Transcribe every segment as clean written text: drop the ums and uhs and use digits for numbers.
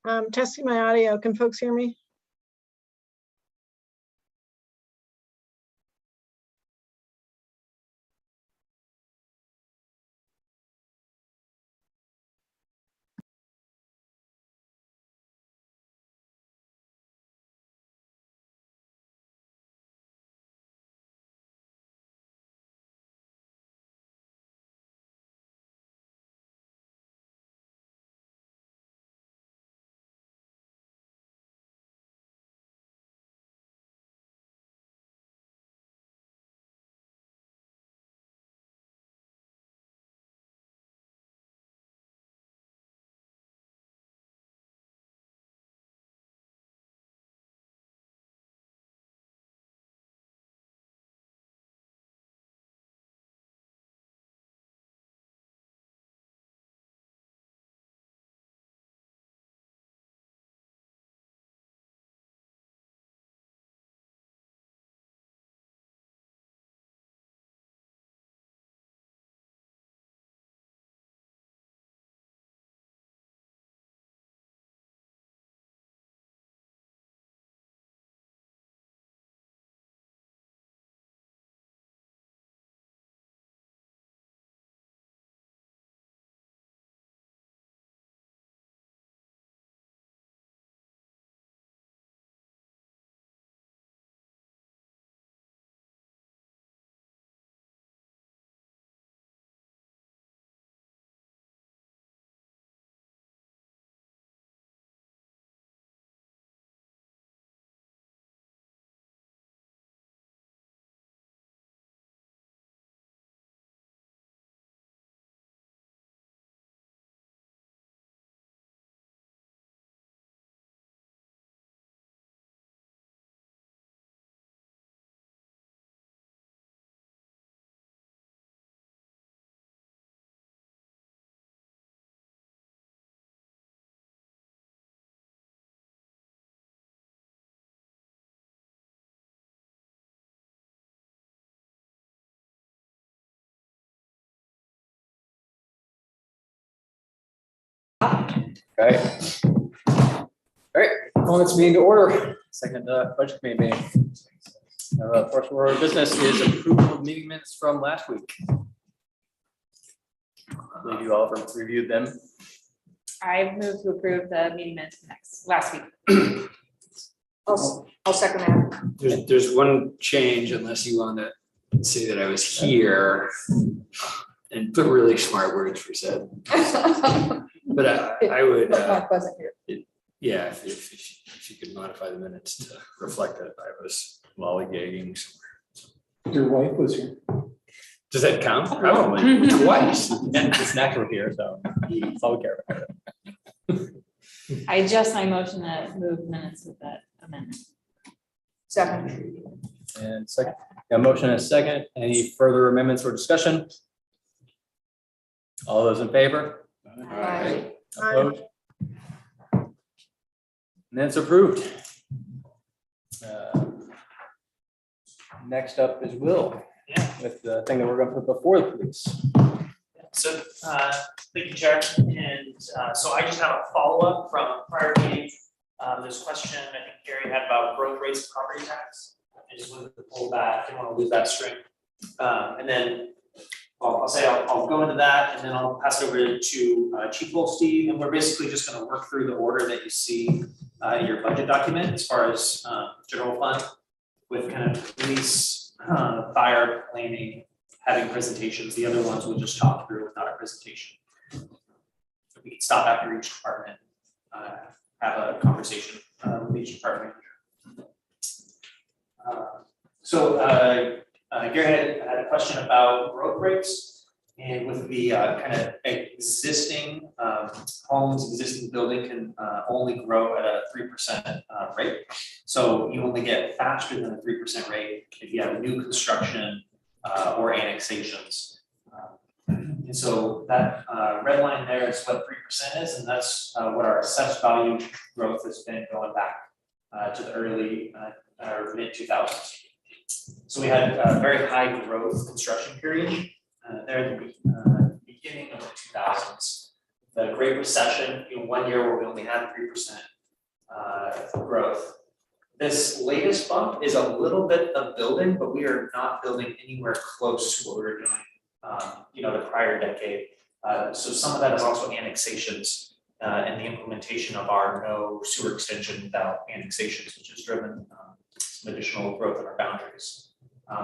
Testing my audio. Can folks hear me? Okay. All right, calling this meeting to order. Second budget committee meeting. First order of business is approval of meeting minutes from last week. I believe you all have reviewed them. I move to approve the meeting minutes last week. I'll second that. There's one change, unless you want to say that I was here and put really smart words for said. But I would, Mark wasn't here. yeah, if you could modify the minutes to reflect that I was lollygagging somewhere. Your wife was here. Does that count? Probably twice. And it's natural here, so that's all we care about. I adjust my motion to move minutes with that amendment. Second. And second, a motion and a second. Any further amendments or discussion? All those in favor? Aye. Opposed? Minutes approved. Next up is Will. Yeah. With the thing that we're going to put before the police. So, thank you, Chair. And so I just have a follow-up from a prior meeting. There's a question I think Gary had about growth rates of property tax. I just wanted to pull back, didn't want to lose that string. And then I'll say I'll go into that, and then I'll pass it over to Chief Wolfstein, and we're basically just going to work through the order that you see in your budget document as far as general fund, with kind of police, fire, planning, having presentations. The other ones we'll just talk through without a presentation. We can stop after each department, have a conversation with each department. Gary had a question about growth rates, and with the kind of existing homes, existing building can only grow at a 3% rate. So you only get faster than a 3% rate if you have new construction or annexations. And so that red line there is what 3% is, and that's what our assessed value growth has been going back to the early or mid 2000s. So we had a very high growth construction period there at the beginning of the 2000s, the Great Recession, 1 year where we only had 3% growth. This latest bump is a little bit of building, but we are not building anywhere close to what we were doing, the prior decade. So some of that is also annexations and the implementation of our no sewer extension without annexations, which has driven some additional growth in our boundaries,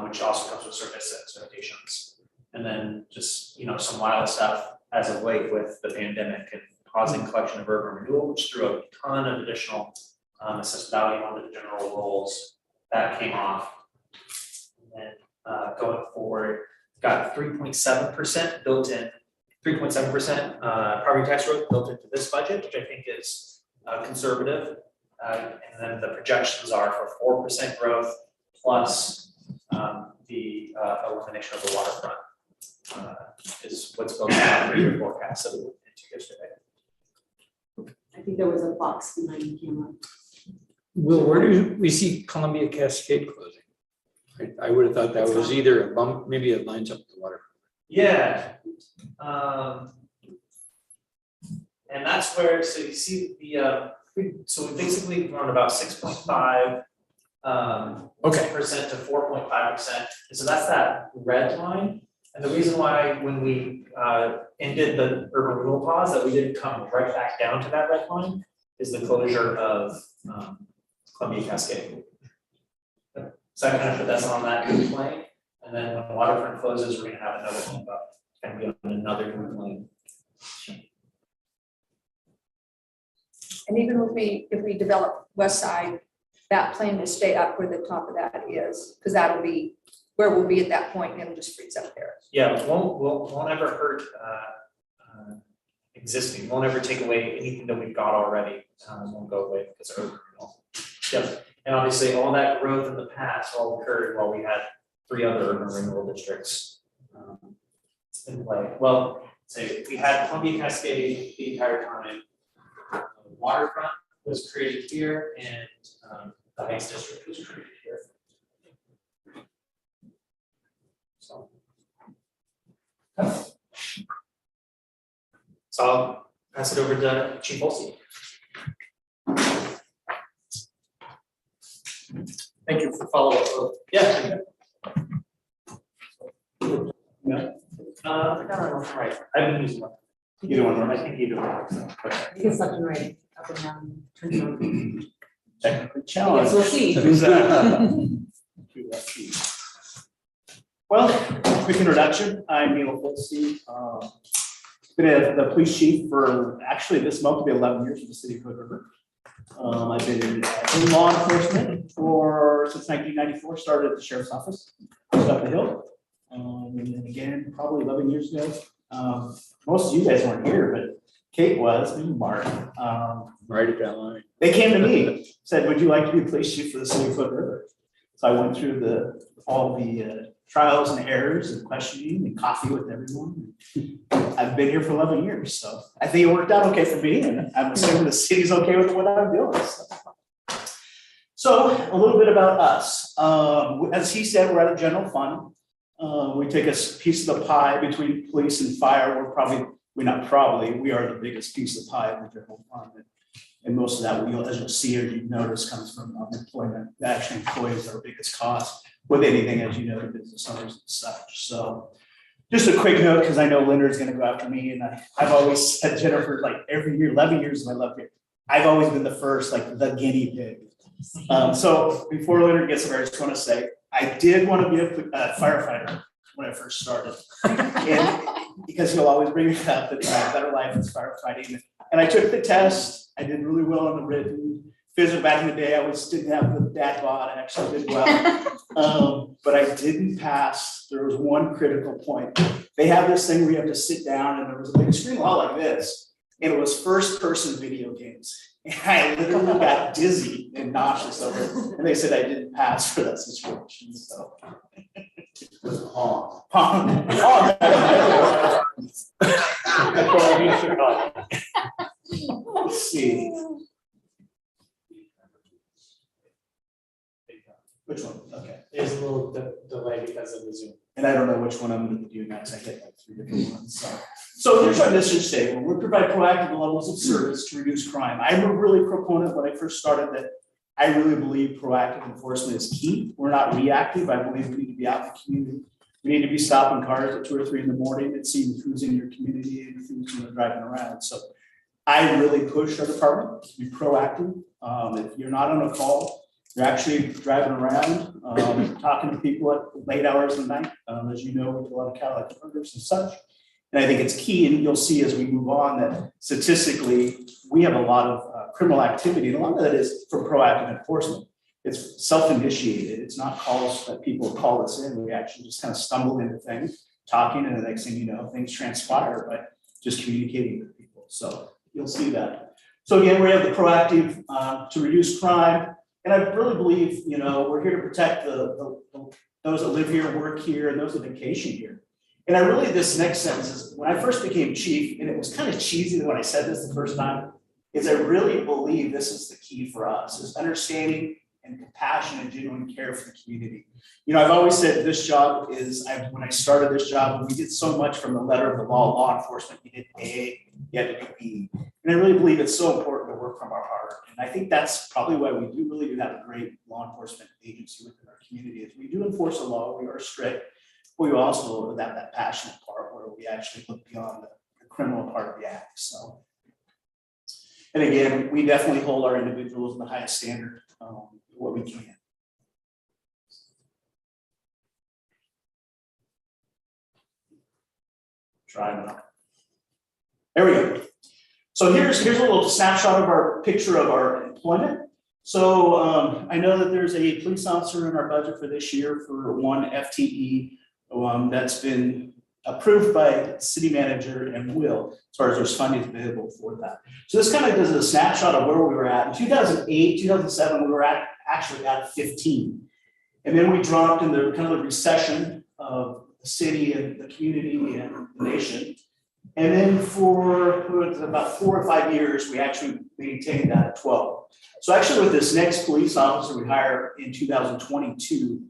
which also comes with service expectations. And then just, some wild stuff as of late with the pandemic and pausing collection of urban renewal, which threw a ton of additional assessed value onto the general rolls. That came off. And then going forward, got 3.7% built in, 3.7% property tax growth built into this budget, which I think is conservative. And then the projections are for 4% growth plus the elimination of the waterfront is what's going on in the forecast that we went into yesterday. I think there was a box behind the camera. Will, where do we see Columbia Cascade closing? I would have thought that was either a bump, maybe it lines up with the water. Yeah. And that's where, so you see the, so we basically run about 6.5 percent to 4.5%. And so that's that red line. And the reason why when we ended the urban renewal pause that we didn't come right back down to that red line is the closure of Columbia Cascade. So I kind of put that on that new plane. And then when the waterfront closes, we're gonna have another bump up and be on another new plane. And even if we develop West Side, that plane will stay up where the top of that is, because that'll be where we'll be at that point, and it'll just freeze up there. Yeah, it won't ever hurt existing, won't ever take away anything that we've got already, won't go away because of urban renewal. Yep, and obviously all that growth in the past all occurred while we had 3 other urban renewal districts in play. Well, say we had Columbia Cascade the entire time. Waterfront was created here, and the Heights District was created here. So I'll pass it over to Chief Olsey. Thank you for follow-up. Yeah. Right. I've been using one. Either one, I think either one. It's left and right, up and down, turn around. Technically I guess challenged. we'll see. Well, quick introduction. I'm Neil Holstein. Been the police chief for actually this month will be 11 years in the city of Hood River. I've been in law enforcement since 1994. Started at the sheriff's office up the hill, and then again probably 11 years ago. Most of you guys weren't here, but Kate was, and Mark. Right at that line. They came to me, said, "Would you like to be police chief for the city of Hood River?" So I went through all the trials and errors and questioning and coffee with everyone. I've been here for 11 years, so I think it worked out okay for me, and I'm assuming the city's okay with what I'm doing. So a little bit about us. As he said, we're at a general fund. We take a piece of the pie between police and fire. We are the biggest piece of the pie in the general fund. And most of that, as you'll see or you notice, comes from employment. Actually, employees are our biggest cost with anything, as you know, business owners and such. So just a quick note, because I know Leonard's going to go after me. And I've always said, Jennifer, like every year, 11 years of my love here, I've always been the first, like the guinea pig. So before Leonard gets there, I just want to say, I did want to be a firefighter when I first started. And because he'll always bring it up that my better life is firefighting. And I took the test. I did really well on the written. Physics back in the day, didn't have the dad bod. I actually did well. But I didn't pass. There was one critical point. They have this thing where you have to sit down, and there was a big screen wall like this. And it was first-person video games. And I literally got dizzy and nauseous over it. And they said I didn't pass for that situation. So. Let's see. Which one? Okay. There's a little delay because of the Zoom. And I don't know which one I'm gonna be doing next. I hit like 3 different ones, so here's our mission statement. We provide proactive levels of service to reduce crime. I'm a really proponent when I first started that I really believe proactive enforcement is key. We're not reactive. I believe we need to be out in the community. We need to be stopping cars at 2 or 3 in the morning and seeing who's in your community and who's driving around. So I really push our department to be proactive. If you're not on a call, you're actually driving around, talking to people at late hours of the night. As you know, we do a lot of Cadillac murders and such. And I think it's key, and you'll see as we move on that statistically, we have a lot of criminal activity, and a lot of that is from proactive enforcement. It's self-initiated. It's not calls that people call us in. We actually just kind of stumble into things, talking, and the next thing you know, things transpire by just communicating with people. So you'll see that. So again, we have the proactive to reduce crime, and I really believe, you know, we're here to protect those that live here, work here, and those that vacation here. And I really, this next sentence is, when I first became chief, and it was kind of cheesy when I said this the first time, is I really believe this is the key for us, is understanding and compassion and genuine care for the community. You know, I've always said this job is, when I started this job, we did so much from the letter of the law enforcement. You did A, you had to do B. And I really believe it's so important to work from our heart. And I think that's probably why we really do have a great law enforcement agency within our community. Is we do enforce the law, we are strict. We also have that passionate part where we actually look beyond the criminal part of the act. So, and again, we definitely hold our individuals to the highest standard, what we can. Try it. There we go. So here's a little snapshot of our picture of our employment. So I know that there's a police officer in our budget for this year for 1 FTE. That's been approved by city manager and will, as far as there's funding available for that. So this kind of gives a snapshot of where we were at. In 2008, 2007, we were actually at 15. And then we dropped in the kind of the recession of the city and the community and the nation. And then for about 4 or 5 years, we actually maintained that at 12. So actually with this next police officer we hire in 2022,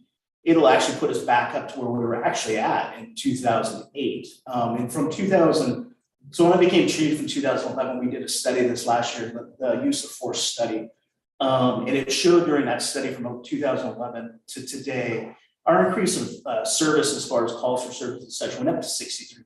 it'll actually put us back up to where we were actually at in 2008. And from 2000, so when I became chief in 2011, we did a study this last year, the use of force study. And it showed during that study from 2011 to today, our increase of service as far as calls for service and such went up to 63%.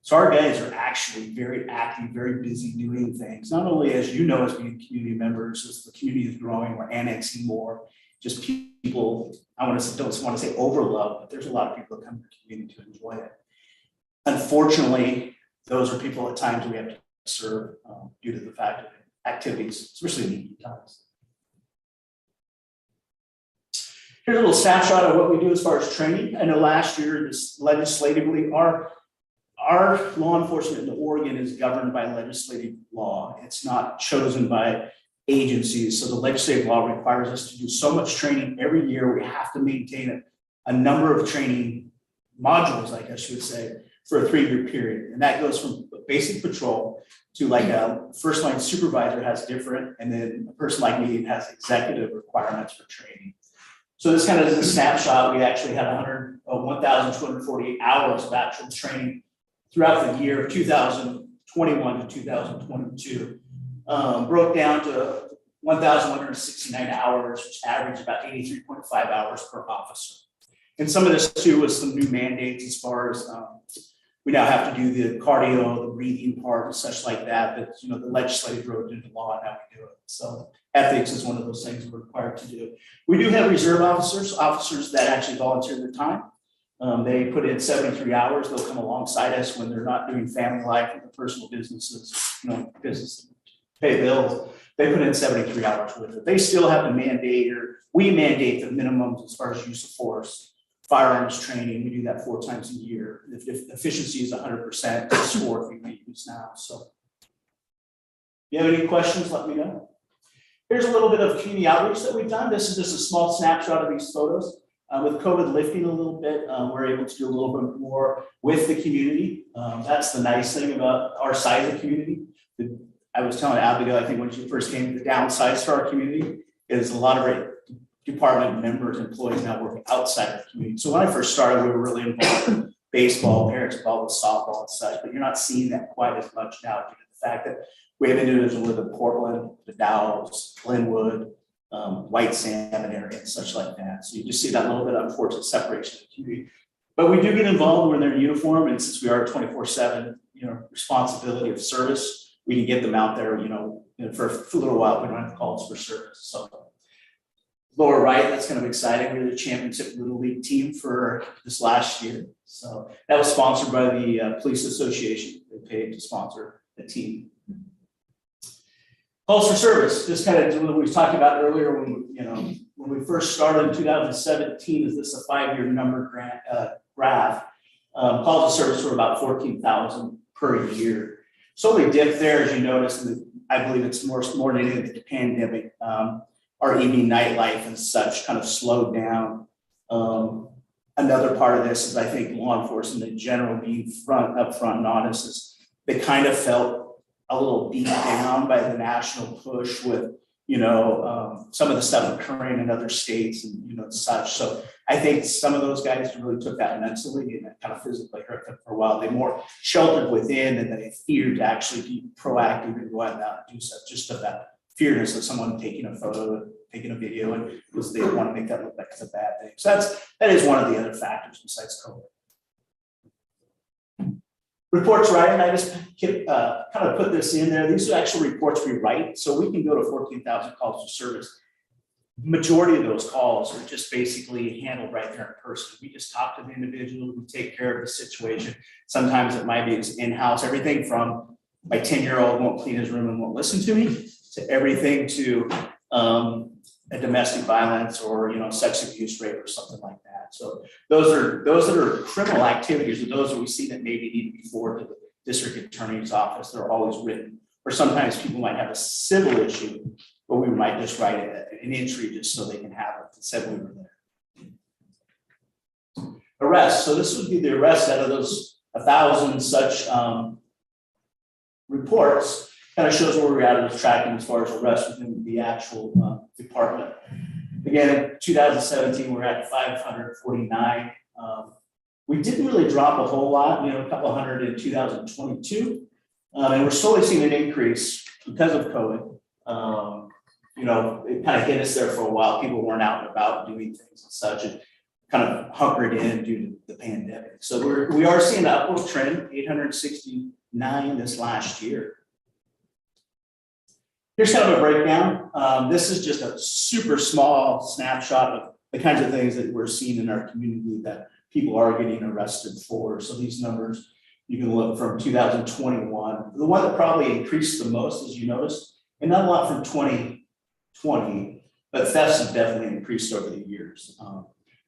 So our guys are actually very active, very busy doing things. Not only, as you know, as being community members, as the community is growing, we're annexing more. Just people, don't want to say overlove, but there's a lot of people that come to the community to enjoy it. Unfortunately, those are people at times we have to serve due to the fact of activities, especially in the times. Here's a little snapshot of what we do as far as training. I know last year, this legislatively, our law enforcement in Oregon is governed by legislative law. It's not chosen by agencies. So the legislative law requires us to do so much training every year. We have to maintain a number of training modules, like I should say, for a 3-year period. And that goes from basic patrol to like a first line supervisor has different, and then a person like me has executive requirements for training. So this kind of is a snapshot. We actually had 1,248 hours of actual training throughout the year of 2021 to 2022. Broke down to 1,169 hours, which averaged about 83.5 hours per officer. And some of this too was some new mandates as far as we now have to do the cardio, the breathing part, and such like that. But you know, the legislative wrote into law and how we do it. So ethics is one of those things we're required to do. We do have reserve officers that actually volunteer their time. They put in 73 hours. They'll come alongside us when they're not doing family life or the personal businesses, business pay bills. They put in 73 hours with it. They still have to mandate, or we mandate the minimums as far as use of force, firearms training. We do that 4 times a year. If efficiency is 100%, the score we may use now. So if you have any questions, let me know. Here's a little bit of community outreach that we've done. This is just a small snapshot of these photos. With COVID lifting a little bit, we're able to do a little bit more with the community. That's the nice thing about our size of community. I was telling Abigail, I think when she first came, the downsides to our community is a lot of department members, employees now working outside the community. So when I first started, we were really involved in baseball, parents involved with softball and such, but you're not seeing that quite as much now due to the fact that we have individuals who live in Portland, the Dalles, Glenwood, White Salmon area and such like that. So you just see that little bit of unfortunate separation of the community. But we do get involved when they're in uniform, and since we are a 24/7, responsibility of service, we can get them out there, for a little while. We don't have calls for service. So lower right, that's kind of exciting. We're the championship Little League team for this last year. So that was sponsored by the Police Association. They paid to sponsor the team. Calls for service, just kind of what we talked about earlier when we first started in 2017. Is this a 5-year number graph? Calls for service were about 14,000 per year. So we dipped there, as you notice, and I believe it's more related to the pandemic. Our evening nightlife and such kind of slowed down. Another part of this is, I think, law enforcement in general being upfront and honest, is they kind of felt a little beat down by the national push with, some of the stuff occurring in other states and, such. So I think some of those guys really took that mentally and kind of physically hurt them for a while. They more sheltered within, and they feared to actually be proactive and go out and do stuff, just of that fearness of someone taking a photo, taking a video, and because they want to make that look like it's a bad thing. So that is one of the other factors besides COVID. Reports writing, I just kind of put this in there. These are actual reports we write, so we can go to 14,000 calls for service. Majority of those calls are just basically handled right there in person. We just talk to the individual, we take care of the situation. Sometimes it might be in-house, everything from my 10-year-old won't clean his room and won't listen to me, to everything to a domestic violence or sex abuse, rape, or something like that. So those that are criminal activities, or those that we see that maybe need to be forwarded to the district attorney's office, they're always written. Or sometimes people might have a civil issue, but we might just write an entry just so they can have it that said we were there. Arrest. So this would be the arrest out of those 1,000 such reports. Kind of shows where we're at with tracking as far as arrests within the actual department. Again, in 2017, we're at 549. We didn't really drop a whole lot, a couple hundred in 2022. And we're slowly seeing an increase because of COVID. It kind of hit us there for a while. People weren't out and about doing things and such, and kind of hunkered in due to the pandemic. So we are seeing an upward trend, 869 this last year. Here's kind of a breakdown. This is just a super small snapshot of the kinds of things that we're seeing in our community that people are getting arrested for. So these numbers, you can look from 2021. The one that probably increased the most, as you noticed, and not a lot from 2020, but thefts have definitely increased over the years.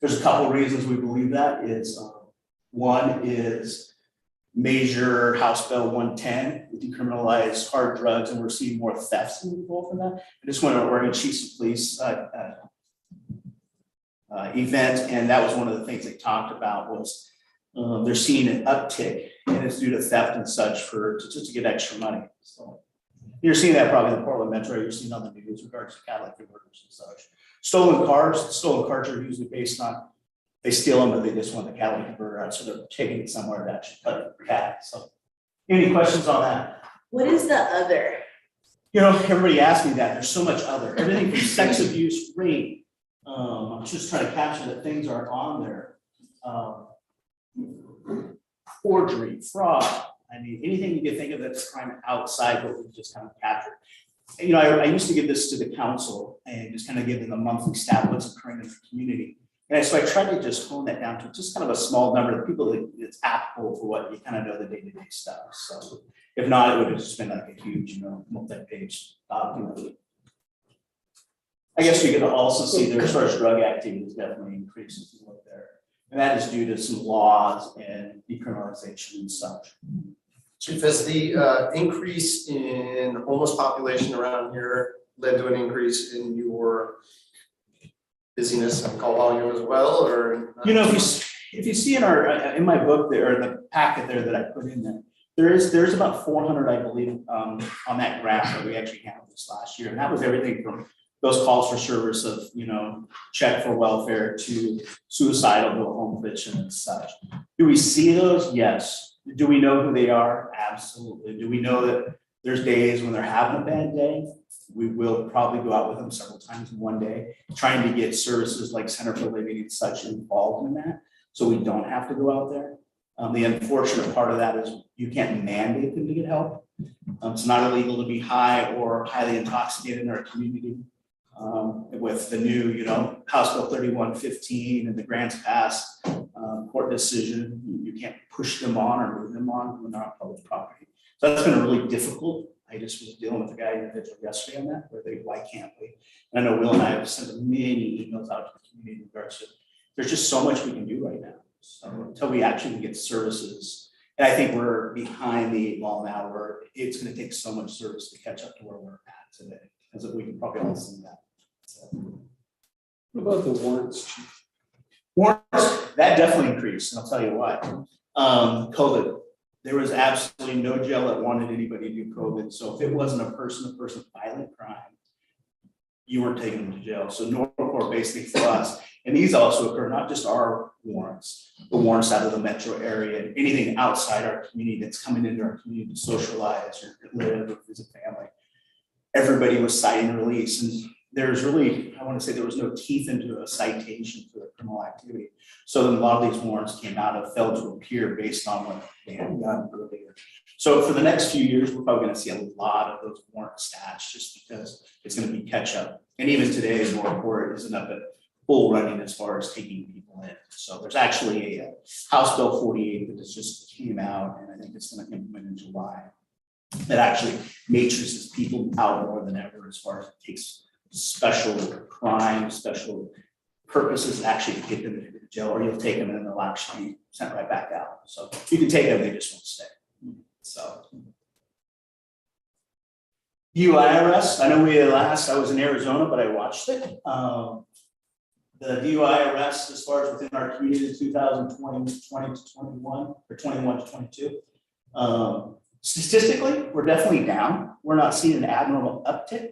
There's a couple of reasons we believe that. One is major House Bill 110, decriminalize hard drugs, and we're seeing more thefts involved in that. I just went to Oregon Chiefs of Police event, and that was one of the things they talked about was they're seeing an uptick, and it's due to theft and such just to get extra money. So you're seeing that probably in the Portland Metro. You're seeing on the news with regards to catalytic converters and such. Stolen cars are usually based on they steal them, but they just want the catalytic converter out, so they're taking it somewhere to actually cut it for cat. So, any questions on that? What is the other? Everybody asks me that. There's so much other. Everything from sex abuse, rape. I'm just trying to capture that things aren't on there. Forgery, fraud. I mean, anything you can think of that's crime outside what we just kind of captured. I used to give this to the council and just kind of give them the monthly stat, what's occurring in the community. And so I tried to just hone that down to just kind of a small number of people that it's applicable for what you kind of know the day-to-day stuff. So if not, it would have just been like a huge, multi-page document. I guess we could also see their first drug activity is definitely increasing if you look there. And that is due to some laws and decriminalization and such. Chief, has the increase in homeless population around here led to an increase in your busyness and call volume as well, or? If you see in my book there, or the packet there that I put in there, there's about 400, I believe, on that graph that we actually handled this last year, and that was everything from those calls for service of, check for welfare to suicidal, to home eviction and such. Do we see those? Yes. Do we know who they are? Absolutely. Do we know that there's days when they're having a bad day? We will probably go out with them several times in one day, trying to get services like Center for Living and such involved in that, so we don't have to go out there. The unfortunate part of that is you can't mandate them to get help. It's not illegal to be high or highly intoxicated in our community. With the new, House Bill 3115 and the grants passed court decision, you can't push them on or move them on when they're on public property. So that's been really difficult. I just was dealing with a guy individual yesterday on that, why can't we? And I know Will and I have sent many emails out to the community in regards to, there's just so much we can do right now. So until we actually get services, and I think we're behind the 8 ball now, where it's going to take so much service to catch up to where we're at today, because we can probably all see that. So. What about the warrants? Warrants, that definitely increased, and I'll tell you why. COVID, there was absolutely no jail that wanted anybody to do COVID. So if it wasn't a person-to-person violent crime, you weren't taking them to jail. So Norcore basically for us, and these also occur, not just our warrants, the warrants out of the metro area, and anything outside our community that's coming into our community to socialize or live or visit family. Everybody was citing release, and there's really, I want to say there was no teeth into a citation for the criminal activity. So then a lot of these warrants came out of failed to appear based on what they had done earlier. So for the next few years, we're probably going to see a lot of those warrant stats just because it's going to be catch up. And even today, Northport isn't up at full running as far as taking people in. So there's actually a House Bill 48 that just came out, and I think it's going to implement in July. That actually matrices people out more than ever as far as it takes special crime, special purposes actually to get them into jail, or you'll take them and they'll actually be sent right back out. So you can take them, they just won't stay. So DUI arrest, I know I was in Arizona, but I watched it. The DUI arrest as far as within our community in 2020 to 21 or 21 to 22. Statistically, we're definitely down. We're not seeing an abnormal uptick.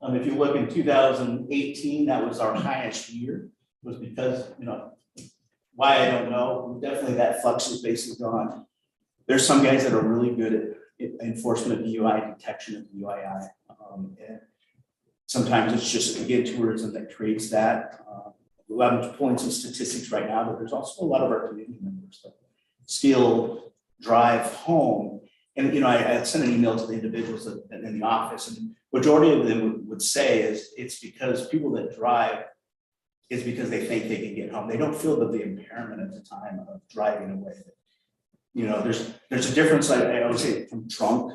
If you look in 2018, that was our highest year. It was because, why I don't know. Definitely that flux is basically gone. There's some guys that are really good at enforcement of DUI, detection of DUI. And sometimes it's just, again, tourism that creates that. I'm pulling some statistics right now, but there's also a lot of our community members that still drive home. And, I sent an email to the individuals in the office, and majority of them would say it's because people that drive is because they think they can get home. They don't feel the impairment at the time of driving away. There's a difference, I always say, from drunk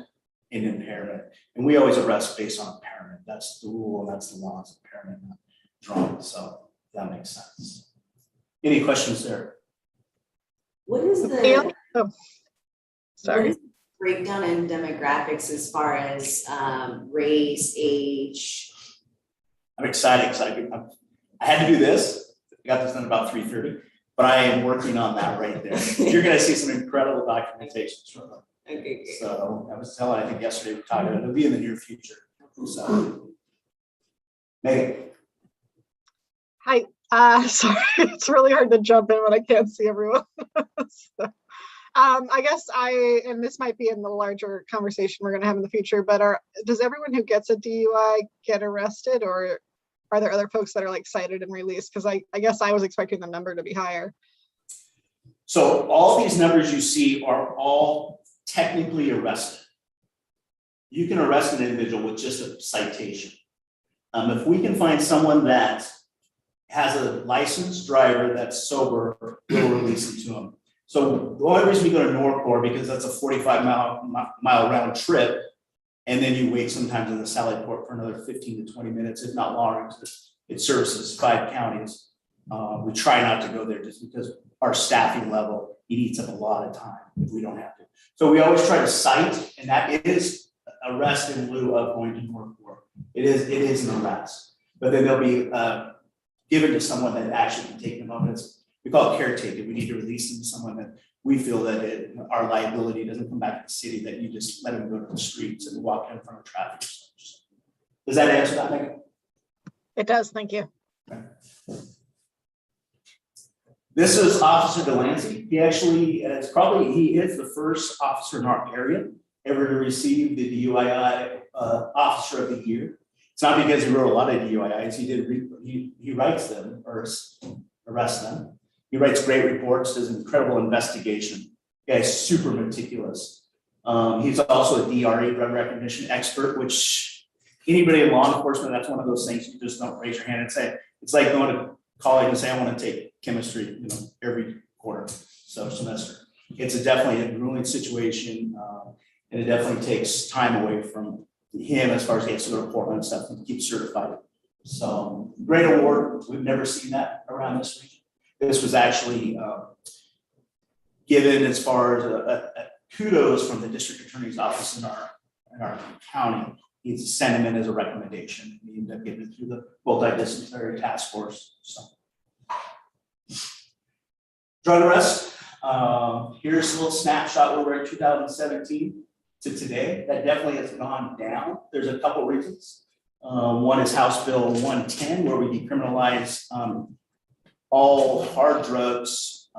and impairment. And we always arrest based on impairment. That's the rule, and that's the law, is impairment, not drunk. So that makes sense. Any questions there? What is Yeah. the, Oh, sorry. what is the breakdown in demographics as far as race, age? I'm excited because I had to do this. I got this done about 3:30, but I am working on that right there. You're going to see some incredible documentation from them. Okay, great. So I was telling, I think yesterday we talked about it'll be in the near future. So, Megan. Hi, sorry, it's really hard to jump in when I can't see everyone. So, I guess and this might be in the larger conversation we're gonna have in the future, but does everyone who gets a DUI get arrested, or are there other folks that are like cited and released? Because I guess I was expecting the number to be higher. So all these numbers you see are all technically arrested. You can arrest an individual with just a citation. If we can find someone that has a licensed driver that's sober, we'll release them to them. So the only reason we go to Norcore, because that's a 45-mile round trip, and then you wait sometimes in the Sally Port for another 15 to 20 minutes, if not longer, because it services 5 counties. We try not to go there just because our staffing level, it eats up a lot of time if we don't have to. So we always try to cite, and that is arrest in lieu of going to Norcore. It is an arrest, but then they'll be given to someone that actually can take them up. We call it caretaker. We need to release them to someone that we feel that our liability doesn't come back to the city, that you just let them go to the streets and walk in front of traffic. Does that answer that, Megan? It does, thank you. This is Officer Delancey. He actually he is the first officer in our area ever to receive the DUI Officer of the Year. It's not because he wrote a lot of DUIs. He writes them or arrests them. He writes great reports, does incredible investigation. Guy's super meticulous. He's also a DRE, drug recognition expert, which anybody in law enforcement, that's one of those things you just don't raise your hand and say. It's like going to college and say, I want to take chemistry, every quarter, so semester. It's definitely a grueling situation, and it definitely takes time away from him as far as he has to go to Portland and stuff and keep certified. So great award. We've never seen that around this region. This was actually given as far as a kudos from the district attorney's office in our county. He's sent him in as a recommendation. We ended up getting it through the multidisciplinary task force. So, drug arrest. Here's a little snapshot where we're in 2017 to today. That definitely has gone down. There's a couple reasons. One is House Bill 110, where we decriminalize all hard drugs.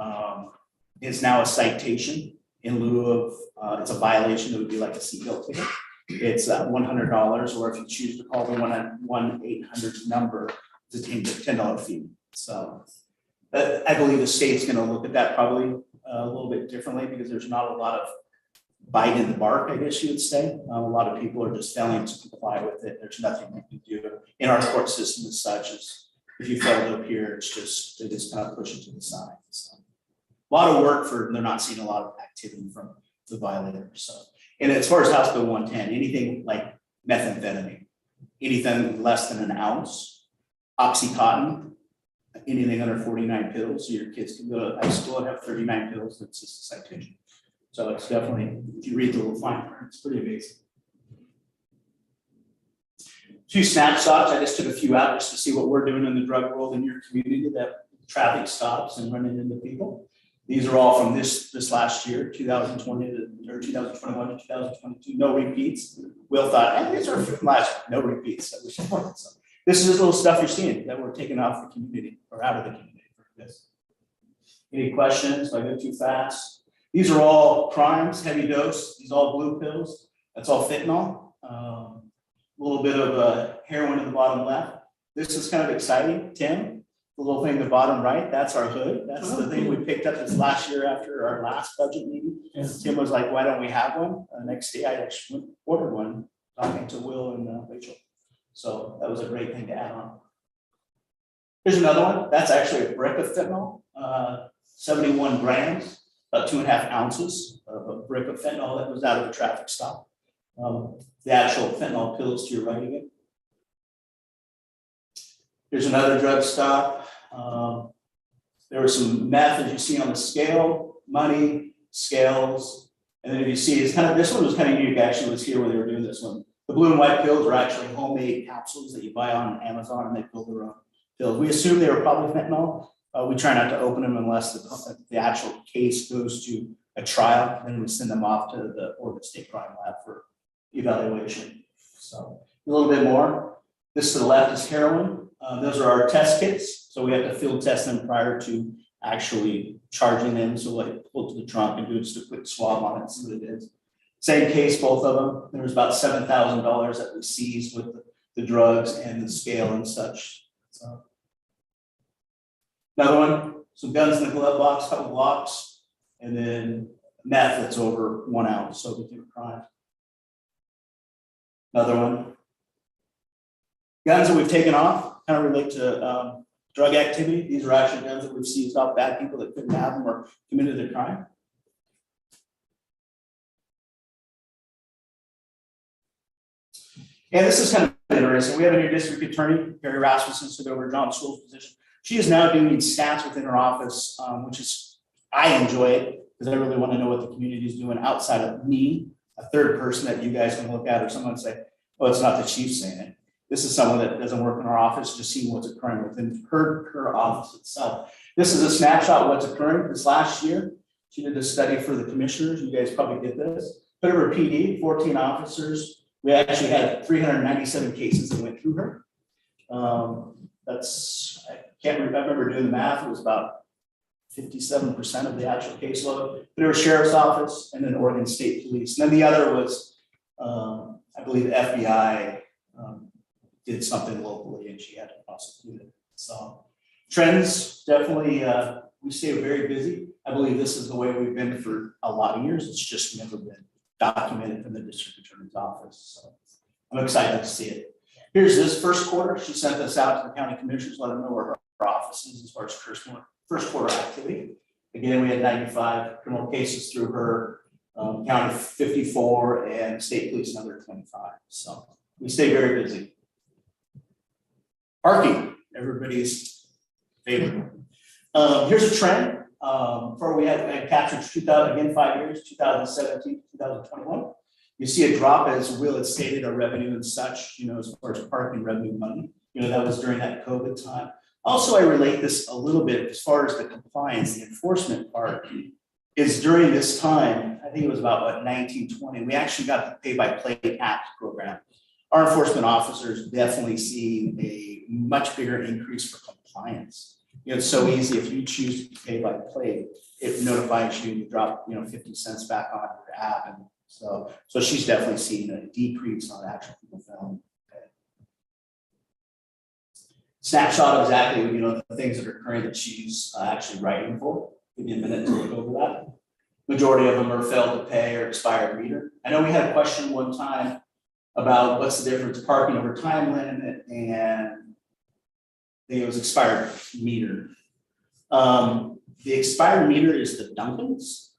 Is now a citation in lieu of it's a violation. It would be like a seatbelt ticket. It's $100, or if you choose to call the 1-800 number, it's a $10 fee. So I believe the state's going to look at that probably a little bit differently because there's not a lot of bite in the bark, I guess you would say. A lot of people are just failing to comply with it. There's nothing we can do in our court system as such as if you fail to appear, it's just, they just kind of push it to the side. So a lot of work for, they're not seeing a lot of activity from the violator. So. And as far as House Bill 110, anything like methamphetamine, anything less than an ounce, Oxycontin, anything under 49 pills, so your kids can go to high school and have 39 pills, that's just a citation. So it's definitely, if you read the little fine print, it's pretty amazing. Two snapshots, I just took a few out just to see what we're doing in the drug world in your community, that traffic stops and running into people. These are all from this last year, 2020 or 2021 to 2022. No repeats. Will thought, these are from last year. No repeats. So this is just little stuff you're seeing that we're taking off the community or out of the community for this. Any questions? If I go too fast. These are all crimes, heavy dose. These are all blue pills. That's all fentanyl. A little bit of heroin in the bottom left. This is kind of exciting, Tim. The little thing in the bottom right, that's our hood. That's the thing we picked up this last year after our last budget meeting. Yes. Tim was like, why don't we have one? Next day I actually ordered one, talking to Will and Rachel. So that was a great thing to add on. Here's another one. That's actually a brick of fentanyl, 71 grams, about 2.5 ounces of a brick of fentanyl that was out of a traffic stop. The actual fentanyl pills to your right of it. Here's another drug stop. There was some meth, as you see on the scale, money, scales. And then if you see, it's kind of, this one was kind of unique, actually, was here when they were doing this one. The blue and white pills are actually homemade capsules that you buy on Amazon and they build their own pills. We assume they were probably fentanyl. We try not to open them unless the actual case goes to a trial, and we send them off to the Oregon State Crime Lab for evaluation. So a little bit more. This to the left is heroin. Those are our test kits. So we have to field test them prior to actually charging them. So like pull to the trunk and do just a quick swab on it, see what it is. Same case, both of them. There was about $7,000 that we seized with the drugs and the scale and such. So another one, some guns in the glove box, a couple blocks, and then meth that's over 1 ounce. So different crimes. Another one. Guns that we've taken off kind of relate to drug activity. These are actually guns that we've seized off bad people that couldn't have them or committed a crime. And this is kind of interesting. We have a new district attorney, Carrie Rasmussen, took over John School's position. She is now doing stats within her office, which is, I enjoy it because I really want to know what the community is doing outside of me, a third person that you guys can look at, or someone say, oh, it's not the chief saying it. This is someone that doesn't work in our office, just seeing what's occurring within her office itself. This is a snapshot of what's occurring this last year. She did a study for the commissioners. You guys probably did this. Put her PD, 14 officers. We actually had 397 cases that went through her. I can't remember, I remember doing the math, it was about 57% of the actual caseload. There was Sheriff's Office and then Oregon State Police. And then the other was, I believe the FBI did something locally and she had to prosecute it. So trends, definitely, we stay very busy. I believe this is the way we've been for a lot of years. It's just never been documented from the district attorney's office. So I'm excited to see it. Here's this first quarter. She sent this out to the county commissioners, let them know where her office is as far as first quarter activity. Again, we had 95 criminal cases through her, county 54 and state police another 25. So we stay very busy. Parking, everybody's favorite. Here's a trend. For we had captured 2000, again, 5 years, 2017, 2021. You see a drop, as Will had stated, our revenue and such, as far as parking revenue money, that was during that COVID time. Also, I relate this a little bit as far as the compliance, the enforcement part is during this time, I think it was about 1920, we actually got the Pay by Play Act program. Our enforcement officers definitely see a much bigger increase for compliance. It's so easy, if you choose to pay by play, it notifies you to drop, 50 cents back on your app. And so she's definitely seeing a decrease on actual people filming. Snapshot of exactly, the things that are occurring that she's actually writing for. Give me a minute to look over that. Majority of them are failed to pay or expired meter. I know we had a question one time about what's the difference parking over time limit and it was expired meter. The expired meter is the Duncan's.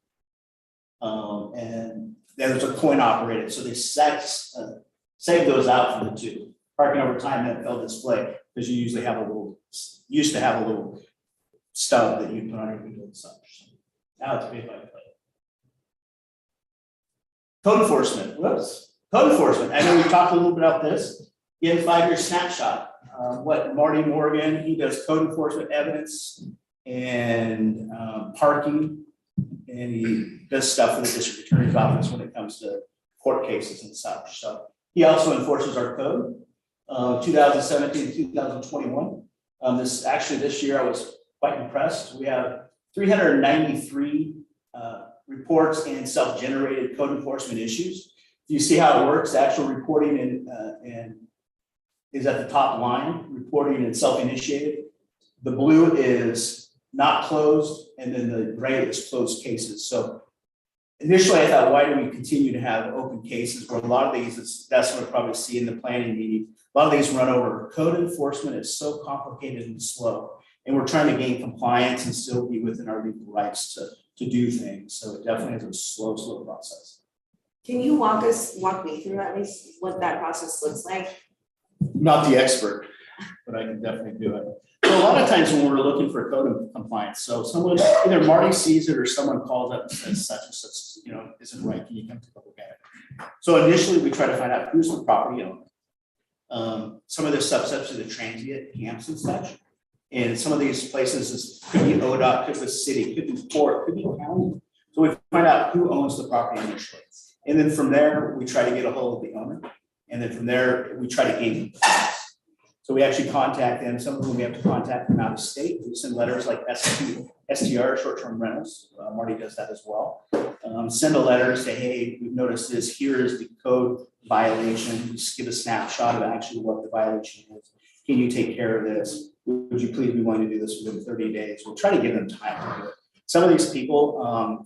And there's a coin operated. So they save those out from the two. Parking over time that failed display, because you usually have used to have a little stub that you put on your window and such. Now it's paid by play. Code enforcement. Whoops. Code enforcement. I know we talked a little bit about this. In 5-year snapshot. What Marty Morgan, he does code enforcement evidence and parking, and he does stuff for the district attorney's office when it comes to court cases and such. So he also enforces our code. 2017 to 2021. This year I was quite impressed. We have 393 reports and self-generated code enforcement issues. You see how it works. The actual reporting and is at the top line, reporting and self-initiated. The blue is not closed, and then the gray is closed cases. So initially I thought, why do we continue to have open cases where a lot of these, that's what I probably see in the planning meeting, a lot of these run over. Code enforcement is so complicated and slow, and we're trying to gain compliance and still be within our legal rights to do things. So it definitely is a slow process. Can you walk me through at least what that process looks like? Not the expert, but I can definitely do it. So a lot of times when we're looking for code compliance, so someone, either Marty sees it or someone calls up and says such and such, isn't right, can you come take a look at it? So initially we try to find out who's the property owner. Some of the subsets are the transient camps and such. And some of these places could be ODOT, could be city, could be port, could be county. So we find out who owns the property initially. And then from there, we try to get a hold of the owner. And then from there, we try to gain compliance. So we actually contact them. Some of them we have to contact them out of state. We send letters like STR, short-term rentals. Marty does that as well. Send a letter, say, hey, we've noticed this. Here is the code violation. Just give a snapshot of actually what the violation is. Can you take care of this? Would you please be willing to do this within 30 days? We'll try to give them time to do it. Some of these people,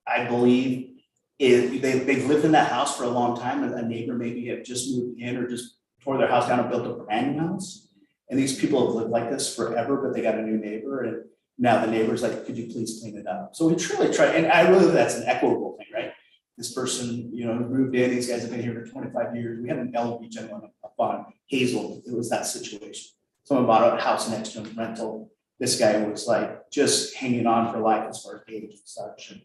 I believe, they've lived in that house for a long time, and a neighbor maybe have just moved in or just tore their house down and built a brand new house. And these people have lived like this forever, but they got a new neighbor, and now the neighbor's like, could you please clean it up? So we truly try, and I really think that's an equitable thing, right? This person, moved in, these guys have been here for 25 years. We had an LB gentleman up on Hazel. It was that situation. Someone bought a house next to him, rental. This guy was like just hanging on for life as far as age and such. And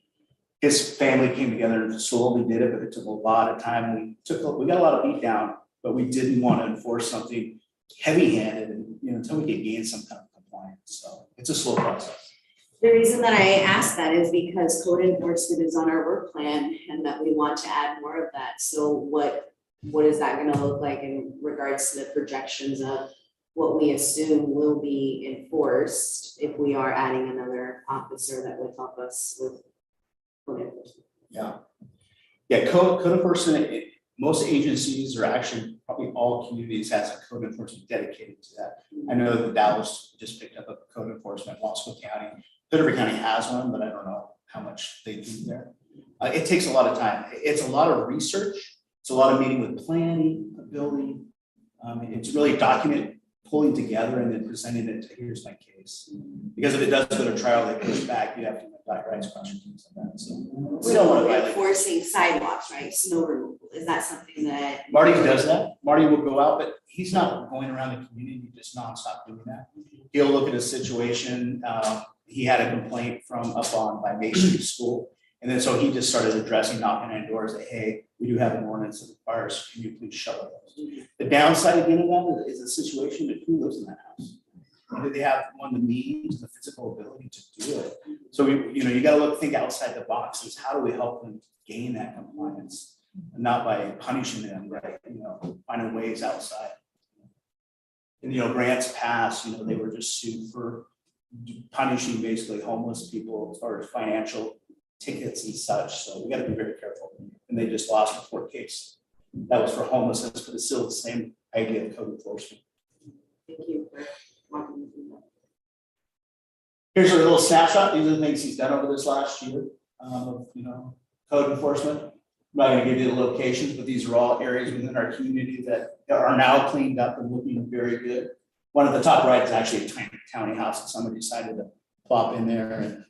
his family came together and slowly did it, but it took a lot of time. We got a lot of beat down, but we didn't want to enforce something heavy-handed and until we could gain some kind of compliance. So it's a slow process. The reason that I ask that is because code enforcement is on our work plan and that we want to add more of that. So what is that going to look like in regards to the projections of what we assume will be enforced if we are adding another officer that would help us with code enforcement. Yeah, code enforcement, most agencies are actually, probably all communities has a code enforcement dedicated to that. I know that Dallas just picked up a code enforcement, Wasco County, Bitterford County has one, but I don't know how much they do there. It takes a lot of time. It's a lot of research. It's a lot of meeting with planning, building. It's really document pulling together and then presenting it to here's my case. Because if it does go to trial, they push back, you have to make rights questions and stuff like that. So we don't want to violate. Enforcing sidewalks, right? Snow removal, is that something that? Marty does that. Marty will go out, but he's not going around the community just nonstop doing that. He'll look at a situation. He had a complaint from up on by Mason School. And then so he just started addressing, knocking on doors that, hey, we do have an ordinance that requires, can you please shovel those? The downside again of that is a situation that who lives in that house? Do they have the means, the physical ability to do it? So you gotta think outside the boxes. How do we help them gain that compliance? And not by punishing them, right? Finding ways outside. And grants passed, they were just sued for punishing basically homeless people as far as financial tickets and such. So we got to be very careful. And they just lost a court case. That was for homelessness, but it's still the same idea of code enforcement. Thank you for walking me through that. Here's a little snapshot. These are the things he's done over this last year. Code enforcement. I'm not going to give you the locations, but these are all areas within our community that are now cleaned up and looking very good. One of the top right is actually a tiny county house that somebody decided to plop in there, and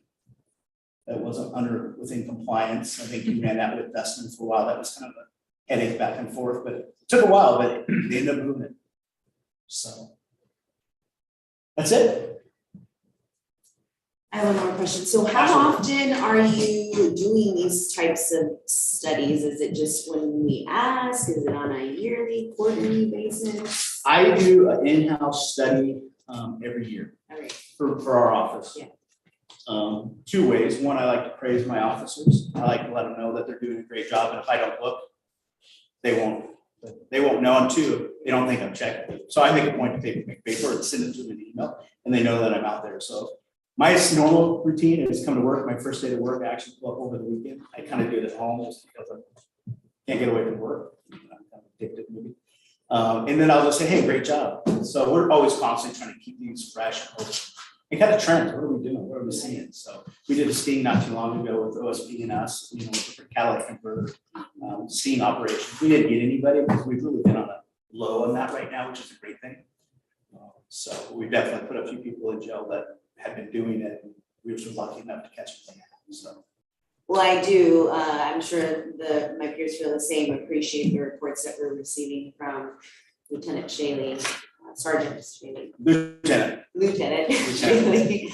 that wasn't within compliance. I think he ran that with Dustin for a while. That was kind of a headache back and forth, but it took a while, but they ended up moving it. So that's it. I have one more question. So how often are you doing these types of studies? Is it just when we ask? Is it on a yearly, quarterly basis? I do an in-house study every year All right. for our office. Yeah. Two ways. One, I like to praise my officers. I like to let them know that they're doing a great job, and if I don't look, they won't know. And two, they don't think I'm checking. So I make a point to take paper and send it to them in email, and they know that I'm out there. So my normal routine is come to work. My first day to work, I actually pull up over the weekend. I kind of do it at home just because I can't get away from work. I'm kind of addicted maybe. And then I'll just say, hey, great job. So we're always constantly trying to keep these fresh and open. And kind of trends. What are we doing? What are we seeing? So we did a sting not too long ago with OSP and us, with the catalytic converter sting operations. We didn't get anybody because we've really been on a low on that right now, which is a great thing. So we definitely put a few people in jail that had been doing it. And we were lucky enough to catch them. So. Well, I do. I'm sure my peers feel the same. Appreciate the reports that we're receiving from Lieutenant Shaley, Sergeant Shaley. Lieutenant Shaley.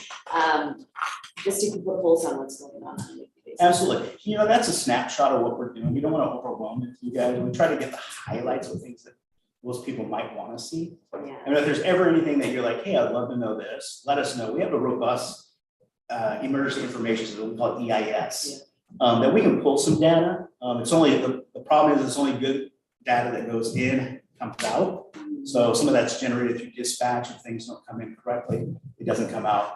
Just to keep a pulse on what's going on. Absolutely. That's a snapshot of what we're doing. We don't want to overwhelm you guys. We try to get the highlights of things that most people might want to see. Yeah. I mean, if there's ever anything that you're like, hey, I'd love to know this, let us know. We have a robust emergency information system, we call it EIS, that we can pull some data. It's only the problem is it's only good data that goes in, comes out. So some of that's generated through dispatch. If things don't come in correctly, it doesn't come out.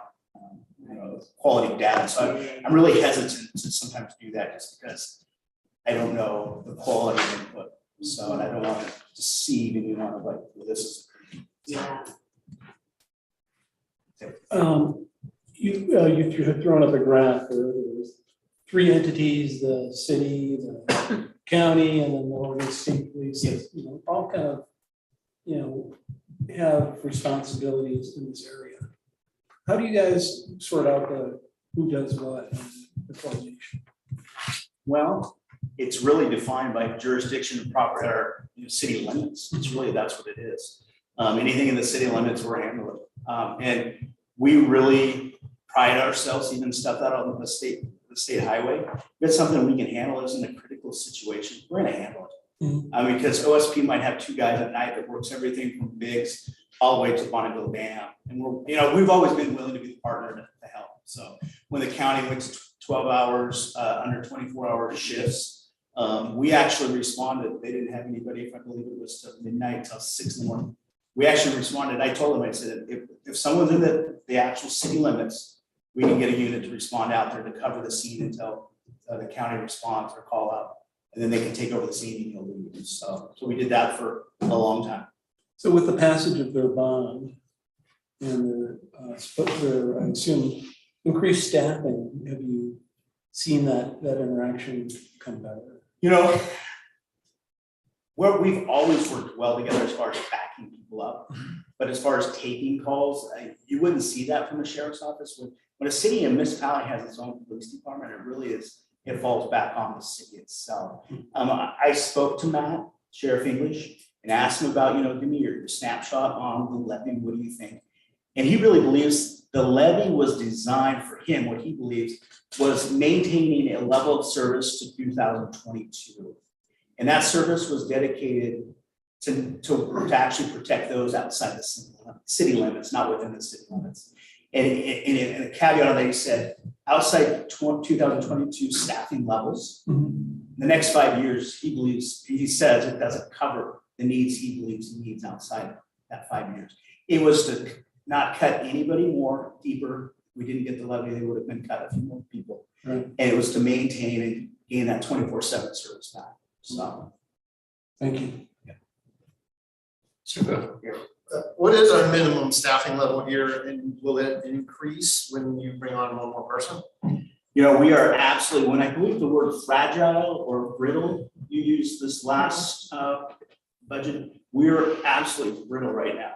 Quality data. So I'm really hesitant to sometimes do that just because I don't know the quality of input. So, and I don't want to deceive anyone of like, well, this is. Yeah. You had thrown up a graph where there was 3 entities, the city, the county, and then the Oregon State Police, all kind of, have responsibilities in this area. How do you guys sort out who does what and the coordination? Well, it's really defined by jurisdiction and proper or city limits. It's really, that's what it is. Anything in the city limits, we're handling. And we really pride ourselves, even stuff out on the state highway. If it's something we can handle as in a critical situation, we're gonna handle it. Mm-hmm. Because OSP might have 2 guys at night that works everything from Biggs all the way to Bonneville Dam. And we've always been willing to be the partner to help. So when the county went to 12 hours, under 24-hour shifts, we actually responded. They didn't have anybody, if I believe it was till midnight, till 6 in the morning. we actually responded. I told them, I said, if someone's in the actual city limits, we can get a unit to respond out there to cover the scene until the county responds or call out. And then they can take over the scene and you'll leave. So we did that for a long time. So with the passage of their bond and their, I assume, increased staffing, have you seen that interaction come better? You know, we've always worked well together as far as backing people up. But as far as taking calls, you wouldn't see that from the sheriff's office. When a city and municipality has its own police department, it really is, it falls back on the city itself. I spoke to Matt, Sheriff English, and asked him about, give me your snapshot on the levy. What do you think? And he really believes the levy was designed for him. What he believes was maintaining a level of service to 2022. And that service was dedicated to actually protect those outside the city limits, not within the city limits. And a caveat on that, he said, outside 2022 staffing levels, the next 5 years, he says it doesn't cover the needs he believes he needs outside that 5 years. It was to not cut anybody more deeper. We didn't get the levy, they would have been cut a few more people. Right. And it was to maintain and gain that 24/7 service back. So. Thank you. Super. What is our minimum staffing level here, and will it increase when you bring on one more person? We are absolutely, when I believe the word fragile or brittle, you used this last budget, we're absolutely brittle right now.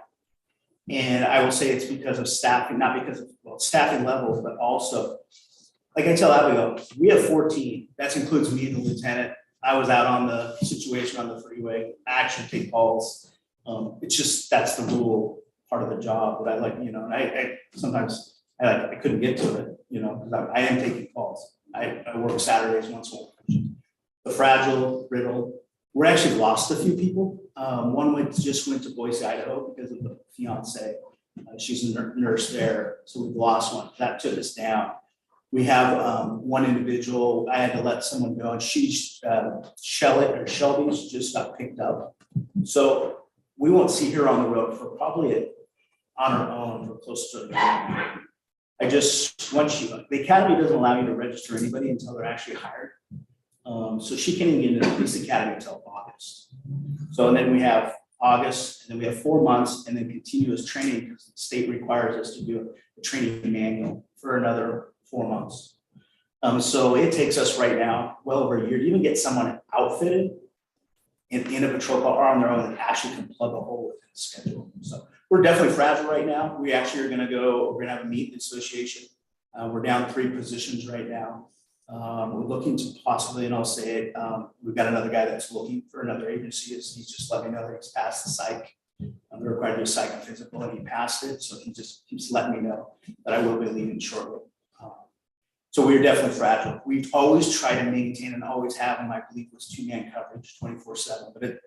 And I will say it's because of staffing, not because of staffing levels, but also, like I tell Abigail, we have 14. That includes me, the lieutenant. I was out on the situation on the freeway. I actually take calls. It's just, that's the rule part of the job. But I like, and I sometimes I couldn't get to it, because I am taking calls. I work Saturdays once a week. The fragile, brittle, we're actually lost a few people. One just went to Boise, Idaho because of the fiance. She's a nurse there. So we've lost one. That took us down. We have one individual, I had to let someone go, and she's Shelby's just got picked up. So we won't see her on the road for probably on her own for close to a year. The academy doesn't allow you to register anybody until they're actually hired. So she can't even get into the police academy until August. So and then we have August, and then we have 4 months, and then continuous training because the state requires us to do a training manual for another 4 months. So it takes us right now well over a year to even get someone outfitted in a patrol car or on their own that actually can plug a hole within the schedule. So we're definitely fragile right now. We actually are we're gonna have a meet association. We're down 3 positions right now. We're looking to possibly, and I'll say it, we've got another guy that's looking for another agency. He's just let me know that he's passed the psych. They're required to do a psych and physical, and he passed it. So he just keeps letting me know that I will be leaving shortly. So we're definitely fragile. We've always tried to maintain and always have, and my belief was 2-man coverage 24/7, but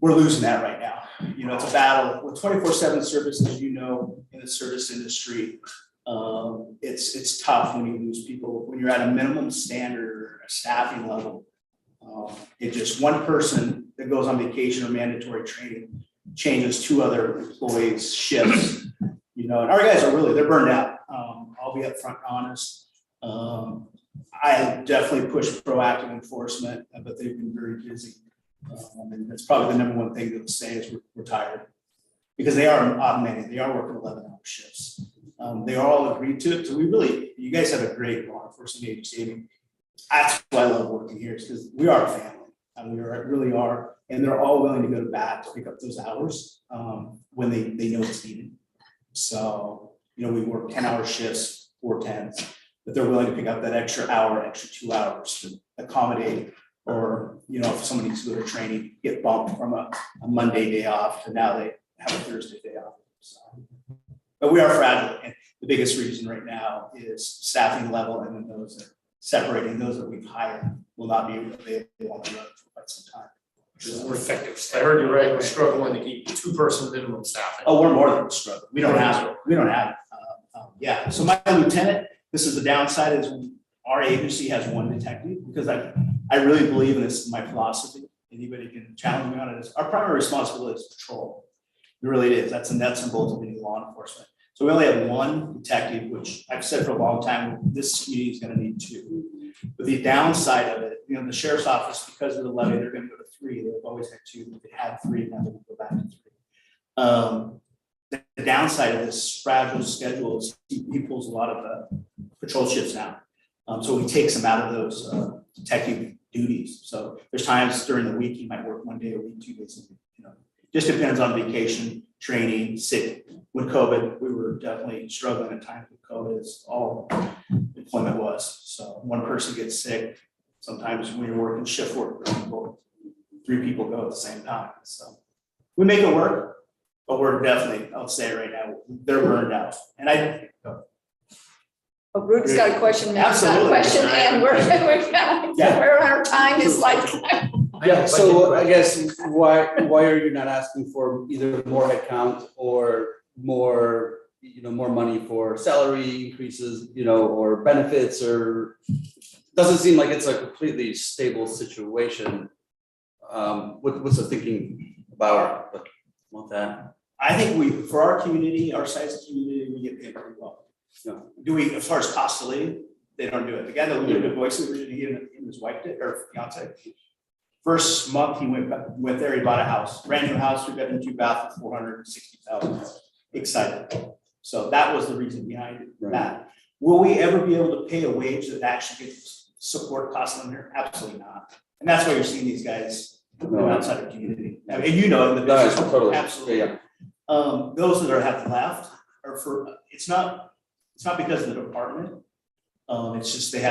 we're losing that right now. It's a battle with 24/7 services, in the service industry. It's tough when you lose people, when you're at a minimum standard or a staffing level. It just one person that goes on vacation or mandatory training changes 2 other employees' shifts, and our guys they're burned out. I'll be upfront and honest. I definitely push proactive enforcement, but they've been very busy. And that's probably the number one thing they'll say is we're tired, because they are automated. They are working 11-hour shifts. They all agreed to it. So you guys have a great law enforcement agency. That's why I love working here, is because we are a family. And we really are. And they're all willing to go to bat to pick up those hours when they know it's needed. So, we work 10-hour shifts, 4 10s, but they're willing to pick up that extra hour, extra 2 hours to accommodate, or, if somebody needs to go to training, get bumped from a Monday day off to now they have a Thursday day off. So, but we are fragile. And the biggest reason right now is staffing level, and then separating those that we've hired will not be available on the road for quite some time. More effective. I heard you right. We're struggling to keep 2-person minimum staffing. Oh, we're more than a struggle. We don't have. Yeah. So my lieutenant, this is the downside, is our agency has 1 detective, because I really believe in this, my philosophy. Anybody can challenge me on it. Our primary responsibility is patrol. It really is. That's a nuts and bolts of any law enforcement. So we only have one detective, which I've said for a long time, this community is gonna need two. But the downside of it, the sheriff's office, because of the levy, they're gonna go to three. They've always had two, but they had three, now they're gonna go back to three. The downside of this fragile schedule is he pulls a lot of patrol shifts now. So he takes them out of those detective duties. So there's times during the week, he might work 1 day a week, 2 days a week, just depends on vacation, training, sick. With COVID, we were definitely struggling at times with COVID, as all employment was. So one person gets sick, sometimes when you're working shift work, 3 people go at the same time. So we make it work, but we're definitely, I'll say it right now, they're burned out. And Well, Rudy's got a question, Matt's got a Absolutely. question, and we're our time is like. Yeah, so I guess why are you not asking for either more headcount or more, more money for salary increases, or benefits, or doesn't seem like it's a completely stable situation. What's the thinking about that? I think for our community, our size community, we get paid pretty well. Do we, as far as cost of living, they don't do it. The guy that lived in Boise, he and his wife did, or fiance. First month he went there, he bought a house, brand new house, 3-bedroom, 2-bath, $460,000. Excited. So that was the reason behind that. Will we ever be able to pay a wage that actually gets support costs in there? Absolutely not. And that's why you're seeing these guys outside of community. I mean, in the business, totally. absolutely. Yeah. Those that have left are for, it's not because of the department. It's just they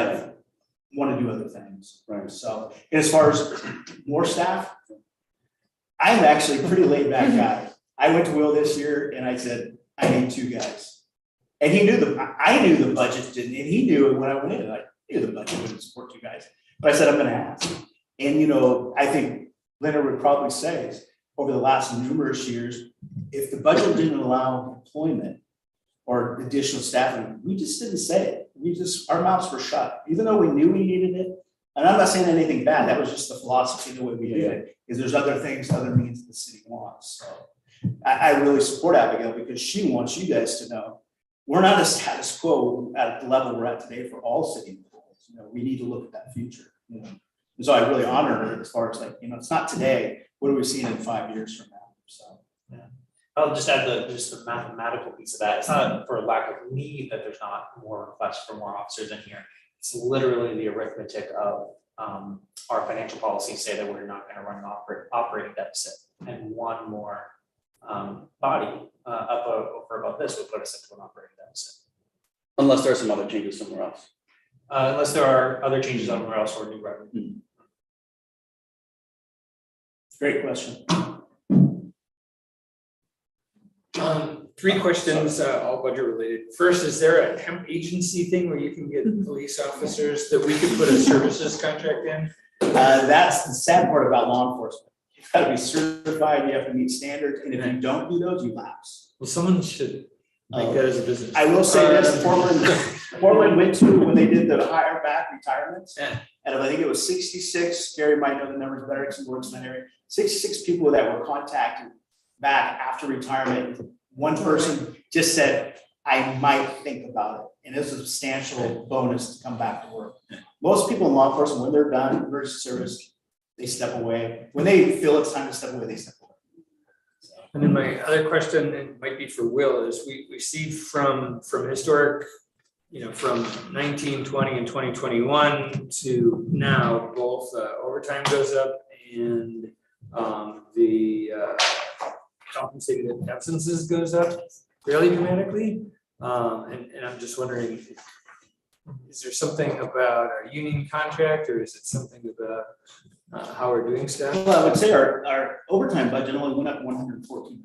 want to do other things. Right. So as far as more staff, I'm actually a pretty laid back guy. I went to Will this year and I said, I need 2 guys. And I knew the budget didn't, and he knew it when I went in. I knew the budget wouldn't support 2 guys. But I said, I'm gonna ask. And I think Leonard would probably say is, over the last numerous years, if the budget didn't allow employment or additional staffing, we just didn't say it. Our mouths were shut, even though we knew we needed it. And I'm not saying anything bad, that was just the philosophy, the way we did it, is there's other things, other means the city wants. So I really support Abigail because she wants you guys to know, we're not a status quo at the level we're at today for all city employees. We need to look at that future. And so I really honor her as far as it's not today, what are we seeing in 5 years from now? So. Yeah. I'll just add the mathematical piece of that. It's not for lack of need that there's not more requests for more officers in here. It's literally the arithmetic of our financial policies say that we're not going to run an operating deficit, and one more body up over above this would put us into an operating deficit. Unless there are some other changes somewhere else. Unless there are other changes somewhere else or new revenue. Great question. 3 questions, all budget related. First, is there a temp agency thing where you can get police officers that we could put a services contract in? That's the sad part about law enforcement. You've got to be certified, you have to meet standards, and if you don't do those, you lapse. Well, someone should make that as a business. I will say this, Portland went to, when they did the hire back retirements, and I think it was 66, Gary might know the numbers better, because he works in that area, 66 people that were contacted back after retirement. One person just said, I might think about it. And it's a substantial bonus to come back to work. Most people in law enforcement, when they're done emergency service, they step away. When they feel it's time to step away, they step away. So. And then my other question, and might be for Will, is we see from historic, from 1920 and 2021 to now, both overtime goes up and the compensated absences goes up fairly dramatically. And I'm just wondering, is there something about our union contract, or is it something about how we're doing stuff? Well, I would say our overtime budget only went up $114.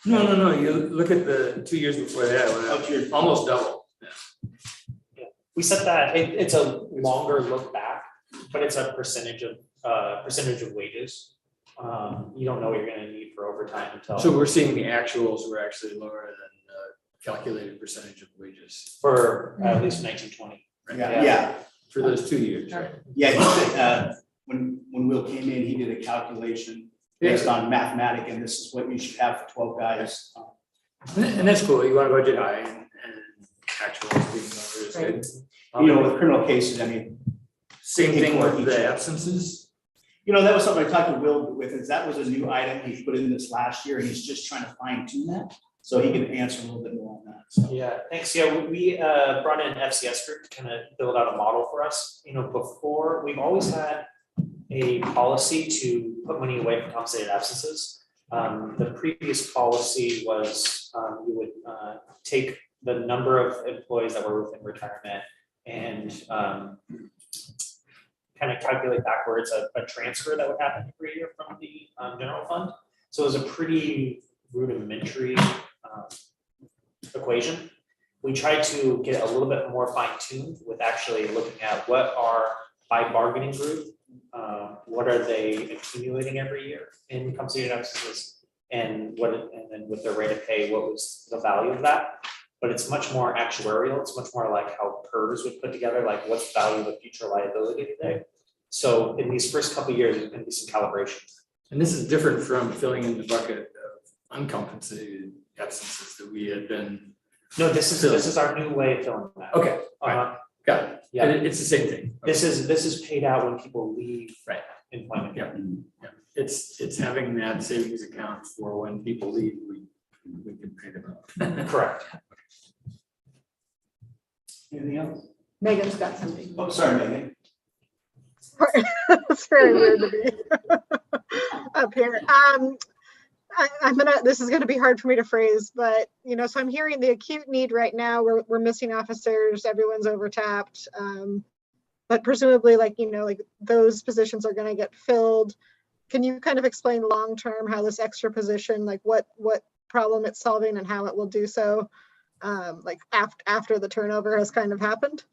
No. You look at the 2 years before that, it went up almost double. Yeah. We set that, it's a longer look back, but it's a percentage of wages. You don't know what you're gonna need for overtime until. So we're seeing the actuals were actually lower than calculated percentage of wages For at least 1920. Right? Yeah. for those 2 years, right? Yeah, he said, when Will came in, he did a calculation based on mathematics, and this is what you should have for 12 guys. And that's cool, you want to budget high and actual being over is good. You know, with criminal cases, I mean, Same thing with the absences. you know, that was something I talked to Will with, is that was a new item he put in this last year, and he's just trying to fine tune that. So he can answer a little bit more on that, so. Yeah, thanks. Yeah, we brought in FCS group to kind of build out a model for us. You know, before, we've always had a policy to put money away for compensated absences. The previous policy was we would take the number of employees that were within retirement and kind of calculate backwards a transfer that would happen every year from the general fund. So it was a pretty rudimentary equation. We tried to get a little bit more fine-tuned with actually looking at what are by bargaining group, what are they accumulating every year in compensated absences, and then with their rate of pay, what was the value of that? But it's much more actuarial. It's much more like how PERS would put together, like what's the value of a future liability today. So in these first couple of years, there's going to be some calibration. And this is different from filling in the bucket of uncompensated absences that we had been. No, this is our new way of filling that. Okay, all right, got it. Yeah. And it's the same thing. This is paid out when people leave Right. employment. Yeah. It's having that savings account for when people leave, we can pay them out. Correct. Anything else? Megan's got something. Oh, sorry, Megan. It's very weird to be up here. This is gonna be hard for me to phrase, but so I'm hearing the acute need right now. We're missing officers, everyone's overtapped. But presumably like those positions are gonna get filled. Can you kind of explain long-term how this extra position, like what problem it's solving and how it will do so, like after the turnover has kind of happened?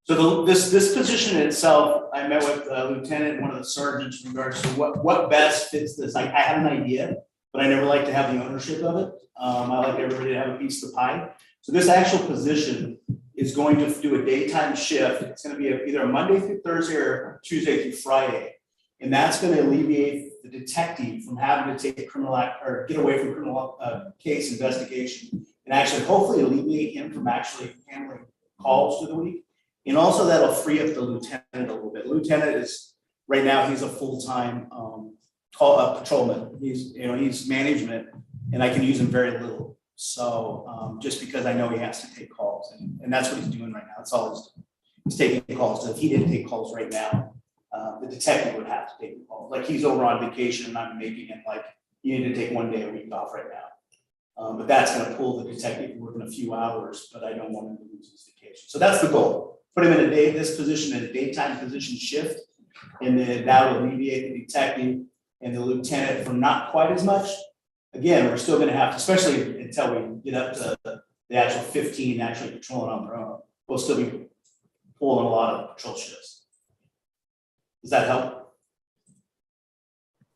So this position itself, I met with Lieutenant and one of the sergeants in regards to what best fits this. I had an idea, but I never like to have the ownership of it. I like everybody to have a piece of the pie. So this actual position is going to do a daytime shift. It's going to be either a Monday through Thursday or Tuesday through Friday. And that's going to alleviate the detective from having to take a criminal act or get away from criminal case investigation, and actually hopefully alleviate him from actually handling calls through the week. And also that'll free up the lieutenant a little bit. Lieutenant is, right now, he's a full-time patrolman. He's management, and I can use him very little. So just because I know he has to take calls, and that's what he's doing right now. That's all he's doing. He's taking calls. So if he didn't take calls right now, the detective would have to take the calls. Like he's over on vacation and I'm making it like, you need to take one day a week off right now. But that's going to pull the detective working a few hours, but I don't want him to lose his vacation. So that's the goal. Put him in this position in a daytime position shift, and then that will alleviate the detective and the lieutenant from not quite as much. Again, we're still going to have to, especially until we get up to the actual 15 actually patrolling on their own, we'll still be pulling a lot of patrol shifts. Does that help?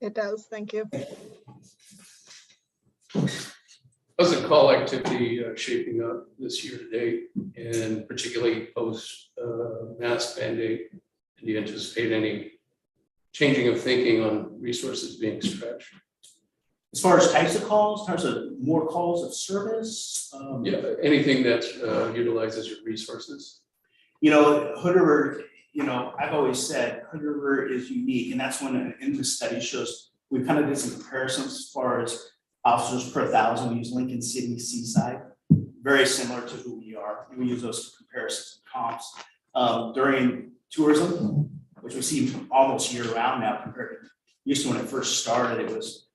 It does, thank you. How's the call activity shaping up this year to date, and particularly post mask mandate? Do you anticipate any changing of thinking on resources being stretched? As far as types of calls, in terms of more calls of service? Yeah, anything that utilizes your resources? Hood River, I've always said Hood River is unique, and that's when in the study shows, we kind of did some comparisons as far as officers per 1,000. We use Lincoln City, Seaside, very similar to who we are. We use those for comparisons and comps. During tourism, which we see almost year round now compared to used to when it first started, it was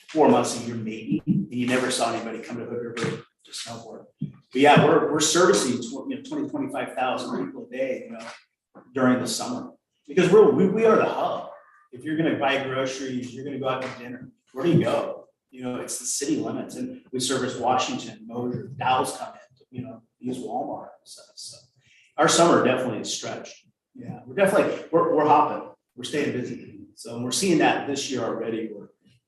4 months a year maybe, and you never saw anybody come to Hood River to snowboard. But yeah, we're servicing 20, 25,000 people a day, during the summer, because we are the hub. If you're going to buy groceries, you're going to go out to dinner, where do you go? It's the city limits, and we service Washington, Mosier, Dow's come in, use Walmart and stuff. So our summer definitely is stretched. Yeah, we're hopping, we're staying busy. So we're seeing that this year already.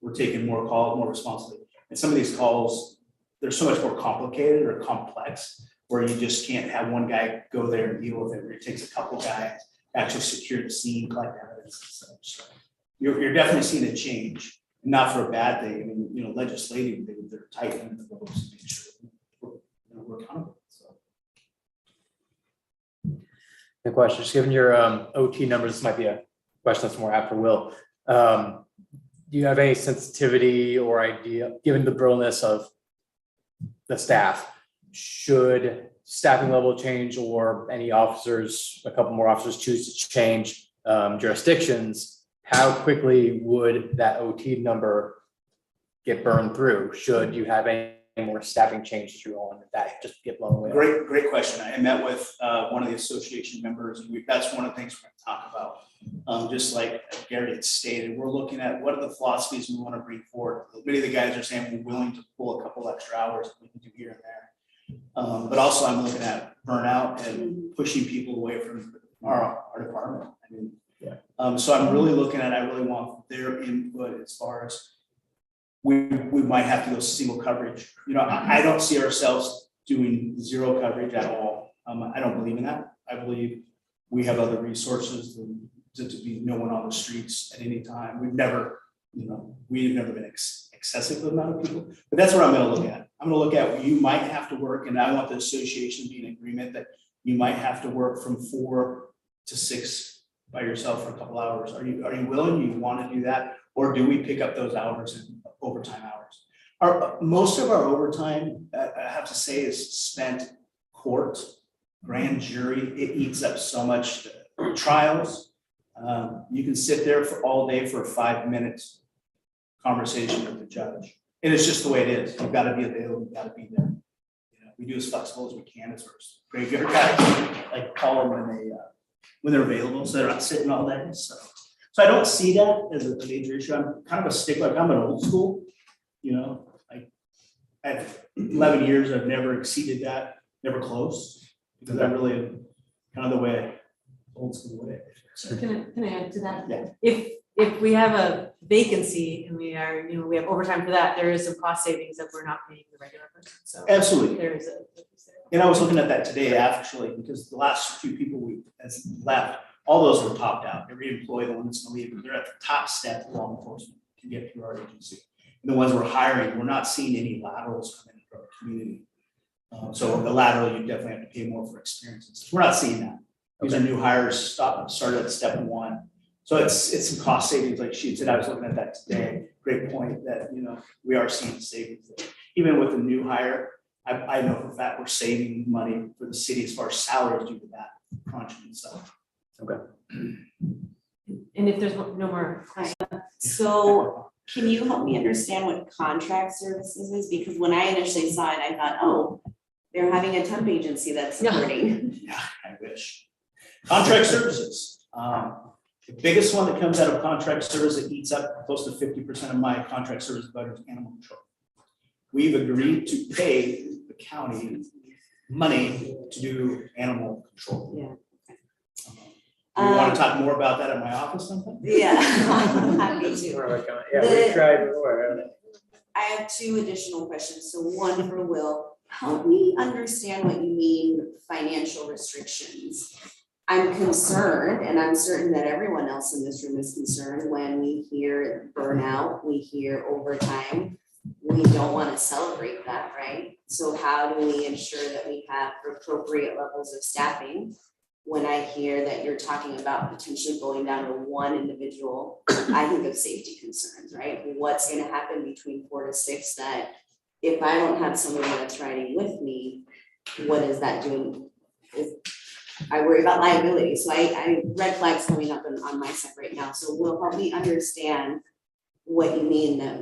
We're taking more calls, more responsibility. And some of these calls, they're so much more complicated or complex, where you just can't have one guy go there and deal with it. Where it takes a couple guys to actually secure the scene, collect evidence and such. So you're definitely seeing a change, not for a bad thing. I mean, you know, legislatively, they're tightening the ropes to make sure we're accountable, so. The question, just given your OT numbers, this might be a question that's more apt for Will. Do you have any sensitivity or idea, given the brittleness of the staff, should staffing level change or any officers, a couple more officers choose to change jurisdictions, how quickly would that OT number get burned through? Should you have any more staffing changes you want that just get blown away? Great question. I met with one of the association members. That's one of the things we're going to talk about. Just like Gary had stated, we're looking at what are the philosophies we want to bring forward. Many of the guys are saying we're willing to pull a couple extra hours we can do here and there. But also I'm looking at burnout and pushing people away from our department. I mean, so I'm really looking at, I really want their input as far as we might have to go single coverage. You know, I don't see ourselves doing zero coverage at all. I don't believe in that. I believe we have other resources to be no one on the streets at any time. We've never been excessive amount of people, but that's what I'm going to look at. I'm going to look at, you might have to work, and I want the association to be in agreement that you might have to work from 4 to 6 by yourself for a couple hours. Are you willing? You want to do that? Or do we pick up those hours in overtime hours? Most of our overtime, I have to say, is spent court, grand jury. It eats up so much. Trials. You can sit there for all day for a 5-minute conversation with the judge. And it's just the way it is. You've got to be available. You've got to be there. You know, we do as flexible as we can as first. Graveyard guys, like call them when they're available, so they're not sitting all day. So I don't see that as a major issue. I'm kind of a stickler. I'm an old school. You know, at 11 years, I've never exceeded that, never close, because I really am kind of the way old school way. So, Can I add to that? Yeah. If we have a vacancy and we have overtime for that, there is some cost savings that we're not paying the regular person. So absolutely. there is a. And I was looking at that today, actually, because the last few people we has left, all those were topped out. Every employee, the one that's going to leave, they're at the top step of law enforcement to get through our agency. And the ones we're hiring, we're not seeing any laterals come into our community. So the lateral, you definitely have to pay more for experiences. We're not seeing that. These are new hires started at step 1. So it's some cost savings, like she said. I was looking at that today. Great point that, you know, we are seeing savings there. Even with a new hire, I know for a fact we're saving money for the city as far as salaries due to that crunching and stuff. Okay. And if there's no more questions. So can you help me understand what contract services is? Because when I initially saw it, I thought, oh, they're having a temp agency that's supporting. Yeah, I wish. Contract services. The biggest one that comes out of contract service that eats up close to 50% of my contract service budget is animal control. We've agreed to pay the county money to do animal control. Yeah. You want to talk more about that at my office sometime? Yeah, I'm happy to. Yeah, we tried before. I have 2 additional questions. So one for Will, help me understand what you mean financial restrictions. I'm concerned, and I'm certain that everyone else in this room is concerned when we hear burnout, we hear overtime. We don't want to celebrate that, right? So how do we ensure that we have appropriate levels of staffing? When I hear that you're talking about potentially going down to 1 individual, I think of safety concerns, right? What's going to happen between 4 to 6 that if I don't have somebody that's riding with me, what is that doing? I worry about liability. So I red flags coming up on my side right now. So will help me understand what you mean that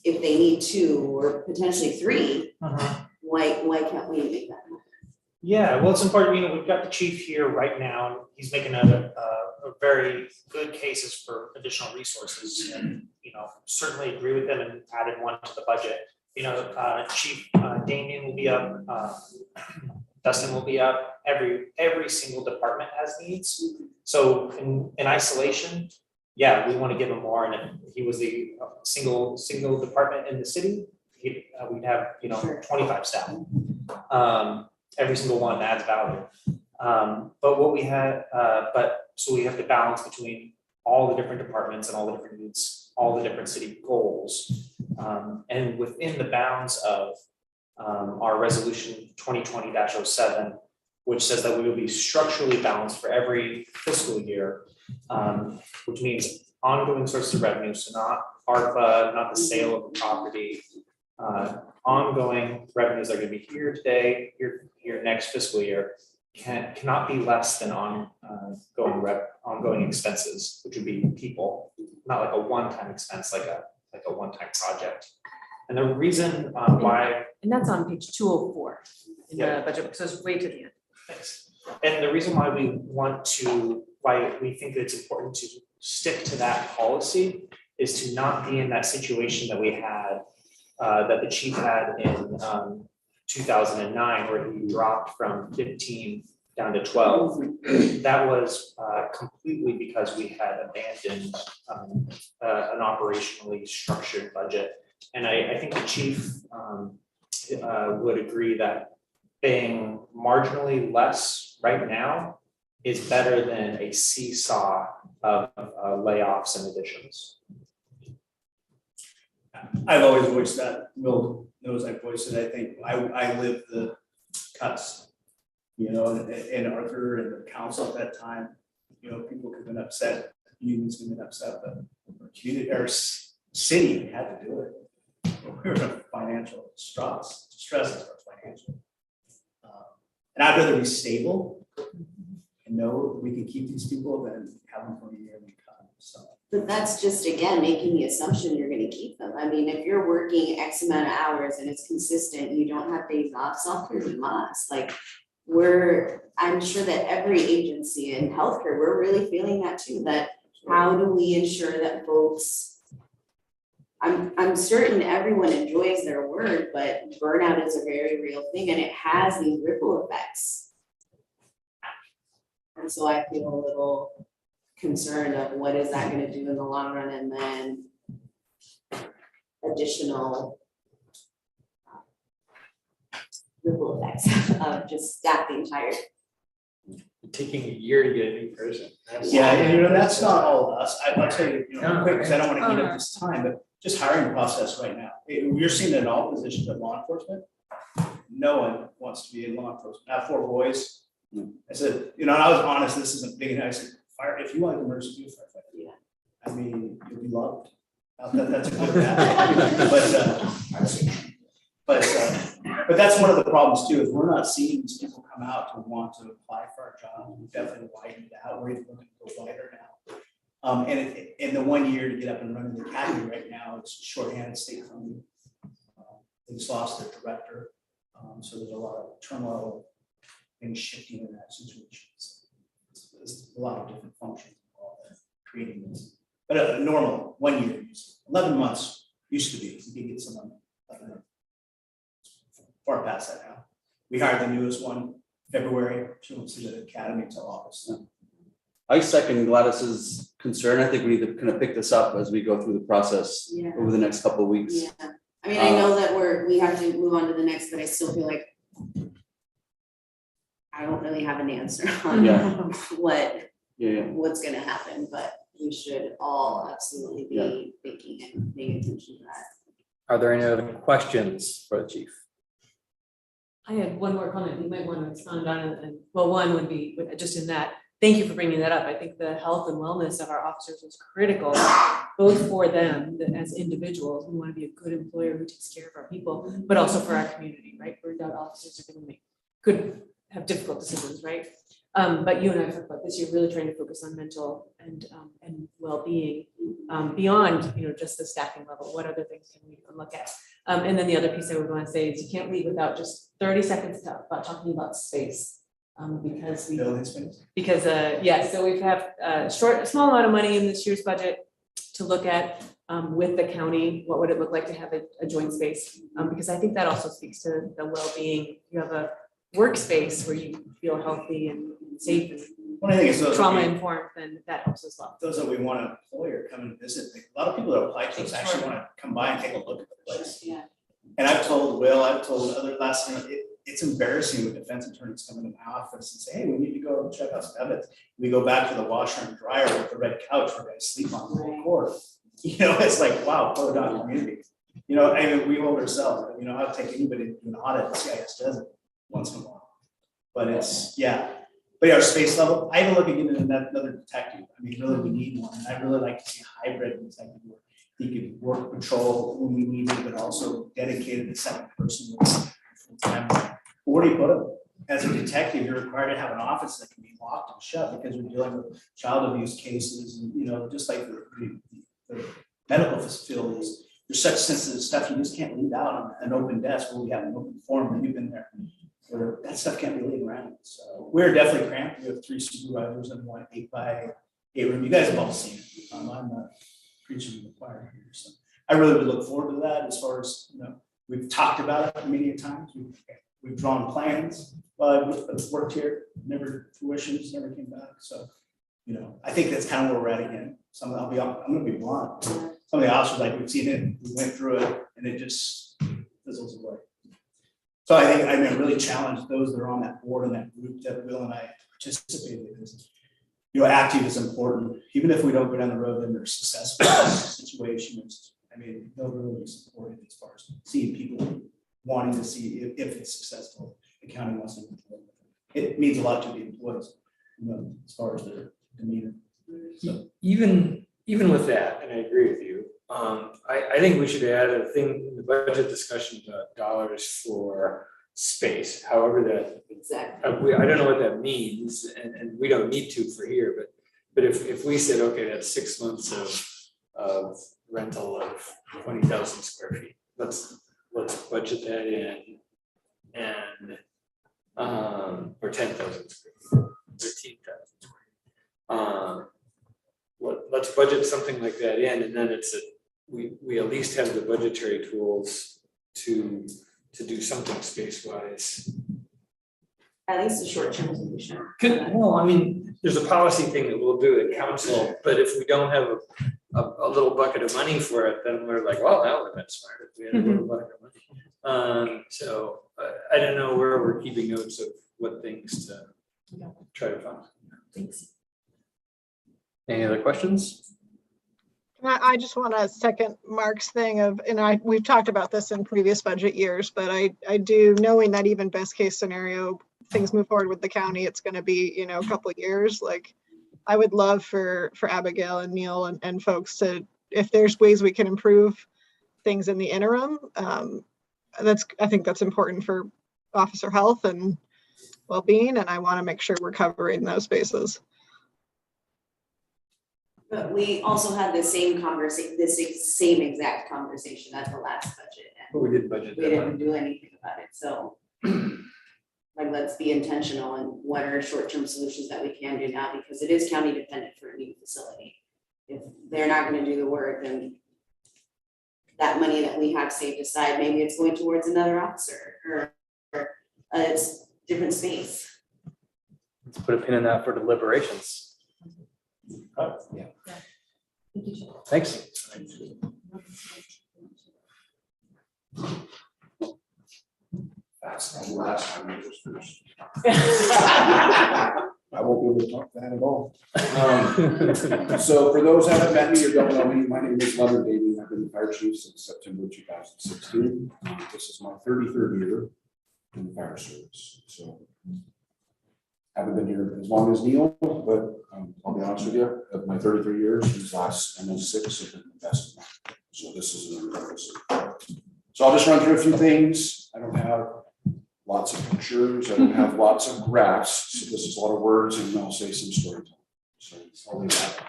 if they need 2 or potentially 3, why can't we make that happen? Yeah, well, it's important, we've got the chief here right now. He's making a very good cases for additional resources and, certainly agree with them and added 1 to the budget. Chief Damien will be up, Dustin will be up. Every single department has needs. So in isolation, yeah, we want to give him more. And if he was the single department in the city, we'd have, 25 staff. Every single one adds value. But what we had, so we have to balance between all the different departments and all the different needs, all the different city goals. And within the bounds of our resolution 2020-07, which says that we will be structurally balanced for every fiscal year, which means ongoing sources of revenue, so not ARPA, not the sale of a property, ongoing revenues that are going to be here today, here next fiscal year, cannot be less than ongoing expenses, which would be people, not like a one-time expense, like a one-time project. And the reason why, And that's on page 204 in Yeah. the budget book, so it's way to the end. thanks. And the reason why why we think that it's important to stick to that policy is to not be in that situation that we had, that the chief had in 2009, where he dropped from 15 down to 12. That was completely because we had abandoned an operationally structured budget. And I think the chief would agree that paying marginally less right now is better than a seesaw of layoffs and additions. I've always voiced that. Will knows I voiced it. I think I lived the cuts, you know, and Arthur and the council at that time, you know, people could have been upset, unions could have been upset, but our community, our city had to do it. We were in a financial stress as far as financial. And I'd rather be stable and know we can keep these people than have them for a year and cut. So. But that's just, again, making the assumption you're gonna keep them. I mean, if you're working X amount of hours and it's consistent, you don't have days off, software you must. Like, I'm sure that every agency in healthcare, we're really feeling that too, that how do we ensure that folks, I'm certain everyone enjoys their work, but burnout is a very real thing and it has these ripple effects. And so I feel a little concerned of what is that going to do in the long run, and then additional ripple effects of just staff being tired. Taking a year to get a new person. Yeah, and you know, that's not all of us. I'll tell you, you know, quick, because I don't want to eat up this time, but just hiring process right now. We're seeing it in all positions of law enforcement. No one wants to be in law enforcement. I have 4 boys. I said, you know, and I was honest, this isn't big, and I said, fire, if you want to emergency, be a firefighter. Yeah. I mean, you'll be loved. That's a good but that's one of the problems too, is we're not seeing these people come out to want to apply for our job. We definitely widened it out. We're even looking to go wider now. And in the 1 year to get up and running the academy right now, it's shorthanded state funding. They just lost their director. So there's a lot of turmoil and shifting in that situation. There's a lot of different functions involved in creating this. But a normal 1 year, 11 months used to be, you could get someone far past that now. We hired the newest one February. She went to the academy until August. I second Gladys's concern. I think we need to kind of pick this up as we go through the process over the next couple of weeks. Yeah, I mean, I know that we have to move on to the next, but I still feel like I don't really have an answer on what's gonna happen, but we should all absolutely be thinking and paying attention to that. Are there any other questions for the chief? I had one more comment you might want to expound on, and well, one would be just in that, thank you for bringing that up. I think the health and wellness of our officers is critical, both for them as individuals. We want to be a good employer who takes care of our people, but also for our community, right? Burned out officers are going to could have difficult decisions, right? But you and I talked about this, you're really trying to focus on mental and well-being beyond, you know, just the staffing level. What other things can we look at? And then the other piece I would want to say is you can't leave without just 30 seconds about talking about space. Because so we have a small amount of money in this year's budget to look at with the county. What would it look like to have a joint space? Because I think that also speaks to the well-being. You have a workspace where you feel healthy and safe and trauma informed, then that helps as well. Those that we want to employ or come and visit, a lot of people that apply to us actually want to come by and take a look at the place. Yeah. And I've told Will, I've told other last, it's embarrassing when defense attorneys come into my office and say, hey, we need to go check out some evidence. We go back to the washer and dryer with the red couch for guys to sleep on the whole court. You know, it's like, wow, put it on community. You know, I mean, we hold ourselves, you know, I'll take anybody to do an audit, CIS does it once in a while. But it's, yeah. But our space level, I even look at getting another detective. I mean, really, we need one. And I really like to see a hybrid detective where he could work patrol when we need it, but also dedicated to second person. Where do you put him? As a detective, you're required to have an office that can be locked and shut because we're dealing with child abuse cases and, you know, just like the medical facilities. There's such sensitive stuff you just can't leave out on an open desk where we have an open forum and you've been there. Where that stuff can't be leaving around. So we're definitely cramped. We have 3 supervisors and 1 8x8 room. You guys have all seen it. I'm not preaching to the choir here. So I really would look forward to that as far as, you know, we've talked about it many times. We've drawn plans. I've worked here, never fruitions, never came back. So, you know, I think that's kind of where we're at again. I'm going to be blunt. Some of the officers, like we've seen it, we went through it and it just fizzles away. So I think I really challenge those that are on that board and that group that Will and I participated in. You know, active is important. Even if we don't go down the road and they're successful situations, I mean, they'll really be supported as far as seeing people wanting to see if it's successful. The county wants to employ. It means a lot to the employees, you know, as far as their demeanor. So. Even with that, and I agree with you, I think we should add a thing in the budget discussion about dollars for space, however that. Exactly. I don't know what that means, and we don't need to for here, but if we said, okay, that's 6 months of rental of 20,000 square feet, let's budget that in, and or 10,000 square feet, 13,000 square feet. Let's budget something like that in, and then we at least have the budgetary tools to do something space-wise. At least a short-term solution. Well, I mean, there's a policy thing that we'll do at council, but if we don't have a little bucket of money for it, then we're like, well, that would have been smart if we had a little bucket of money. So I don't know where we're keeping notes of what things to try to fund. Thanks. Any other questions? I just want to second Mark's thing of, and we've talked about this in previous budget years, but I do, knowing that even best case scenario, things move forward with the county, it's going to be, you know, a couple of years. Like, I would love for Abigail and Neil and folks to, if there's ways we can improve things in the interim, I think that's important for officer health and well-being, and I want to make sure we're covering those bases. But we also had the same conversation, same exact conversation at the last budget. But we did budget. We didn't do anything about it, so like, let's be intentional and what are short-term solutions that we can do now, because it is county dependent for a new facility. If they're not going to do the work, then that money that we have saved aside, maybe it's going towards another officer or a different space. Let's put a pin in that for deliberations. Yeah. Thanks. That's the last time I was finished. I won't be able to talk that at all. So for those that haven't met me or don't know me, my name is Leonard Davey. I've been the fire chief since September 2016. This is my 33rd year in the fire service. So haven't been here as long as Neil, but I'll be honest with you, of my 33 years, these last MS6 have been the best. So this is an emergency. So I'll just run through a few things. I don't have lots of pictures. I don't have lots of graphs. So this is a lot of words, and I'll say some storytelling. So I'll leave that.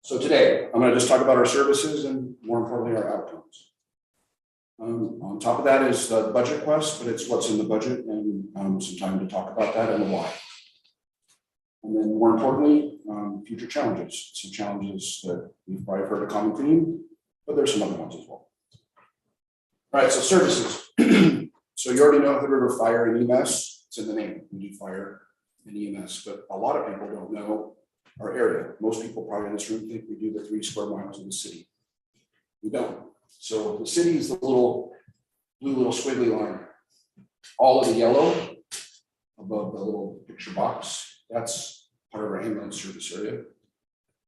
So today, I'm going to just talk about our services and, more importantly, our outcomes. On top of that is the budget quest, but it's what's in the budget, and some time to talk about that and why. And then, more importantly, future challenges. Some challenges that you've probably heard a common theme, but there's some other ones as well. All right, so services. So you already know Hood River Fire and EMS. It's in the name. We do fire and EMS, but a lot of people don't know our area. Most people probably in this room think we do the 3 square miles of the city. We don't. So the city is the blue little squiggly line. All of the yellow above the little picture box, that's part of our ambulance service area.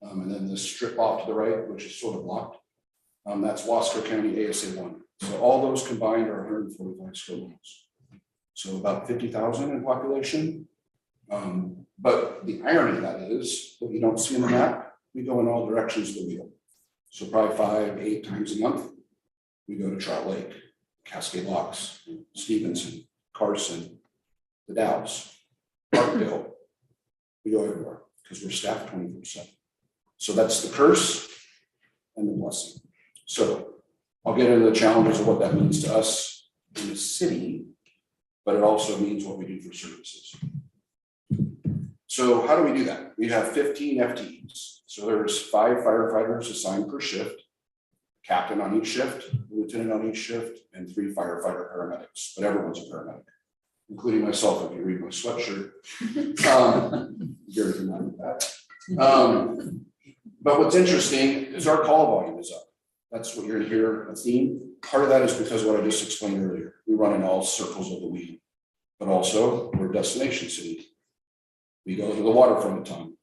And then this strip off to the right, which is sort of blocked, that's Wasco County ASA 1. So all those combined are 145 square miles. So about 50,000 in population. But the irony of that is, what you don't see in the map, we go in all directions of the wheel. So probably 5-8 times a month, we go to Trout Lake, Cascade Locks, Stevenson, Carson, the Dalles, Parkville. We go everywhere because we're staffed 24/7. So that's the curse and the blessing. So I'll get into the challenges of what that means to us in the city, but it also means what we do for services. So how do we do that? We have 15 FTEs. So there's 5 firefighters assigned per shift, captain on each shift, lieutenant on each shift, and 3 firefighter paramedics, but everyone's a paramedic, including myself if you read my sweatshirt. Gary can not do that. But what's interesting is our call volume is up. That's what you're gonna hear a theme. Part of that is because of what I just explained earlier. We run in all circles of the wheel, but also we're a destination city. We go to the waterfront a ton.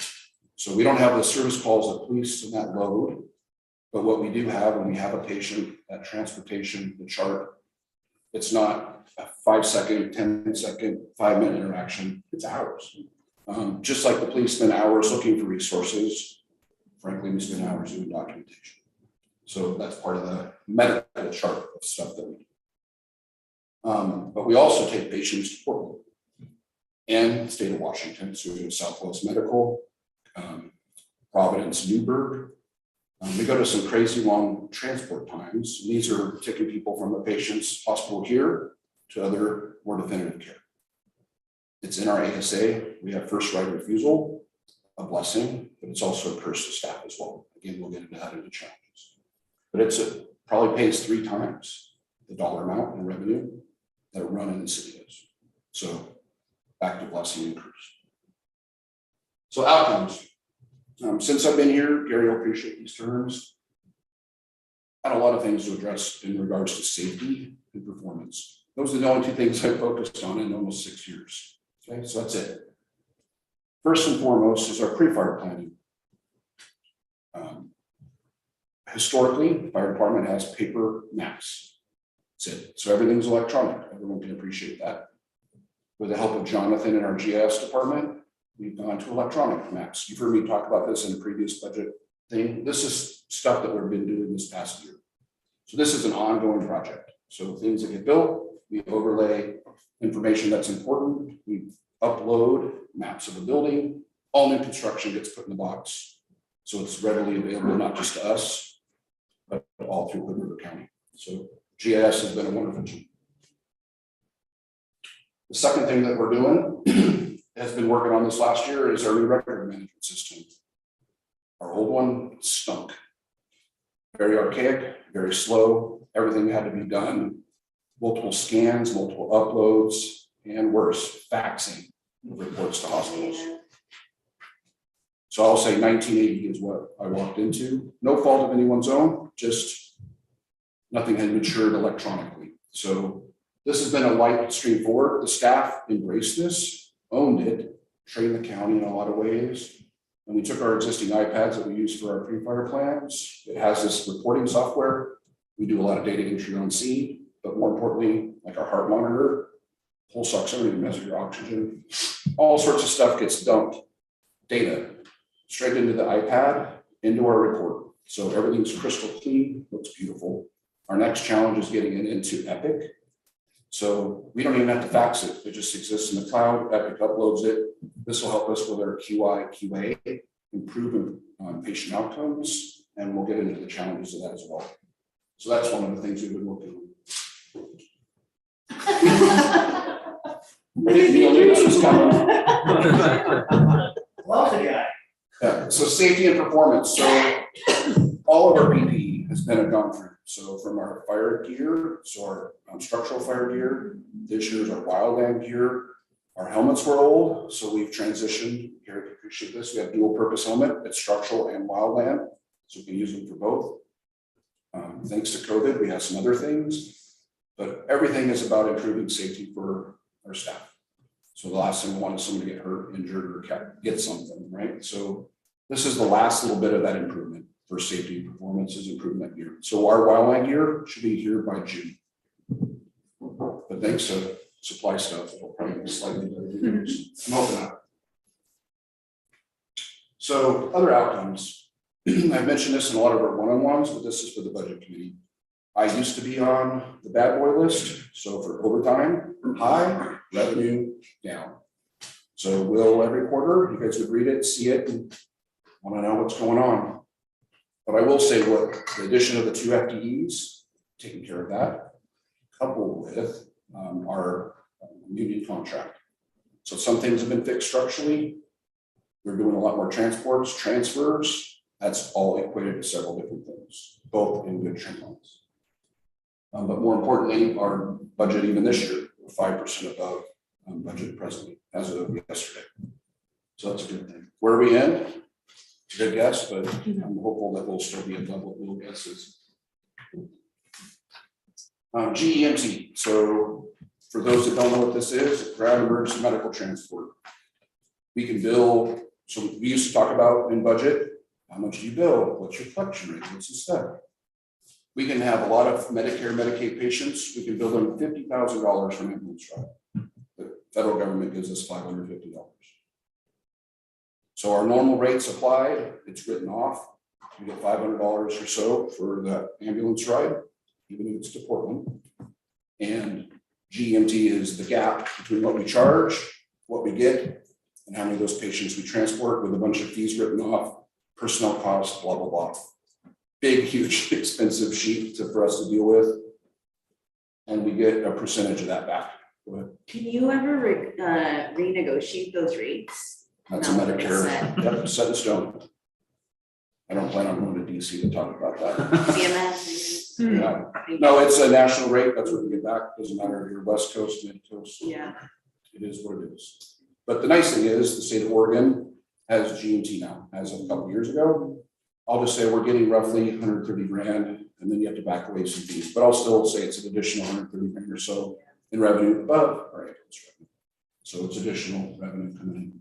So we don't have the service calls that police and that load. But what we do have when we have a patient, that transportation, the chart, it's not a 5-second, 10-second, 5-minute interaction, it's hours. Just like the police spend hours looking for resources, frankly, we spend hours doing documentation. So that's part of the medical chart of stuff that we do. But we also take patients to Portland and the state of Washington. So we go to Southwest Medical, Providence, Newburgh. We go to some crazy long transport times. These are taking people from a patient's hospital here to other more definitive care. It's in our ASA. We have first right of refusal, a blessing, but it's also a curse to staff as well. Again, we'll get into that in the challenges. But probably pays 3 times the dollar amount in revenue that a run in the city is. So back to blessing and curse. So outcomes. Since I've been here, Gary will appreciate these terms. Had a lot of things to address in regards to safety and performance. Those are the only 2 things I focused on in almost 6 years. Okay, so that's it. First and foremost is our pre-fire planning. Historically, the fire department has paper maps. That's it. So everything's electronic. Everyone can appreciate that. With the help of Jonathan in our GIS department, we've gone to electronic maps. You've heard me talk about this in the previous budget thing. This is stuff that we've been doing this past year. So this is an ongoing project. So things that get built, we overlay information that's important. We upload maps of the building. All new construction gets put in the box. So it's readily available, not just to us, but all through Hood River County. So GIS has been a wonderful tool. The second thing that we're doing has been working on this last year is our new record management system. Our old one stunk. Very archaic, very slow. Everything had to be done. Multiple scans, multiple uploads, and worse, faxing reports to hospitals. So I'll say 1980 is what I walked into. No fault of anyone's own, just nothing had matured electronically. So this has been a light stream forward. The staff embraced this, owned it, trained the county in a lot of ways. And we took our existing iPads that we use for our pre-fire plans. It has this reporting software. We do a lot of data entry on scene, but more importantly, like our heart monitor, pulse oximeter to measure your oxygen, all sorts of stuff gets dumped, data, straight into the iPad, into our report. So everything's crystal clean, looks beautiful. Our next challenge is getting it into Epic. So we don't even have to fax it. It just exists in the cloud. Epic uploads it. This will help us with our QA, improve patient outcomes, and we'll get into the challenges of that as well. So that's one of the things we've been working on. I didn't know this was coming. Love the guy. Yeah, so safety and performance. So all of our PPE has been gone through. So from our fire gear, so our structural fire gear, this year's our wildland gear. Our helmets were old, so we've transitioned. Gary can appreciate this. We have dual purpose helmet. It's structural and wildland, so we can use them for both. Thanks to COVID, we have some other things. But everything is about improving safety for our staff. So the last thing we want is someone to get hurt, injured, or get something, right? So this is the last little bit of that improvement for safety performance is improvement gear. So our wildland gear should be here by June. But thanks to supply stuff, it'll probably be slightly better. I'm hoping not. So other outcomes, I've mentioned this in a lot of our one-on-ones, but this is for the budget committee. I used to be on the bad boy list. So for overtime, high, revenue down. So we'll every quarter, you guys would read it, see it, and want to know what's going on. But I will say what the addition of the 2 FTEs, taking care of that, coupled with our union contract. So some things have been fixed structurally. We're doing a lot more transports, transfers. That's all equated to several different things, both in good trend lines. But more importantly, our budget even this year, we're 5% above budget presently as of yesterday. So that's a good thing. Where we end, it's a good guess, but I'm hopeful that we'll still be at double little guesses. GEMT. So for those that don't know what this is, ground emergency medical transport. We can bill, so we used to talk about in budget, how much do you bill? What's your collection rate? What's the step? We can have a lot of Medicare, Medicaid patients. We can bill them $50,000 for an ambulance ride. The federal government gives us $550. So our normal rates applied, it's written off. You get $500 or so for the ambulance ride, even if it's to Portland. And GMT is the gap between what we charge, what we get, and how many of those patients we transport with a bunch of fees written off, personnel costs, blah, blah, blah. Big, huge, expensive sheet for us to deal with. And we get a percentage of that back. Go ahead. Can you ever renegotiate those rates? That's a Medicare, yep, set in stone. I don't plan on going to DC to talk about that. CMS. Yeah. No, it's a national rate, that's what we get back, doesn't matter if you're West Coast, Mid Coast. Yeah. It is what it is. But the nice thing is, the state of Oregon has GMT now, as of a couple years ago. I'll just say we're getting roughly 130 grand, and then you have to back away some fees, but I'll still say it's an additional 130 grand or so in revenue above our ambulance revenue. So it's additional revenue coming in.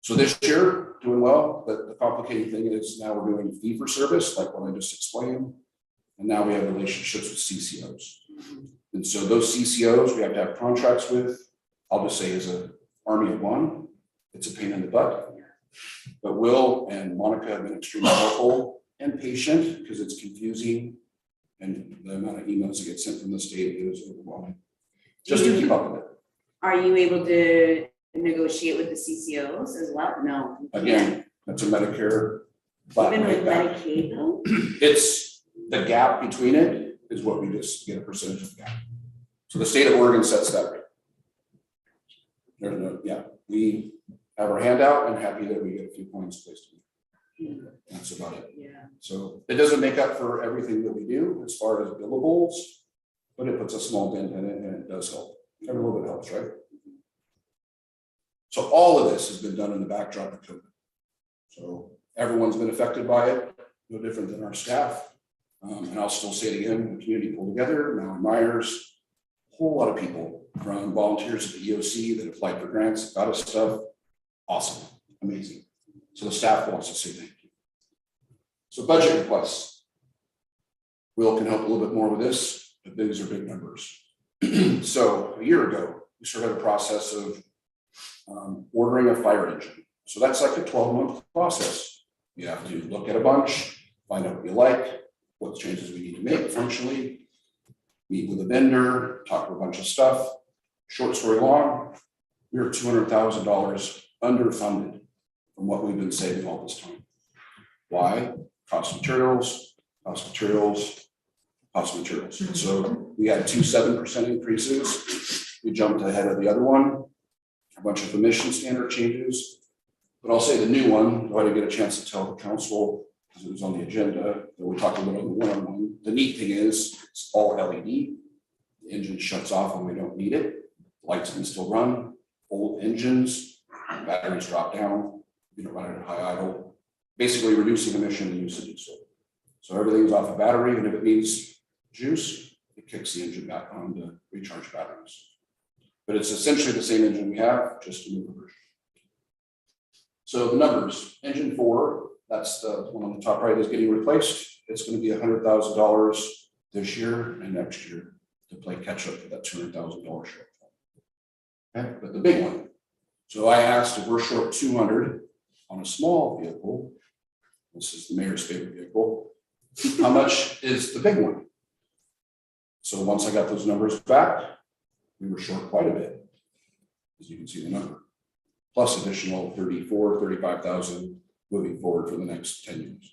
So this year, doing well, but the complicating thing is now we're doing fee for service, like what I just explained. And now we have relationships with CCOs. And so those CCOs we have to have contracts with. I'll just say as an army of one, it's a pain in the butt. But Will and Monica have been extremely helpful and patient because it's confusing. And the amount of emails that get sent from the state is overwhelming. Just to keep up with it. Are you able to negotiate with the CCOs as well? No. Again, that's a Medicare. flat Even rate with back. Medicaid though? It's the gap between it is what we just get a percentage of the gap. So the state of Oregon sets that rate. There's no, yeah, we have our hand out and happy that we get a few points placed. That's about it. Yeah. So it doesn't make up for everything that we do as far as billables, but it puts a small dent in it and it does help. Every little bit helps, right? So all of this has been done in the backdrop of COVID. So everyone's been affected by it, no different than our staff. And I'll still say it again, the community pulled together, now in Myers, a whole lot of people from volunteers at the EOC that applied for grants, got us stuff. Awesome, amazing. So the staff wants to say thank you. So budget requests. Will can help a little bit more with this, but these are big numbers. So a year ago, we started a process of ordering a fire engine. So that's like a 12-month process. You have to look at a bunch, find out what you like, what changes we need to make functionally, meet with a vendor, talk to a bunch of stuff. Short story long, we are $200,000 underfunded from what we've been saving all this time. Why? Cost of materials, cost of materials, cost of materials. So we had 2 7% increases. We jumped ahead of the other one, a bunch of emission standard changes. But I'll say the new one, though I didn't get a chance to tell the council because it was on the agenda, that we talked about on the one-on-one. The neat thing is it's all LED. The engine shuts off when we don't need it. Lights can still run. Old engines, batteries drop down, you don't run it at high idle, basically reducing emission and usage. So everything's off a battery, and if it needs juice, it kicks the engine back on to recharge batteries. But it's essentially the same engine we have, just a newer version. So the numbers, engine 4, that's the one on the top right, is getting replaced. It's going to be $100,000 this year and next year to play catch up for that $200,000 shortfall. Okay, but the big one. So I asked if we're short 200 on a small vehicle. This is the mayor's favorite vehicle. How much is the big one? So once I got those numbers back, we were short quite a bit, as you can see the number, plus additional 35,000 moving forward for the next 10 years.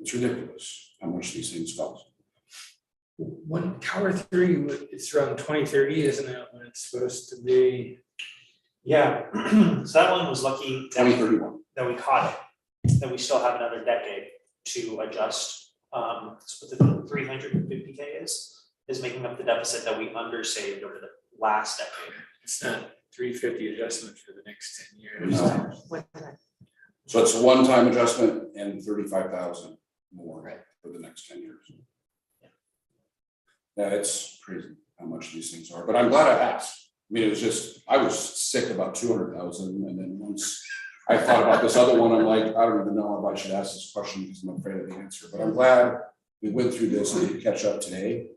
It's ridiculous how much these things cost. One Tower 3, it's around 2030, isn't it, when it's supposed to be? Yeah, so that one was lucky that 2031. we caught it, that we still have another decade to adjust. So what the 350K is making up the deficit that we undersaved over the last decade. It's not 350 adjustment for the next 10 years. No. So it's a one-time adjustment and 35,000 more for the next 10 years. Yeah, it's crazy how much these things are, but I'm glad I asked. I mean, it was just, I was sick about 200,000, and then once I thought about this other one, I'm like, I don't even know if I should ask this question because I'm afraid of the answer, but I'm glad we went through this and could catch up today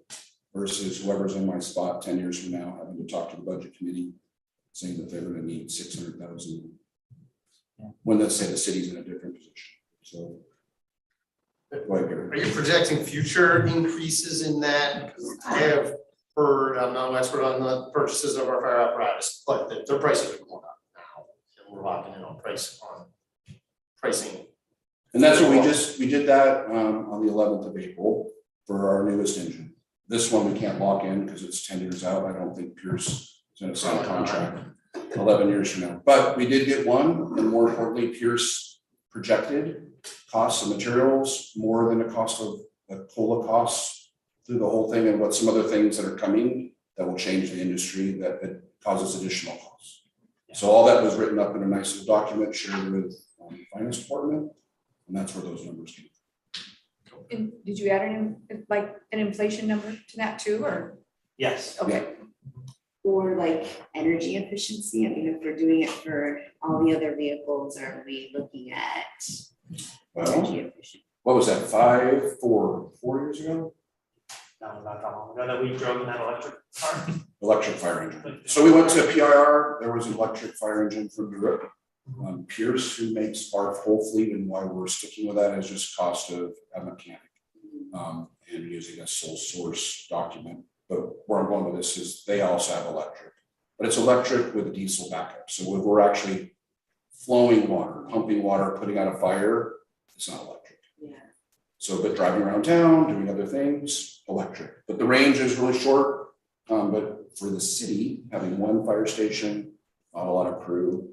versus whoever's in my spot 10 years from now, having to talk to the budget committee, saying that they're gonna need 600,000. When let's say the city's in a different position, so. Are you projecting future increases in that? Because I have heard, I'm not an expert on the purchases of our fire apparatus, but the prices are going up now. And we're locking in on pricing. And that's what we did that on the 11th of April for our newest engine. This one we can't lock in because it's 10 years out. I don't think Pierce is going to sign a contract 11 years from now. But we did get one, and more importantly, Pierce projected costs of materials more than the cost of the COLA costs through the whole thing, and what some other things that are coming that will change the industry that causes additional costs. So all that was written up in a nice little document shared with the finance department, and that's where those numbers came from. And did you add an inflation number to that too, or? Yes. Okay. Or like energy efficiency, I mean, if we're doing it for all the other vehicles, are we looking at energy efficient? What was that, 4 years ago? No, not that long ago that we drove in that electric car. Electric fire engine. So we went to PIR, there was an electric fire engine from Europe. Pierce, who makes our whole fleet, and why we're sticking with that is just cost of a mechanic and using a sole source document. But where I'm going with this is they also have electric, but it's electric with a diesel backup. So if we're actually flowing water, pumping water, putting out a fire, it's not electric. Yeah. So, but driving around town, doing other things, electric. But the range is really short. But for the city, having one fire station, not a lot of crew,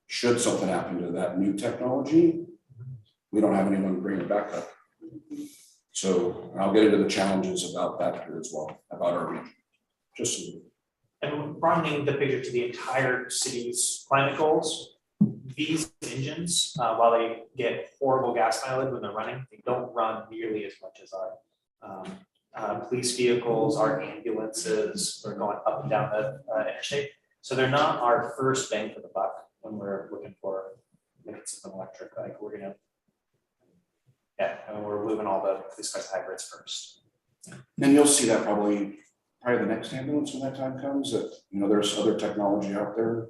should something happen to that new technology, we don't have anyone to bring it back up. So I'll get into the challenges about that here as well, about our region. Just so. And broadening the picture to the entire city's climate goals, these engines, while they get horrible gas mileage when they're running, they don't run nearly as much as our police vehicles, our ambulances are going up and down the interstate. So they're not our first bang for the buck when we're looking for something electric. Like we're gonna, and we're moving all the police cars hybrids first. And you'll see that probably the next ambulance when that time comes. That there's other technology out there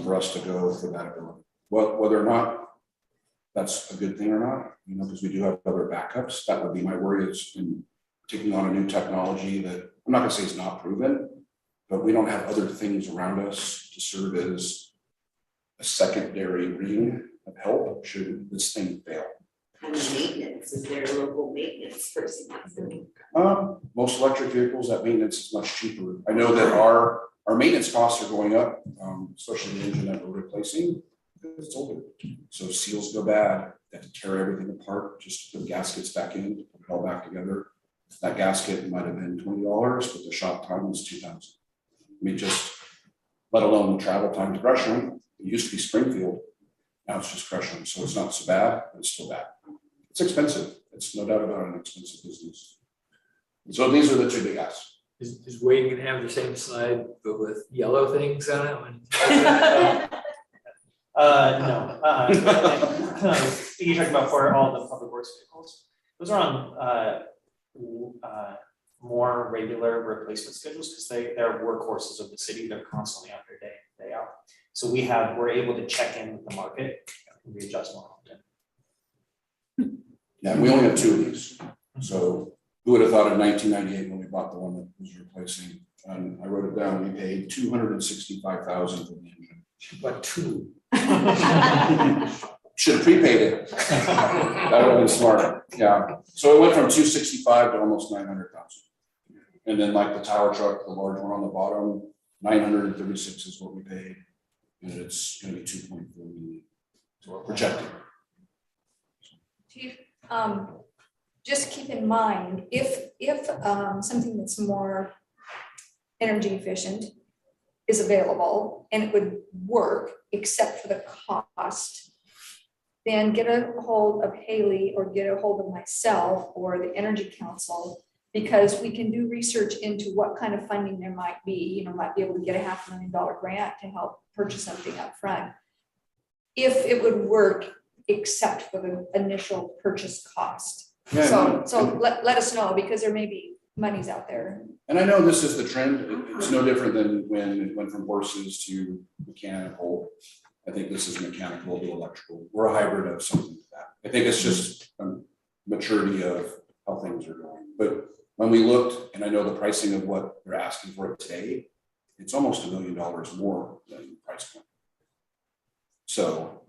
for us to go for that ability. Whether or not that's a good thing or not, because we do have other backups. That would be my worry is in taking on a new technology that I'm not going to say is not proven, but we don't have other things around us to serve as a secondary ring of help should this thing fail. And the maintenance, is there a local maintenance person that's doing? Most electric vehicles, that maintenance is much cheaper. I know that our maintenance costs are going up, especially the engine that we're replacing, because it's older. So seals go bad, they have to tear everything apart just to put gaskets back in, to put it all back together. That gasket might have been $20, but the shop time was $2,000. I mean, just let alone the travel time to Gresham. It used to be Springfield, now it's just Gresham. So it's not so bad, but it's still bad. It's expensive. It's no doubt about an expensive business. So these are the two big asks. Is Wade gonna have the same slide, but with yellow things on it? No, you're talking about for all the public works vehicles, those are on, more regular replacement schedules, because they're workhorses of the city, they're constantly out there day in, day out. So we're able to check in with the market and readjust more often. Yeah, we only have two of these. So who would have thought in 1998 when we bought the one that was replacing? And I wrote it down, we paid $265,000 for the engine. But two. Should have prepaid it. That would have been smart. Yeah. So it went from 265 to almost 900,000. And then like the tower truck, the large one on the bottom, 936 is what we paid. And it's going to be 2.4 million. So we're projecting. Chief, just keep in mind, if something that's more energy efficient is available and it would work except for the cost, then get a hold of Haley or get a hold of myself or the Energy Council, because we can do research into what kind of funding there might be. Might be able to get a $500,000 grant to help purchase something up front, if it would work except for the initial purchase cost. Yeah, So let us know, because there may be monies out there. And I know this is the trend. It's no different than when it went from horses to mechanical. I think this is mechanical to electrical. We're a hybrid of something like that. I think it's just a maturity of how things are going. But when we looked, and I know the pricing of what they're asking for it today, it's almost $1 million more than the price point. So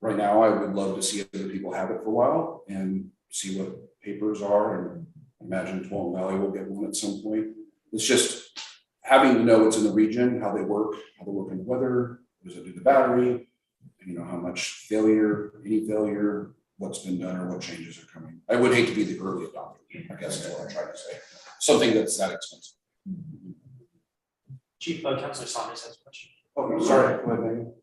right now, I would love to see other people have it for a while and see what papers are, and imagine Tuolumne Valley will get one at some point. It's just having to know what's in the region, how they work in the weather, what does it do to the battery, how much failure, any failure, what's been done or what changes are coming. I would hate to be the early adopter, I guess is what I'm trying to say. Something that's that expensive. Chief, Councilor Saunders has a question. Oh, sorry, go ahead, Megan.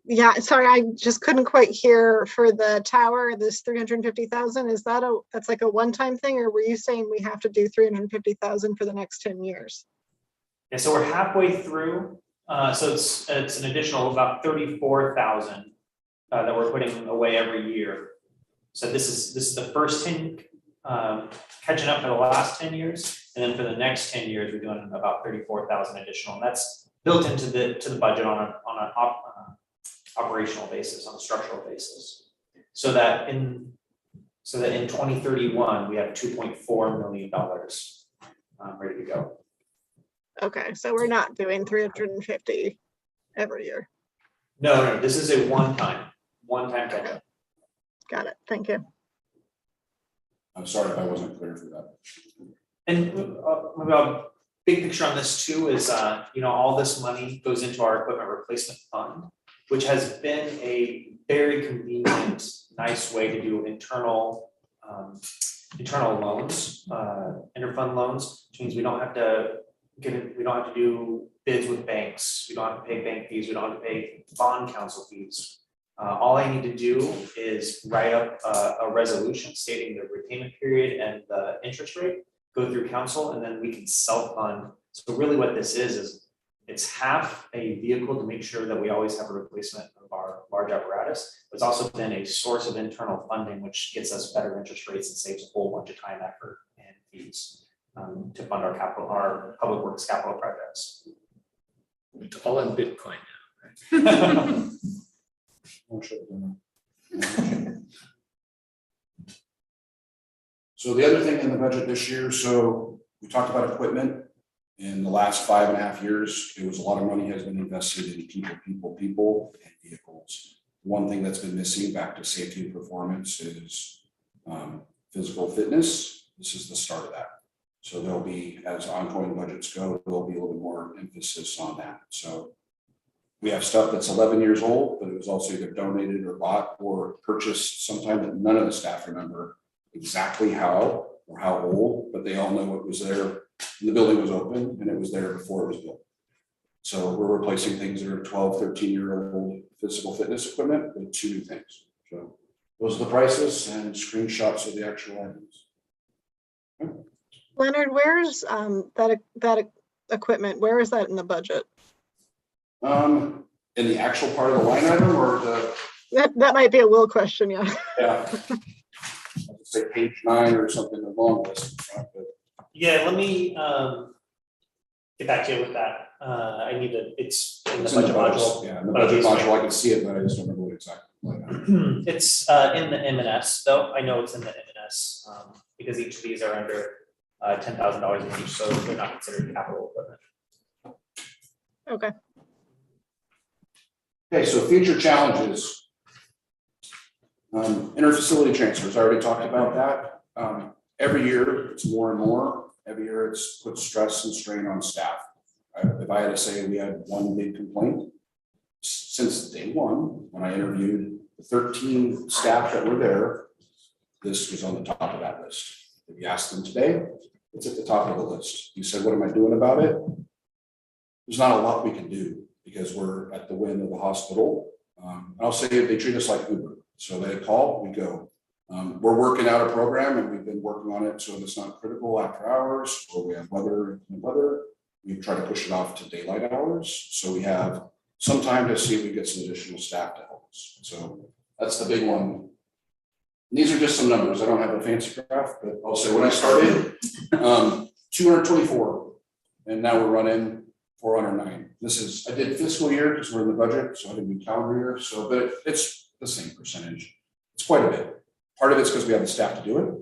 Yeah, sorry, I just couldn't quite hear for the tower, this 350,000. Is that's like a one-time thing, or were you saying we have to do 350,000 for the next 10 years? Yeah, so we're halfway through. So it's an additional about 34,000 that we're putting away every year. So this is the first 10, catching up for the last 10 years, and then for the next 10 years, we're doing about 34,000 additional. And that's built into the budget on an operational basis, on a structural basis, so that in 2031 we have $2.4 million ready to go. Okay, so we're not doing 350 every year. No, this is a one-time catch-up. Got it. Thank you. I'm sorry if I wasn't clear for that. And maybe a big picture on this too is, all this money goes into our equipment replacement fund, which has been a very convenient, nice way to do internal loans, interfund loans, which means we don't have to do bids with banks, we don't have to pay bank fees, we don't have to pay bond counsel fees. All I need to do is write up a resolution stating the repayment period and the interest rate, go through council, and then we can self-fund. So really what this is it's half a vehicle to make sure that we always have a replacement of our large apparatus. It's also been a source of internal funding, which gets us better interest rates and saves a whole bunch of time, effort, and fees to fund our public works capital projects. It's all in Bitcoin now, right? So the other thing in the budget this year, so we talked about equipment. In the last 5.5 years, it was a lot of money has been invested in people, and vehicles. One thing that's been missing, back to safety and performance, is physical fitness. This is the start of that. So there'll be, as ongoing budgets go, there'll be a little bit more emphasis on that. So we have stuff that's 11 years old, but it was also either donated or bought or purchased sometime that none of the staff remember exactly how or how old, but they all know it was there. The building was open and it was there before it was built. So we're replacing things that are 12, 13-year-old physical fitness equipment with 2 new things. So those are the prices and screenshots of the actual items. Leonard, where's that equipment? Where is that in the budget? In the actual part of the line item or the, That might be a Will question, yeah. yeah. Let's say page 9 or something along this. Yeah, let me get back to you with that. I need to, it's in the It's budget module. Yeah, in the budget module, I can see it, but I just don't remember what exactly. It's in the M&S, though. I know it's in the M&S, because each of these are under $10,000 each, so they're not considered capital equipment. Okay. Okay, so future challenges. Interfacility transfers, I already talked about that. Every year, it's more and more. Every year, it's put stress and strain on staff. If I had to say we had one big complaint, since day one, when I interviewed the 13 staff that were there, this was on the top of that list. If you ask them today, it's at the top of the list. You said, what am I doing about it? There's not a lot we can do because we're at the whim of the hospital. I'll say they treat us like Uber. So they call, we go. We're working out a program and we've been working on it so it's not critical after hours or we have weather. We try to push it off to daylight hours. So we have some time to see if we get some additional staff to help us. So that's the big one. And these are just some numbers. I don't have a fancy graph, but I'll say when I started, 224, and now we're running 409. This is, I did fiscal year because we're in the budget, so I didn't do calendar year. So, but it's the same percentage. It's quite a bit. Part of it's because we have the staff to do it.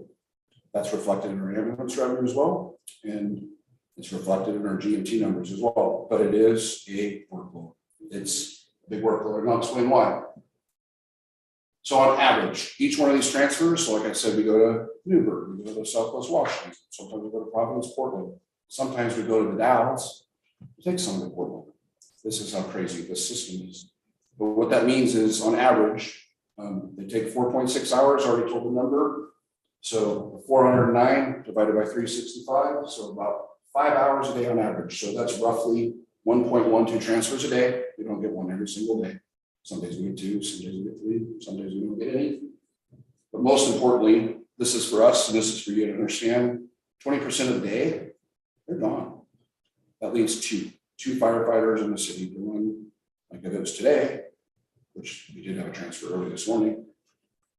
That's reflected in our ambulance revenue as well. And it's reflected in our GMT numbers as well, but it is a workload. It's a big workload, and I'll explain why. So on average, each one of these transfers, so like I said, we go to Newburgh, we go to Southwest Washington, sometimes we go to Providence, Portland, sometimes we go to the Dalles, we take some of the Portland. This is how crazy this system is. But what that means is on average, they take 4.6 hours, I already told the number. So 409 divided by 365, so about 5 hours a day on average. So that's roughly 1.12 transfers a day. We don't get one every single day. Some days we get 2, some days we get 3, some days we don't get any. But most importantly, this is for us, and this is for you to understand, 20% of the day, they're gone. That leaves two firefighters in the city doing, like if it was today, which we did have a transfer early this morning,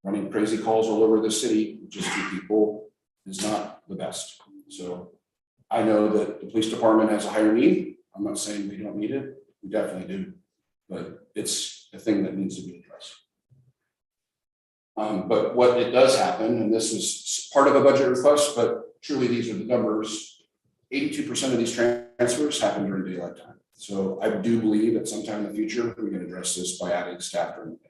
running crazy calls all over the city, with just 2 people is not the best. So I know that the police department has a higher need. I'm not saying we don't need it. We definitely do, but it's a thing that needs to be addressed. But what it does happen, and this is part of a budget request, but truly these are the numbers, 82% of these transfers happen during daylight time. So I do believe that sometime in the future, we can address this by adding staff during the day.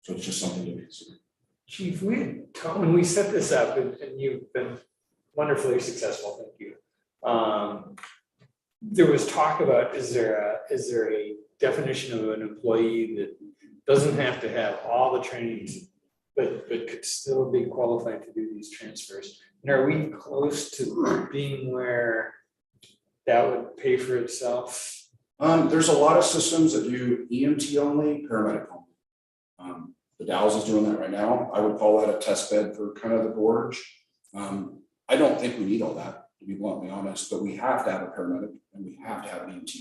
So it's just something to consider. Chief, when we set this up, and you've been wonderfully successful, thank you. There was talk about, is there a definition of an employee that doesn't have to have all the trainings, but could still be qualified to do these transfers? And are we close to being where that would pay for itself? There's a lot of systems that do EMT only, paramedic only. The Dalles is doing that right now. I would call that a test bed for kind of the gorge. I don't think we need all that, to be bluntly honest, but we have to have a paramedic and we have to have an EMT.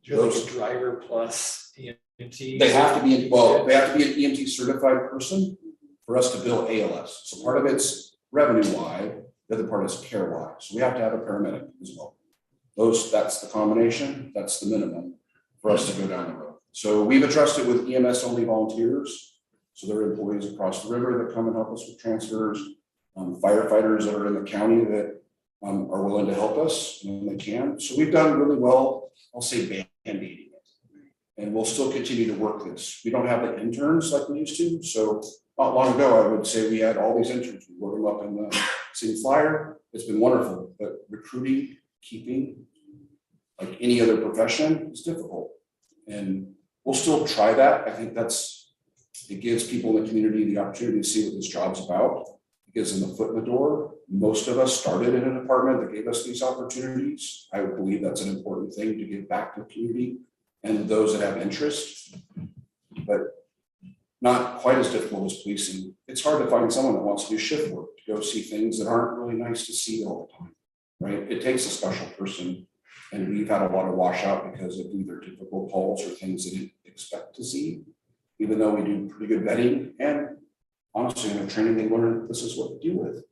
Like a driver plus EMT? They have to be, well, they have to be an EMT certified person for us to bill ALS. So part of it's revenue wide, the other part is care wide. So we have to have a paramedic as well. That's the combination, that's the minimum for us to go down the road. So we've addressed it with EMS only volunteers. So there are employees across the river that come and help us with transfers, firefighters that are in the county that are willing to help us when they can. So we've done really well, I'll say band-aiding it. And we'll still continue to work this. We don't have the interns like we used to. So not long ago, I would say we had all these interns. We wrote them up in the city flyer. It's been wonderful, but recruiting, keeping, like any other profession, is difficult. And we'll still try that. I think it gives people in the community the opportunity to see what this job's about. It gives them a foot in the door. Most of us started in a department that gave us these opportunities. I would believe that's an important thing to give back to the community and those that have interest. But not quite as difficult as policing. It's hard to find someone that wants to do shift work, to go see things that aren't really nice to see all the time, right? It takes a special person, and we've had a lot of washout because of either difficult calls or things they didn't expect to see, even though we do pretty good vetting, and honestly, in the training, they learn this is what to deal with.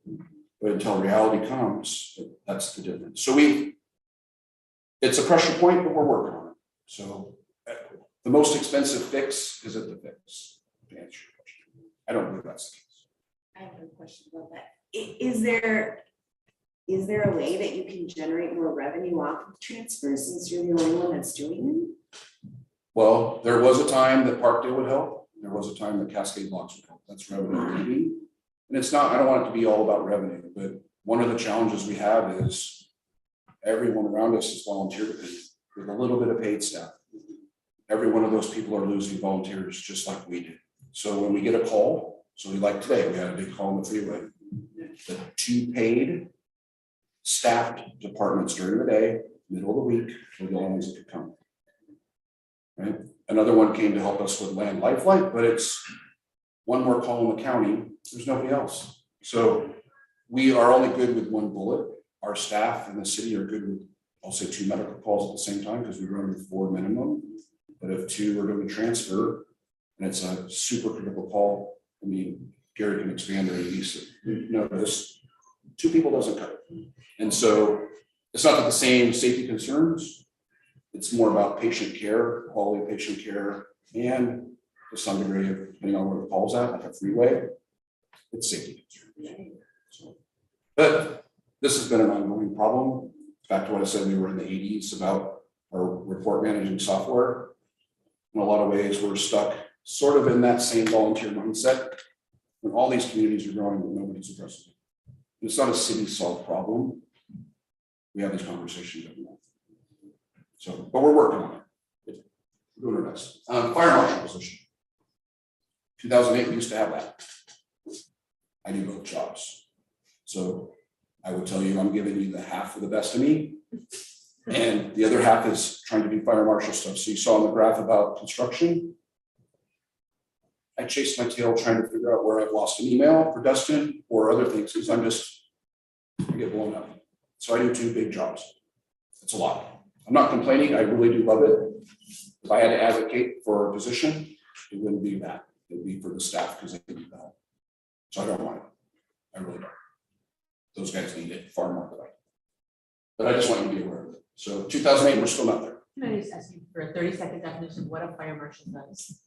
But until reality comes, that's the difference. So it's a pressure point, but we're working on it. So the most expensive fix is at the fix, to answer your question. I don't believe that's the case. I have a question about that. Is there a way that you can generate more revenue off of transfers since you're the only one that's doing it? Well, there was a time that Parkdale would help. There was a time that Cascade Blocks would help. That's revenue leading. And it's not, I don't want it to be all about revenue, but one of the challenges we have is everyone around us is volunteer dependent with a little bit of paid staff. Every one of those people are losing volunteers just like we did. So when we get a call, so like today, we had a big call on the freeway. The 2 paid staffed departments during the day, middle of the week, were the only ones that could come. Right? Another one came to help us with land lifeline, but it's one more call in the county, there's nobody else. So we are only good with 1 bullet. Our staff in the city are good with, I'll say 2 medical calls at the same time because we run with 4 minimum. But if 2 are going to transfer and it's a super critical call, I mean, Gary can expand or release it. This 2 people doesn't cut it. And so it's not that the same safety concerns, it's more about patient care, quality of patient care, and to some degree of, depending on where the call's at, like a freeway, it's safety concerns. So, but this has been an ongoing problem. Back to what I said, we were in the 80s about our report managing software. In a lot of ways, we're stuck sort of in that same volunteer mindset when all these communities are growing, but nobody's addressing it. It's not a city solved problem. We have these conversations every month. So, but we're working on it. We're doing our best. Fire marshal position. 2008, we used to have that. I do both jobs. So I would tell you, I'm giving you the half of the best of me. And the other half is trying to do fire marshal stuff. So you saw on the graph about construction. I chased my tail trying to figure out where I've lost an email for Dustin or other things because I get blown up. So I do 2 big jobs. It's a lot. I'm not complaining. I really do love it. If I had to advocate for a position, it wouldn't be that. It would be for the staff because they can do that. So I don't want it. I really don't. Those guys need it far more than I do. But I just want you to be aware of it. So 2008, we're still not there. Can I just ask you for a 30-second definition of what a fire marshal does?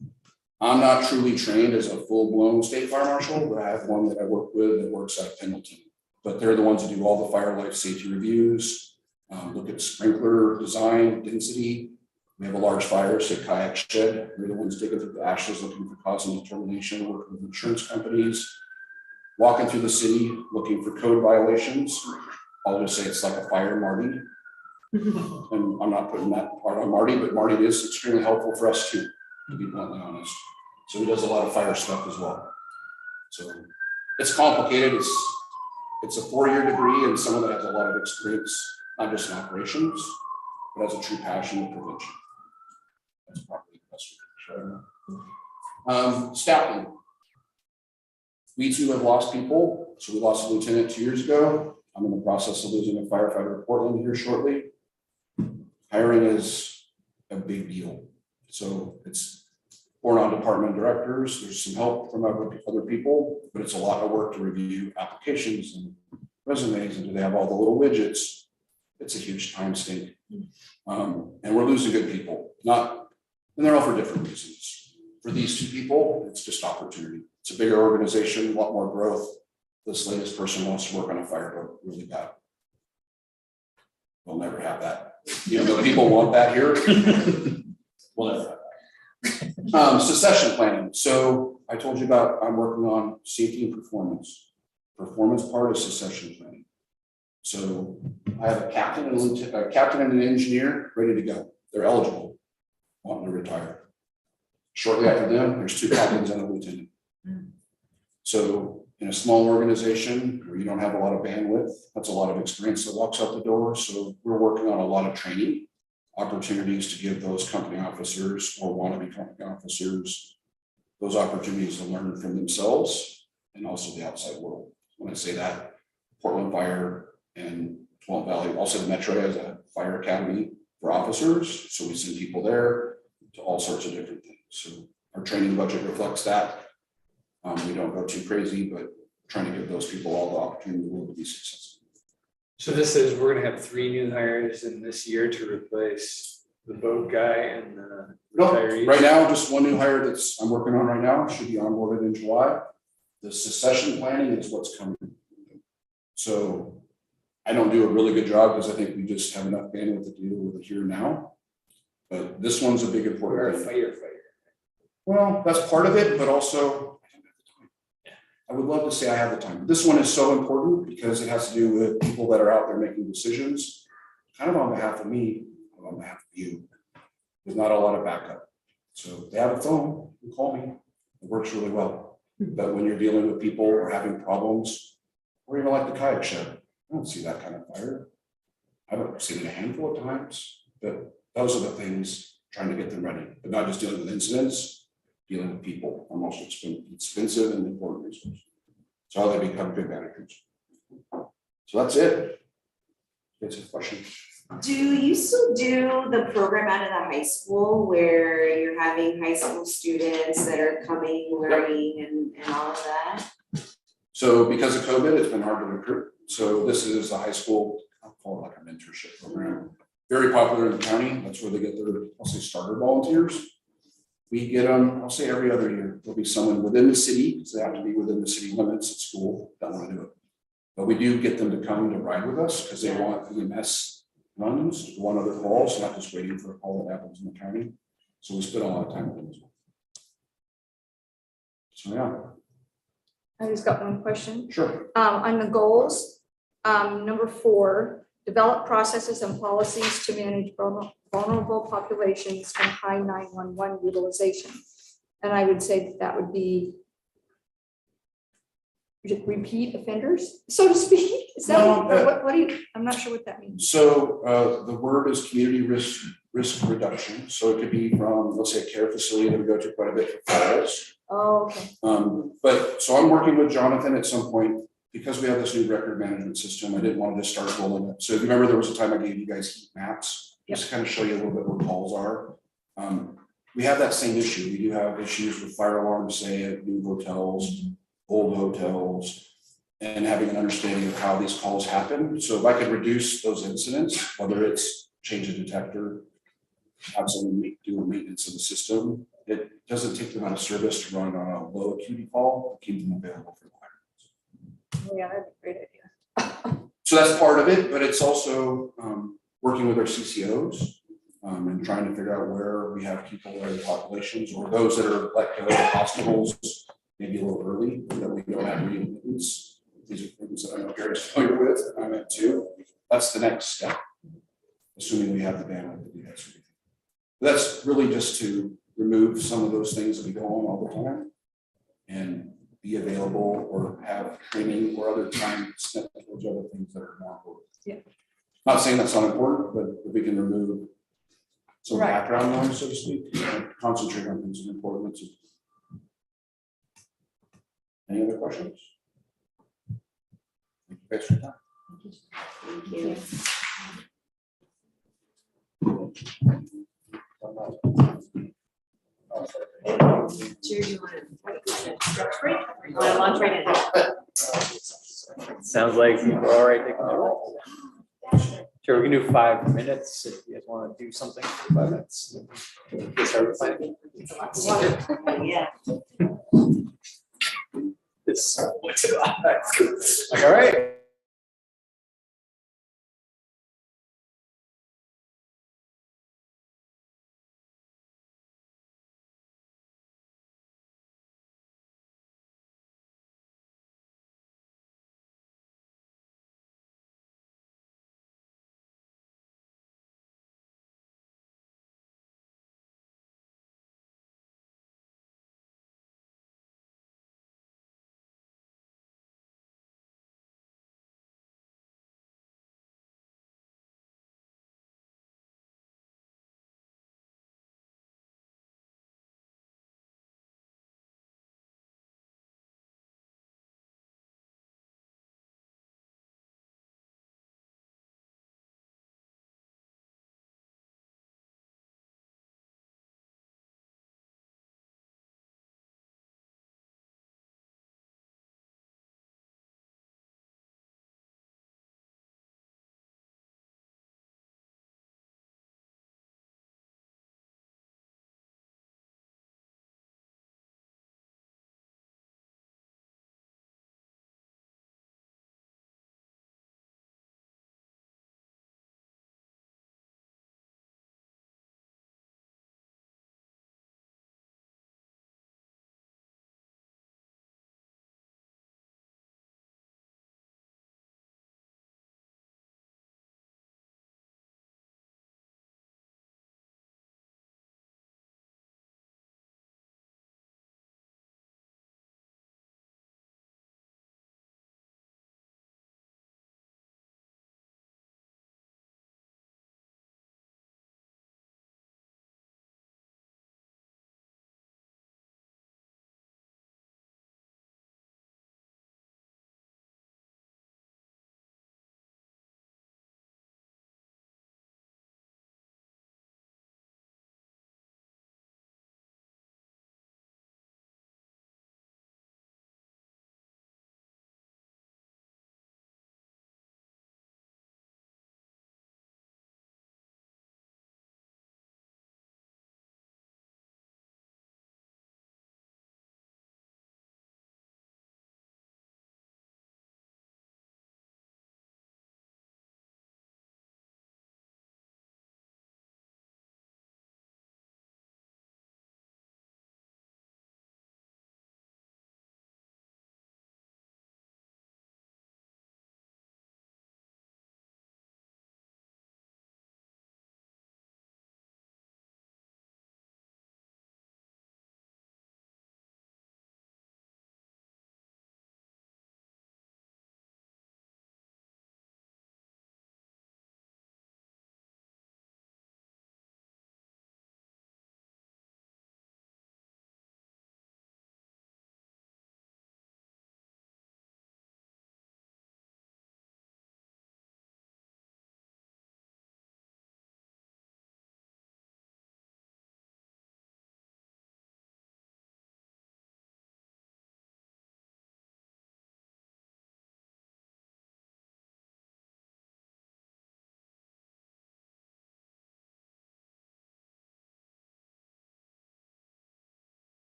I'm not truly trained as a full-blown state fire marshal, but I have one that I work with that works out of Pendleton. But they're the ones that do all the fire life safety reviews, look at sprinkler design, density. We have a large fire, say kayak shed. We're the ones digging through the ashes, looking for cause and determination, working with insurance companies, walking through the city, looking for code violations. I'll just say it's like a fire Marty. And I'm not putting that part on Marty, but Marty is extremely helpful for us too, to be bluntly honest. So he does a lot of fire stuff as well. So it's complicated. It's a 4-year degree and someone that has a lot of experience, not just in operations, but has a true passion in prevention. That's probably the best way to show. Staffing. We too have lost people. So we lost a lieutenant 2 years ago. I'm in the process of losing a firefighter in Portland here shortly. Hiring is a big deal. So it's 4 non-department directors. There's some help from other people, but it's a lot of work to review applications and resumes, and do they have all the little widgets? It's a huge time sink. And we're losing good people, and they're all for different reasons. For these 2 people, it's just opportunity. It's a bigger organization, a lot more growth. This latest person wants to work on a fire boat really bad. We'll never have that. Even though people want that here, we'll never have that. Secession planning. So I told you about, I'm working on safety and performance. Performance part of succession planning. So I have a captain and an engineer ready to go. They're eligible, wanting to retire. Shortly after them, there's 2 captains and a lieutenant. So in a small organization where you don't have a lot of bandwidth, that's a lot of experience that walks out the door. So we're working on a lot of training opportunities to give those company officers or wannabe company officers those opportunities to learn from themselves and also the outside world. When I say that, Portland Fire and Twelve Valley, also the Metro has a fire academy for officers. So we send people there to all sorts of different things. So our training budget reflects that. We don't go too crazy, but trying to give those people all the opportunity to be successful. So this is, we're gonna have 3 new hires in this year to replace the boat guy and the No, retirees. right now, just one new hire that's I'm working on right now, should be onboarded in July. The Secession Planning is what's coming. So I don't do a really good job because I think we just have enough bandwidth to deal with it here now. But this one's a big We're a important thing. firefighter. Well, that's part of it, but also I don't have the time. I would love to say I have the time. But this one is so important because it has to do with people that are out there making decisions, kind of on behalf of me, on behalf of you. There's not a lot of backup. So if they have a phone, you call me. It works really well. But when you're dealing with people or having problems, or even like the kayak shed, I don't see that kind of fire. I've seen it a handful of times, but those are the things, trying to get them ready, but not just dealing with incidents, dealing with people, are most expensive and important resources. So how they become good managers. So that's it. That's a question. Do you still do the program out of the high school where you're having high school students that are coming, learning and all of that? So because of COVID, it's been hard to recruit. So this is a high school, I'll call it like a mentorship program. Very popular in the county. That's where they get their, I'll say, starter volunteers. We get them, I'll say every other year. There'll be someone within the city, because they have to be within the city limits at school, that want to do it. But we do get them to come to ride with us because they want EMS runs, one other calls, not just waiting for a call that happens in the county. So we spend a lot of time with them as well. So yeah. I just got one question. Sure. On the goals, number 4, develop processes and policies to manage vulnerable populations and high 911 utilization. And I would say that would be repeat offenders, so to speak. Is that what do you, I'm not sure what that means. So the word is community risk reduction. So it could be from, let's say, a care facility that we go to quite a bit for falls. Oh, okay. But so I'm working with Jonathan at some point, because we have this new record management system. I didn't want to just start rolling it. So if you remember, there was a time I gave you guys heat maps, just to kind of show you a little bit where calls are. We have that same issue. We do have issues with fire alarms, say at new hotels, old hotels, and having an understanding of how these calls happen. So if I could reduce those incidents, whether it's change a detector, have someone do a maintenance of the system, it doesn't take them out of service to run on a low acuity call, keep them available for the fire. Oh, yeah, that'd be a great idea. So that's part of it, but it's also working with our CCOs and trying to figure out where we have people in the populations or those that are let go of hospitals maybe a little early, that we don't have readmittance. These are things that I know Gary's familiar with, and I'm at too. That's the next step, assuming we have the bandwidth to do that sort of thing. That's really just to remove some of those things that we go on all the time and be available or have training or other time spent towards other things that are more important. Yeah. Not saying that's not important, but if we can remove some Right. background noise, so to speak, and concentrate on things that are important. Any other questions? Thank you guys for your time. Thank you. Cheers, you want to stretch break? Or you want to launch right in? Sounds like you've already taken the role. Sure, we can do 5 minutes if you guys want to do something for 5 minutes. Get started planning. Yeah. It's like, all right.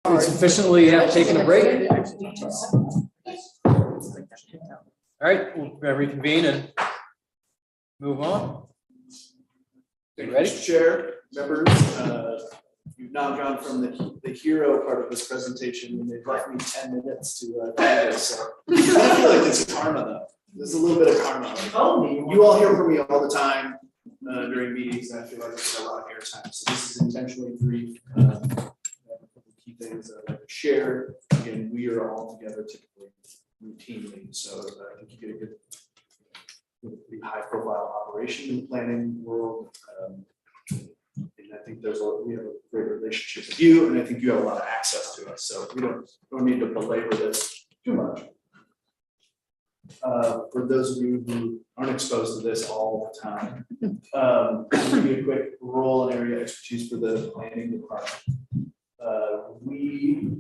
We sufficiently have taken a break. All right, we'll reconvene and move on. Thank you, Ready? Mr. Chair, members, you've now gone from the hero part of this presentation, and they've left me 10 minutes to do this, so. I feel like it's karma though, there's a little bit of karma. You all hear from me all the time during meetings, and I feel like it's a lot of airtime, so this is intentionally brief. I have a couple key things that I'd like to share. Again, we are all together typically routinely, so I think you get a good, pretty high profile operation in the planning world. And I think we have a great relationship with you, and I think you have a lot of access to us, so we don't need to belabor this too much. For those of you who aren't exposed to this all the time, I'll give you a quick role and area expertise for the planning department. We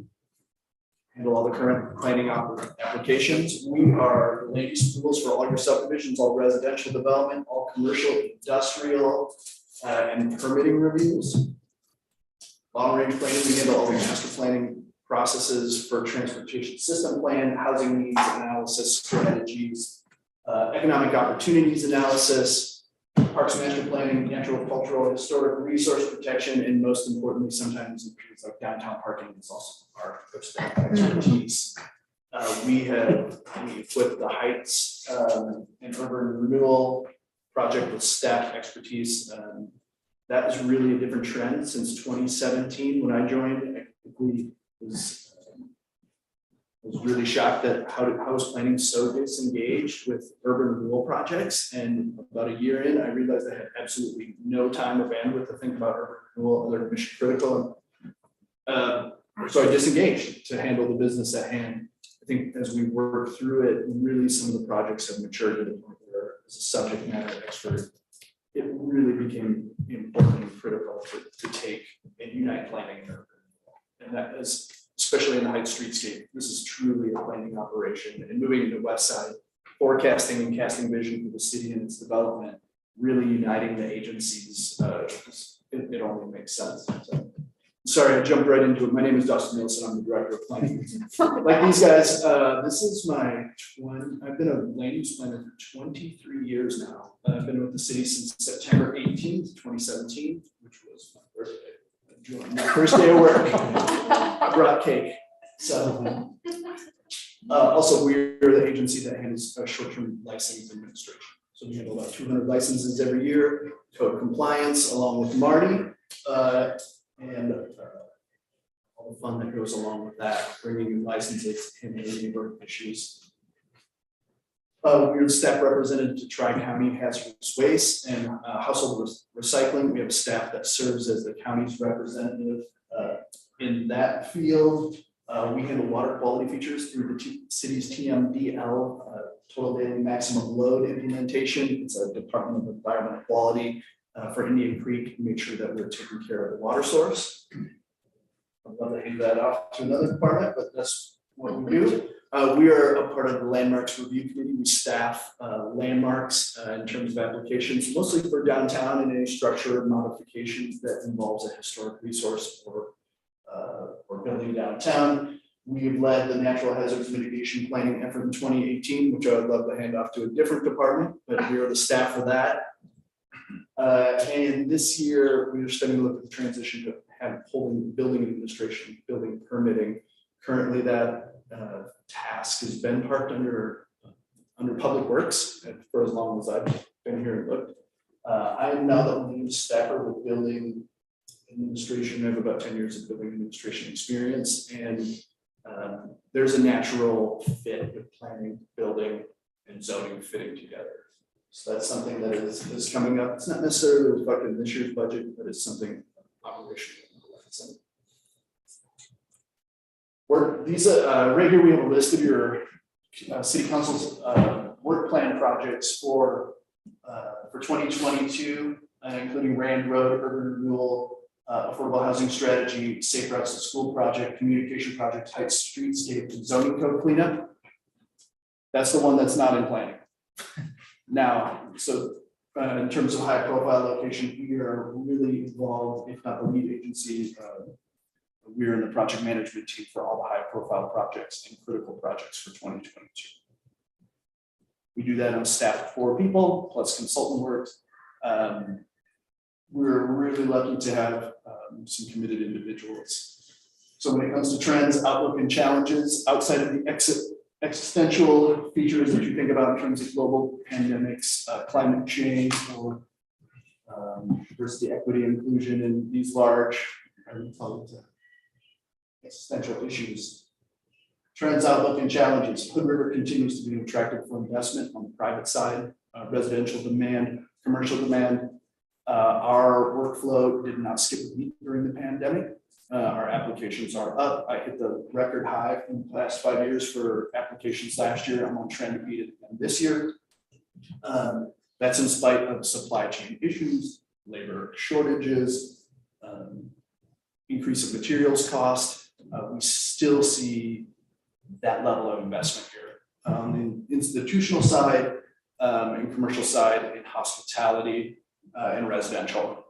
handle all the current planning applications. We are the land use approvals for all your subdivisions, all residential development, all commercial, industrial, and permitting reviews. Long range planning, we handle all the master planning processes for transportation system plan, housing needs analysis, strategies, economic opportunities analysis, parks master planning, natural, cultural, historic resource protection, and most importantly, sometimes things like downtown parking is also our expertise. We equip the Heights and urban renewal project with staff expertise. That is really a different trend since 2017 when I joined. I quickly was really shocked at how is planning so disengaged with urban renewal projects. And about a year in, I realized I had absolutely no time or bandwidth to think about urban renewal, other mission critical. So I disengaged to handle the business at hand. I think as we work through it, really some of the projects have matured to the point where, as a subject matter expert, it really became important and critical to take and unite planning and urban renewal. And that is, especially in the Heights streetscape, this is truly a planning operation. And moving into West Side, forecasting and casting vision for the city and its development, really uniting the agencies, it only makes sense. So, sorry, I jumped right into it. My name is Dustin Nielsen. I'm the director of planning. Like these guys, this is I've been a land use planner for 23 years now. I've been with the city since September 18th, 2017, which was my birthday. My first day of work. I brought cake. So, also we're the agency that handles short-term license administration. So we handle about 200 licenses every year, code compliance, along with Marty, and all the fun that goes along with that, bringing in licenses and neighborhood issues. We're the staff representative to Tri-County Hazardous Waste and Household Recycling. We have staff that serves as the county's representative in that field. We handle water quality features through the city's TMDL, Total Daily Maximum Load implementation. It's a Department of Environmental Quality for Indian Creek, make sure that we're taking care of the water source. I'd love to hand that off to another department, but that's what we do. We are a part of the Landmarks Review Committee. We staff landmarks in terms of applications, mostly for downtown and any structure modifications that involves a historic resource or building downtown. We've led the natural hazards mitigation planning effort in 2018, which I would love to hand off to a different department, but we are the staff for that. And this year, we are starting to look at the transition to have holding building administration, building permitting. Currently, that task has been parked under Public Works for as long as I've been here and looked. I am now the lead staffer with building administration. I have about 10 years of building administration experience, and there's a natural fit with planning, building, and zoning fitting together. So that's something that is coming up. It's not necessarily reflected in this year's budget, but it's something operational. Right here we have a list of your city council's work plan projects for 2022, including Rand Road, urban renewal, affordable housing strategy, safe routes to school project, communication project, Heights streetscape, and zoning code cleanup. That's the one that's not in planning. Now, so in terms of high profile location, we are really involved, if not the lead agency, we're in the project management team for all the high profile projects and critical projects for 2022. We do that on staff of 4 people plus consultant work. We're really lucky to have some committed individuals. So when it comes to trends, outlook, and challenges outside of the existential features that you think about in terms of global pandemics, climate change, or diversity, equity, inclusion, and these large existential issues. Trends, outlook, and challenges. Hood River continues to be attractive for investment on the private side, residential demand, commercial demand. Our workflow did not skip a beat during the pandemic. Our applications are up. I hit the record high in the last 5 years for applications last year. I'm on trend to beat it again this year. That's in spite of supply chain issues, labor shortages, increase of materials cost. We still see that level of investment here. On the institutional side and commercial side, in hospitality and residential.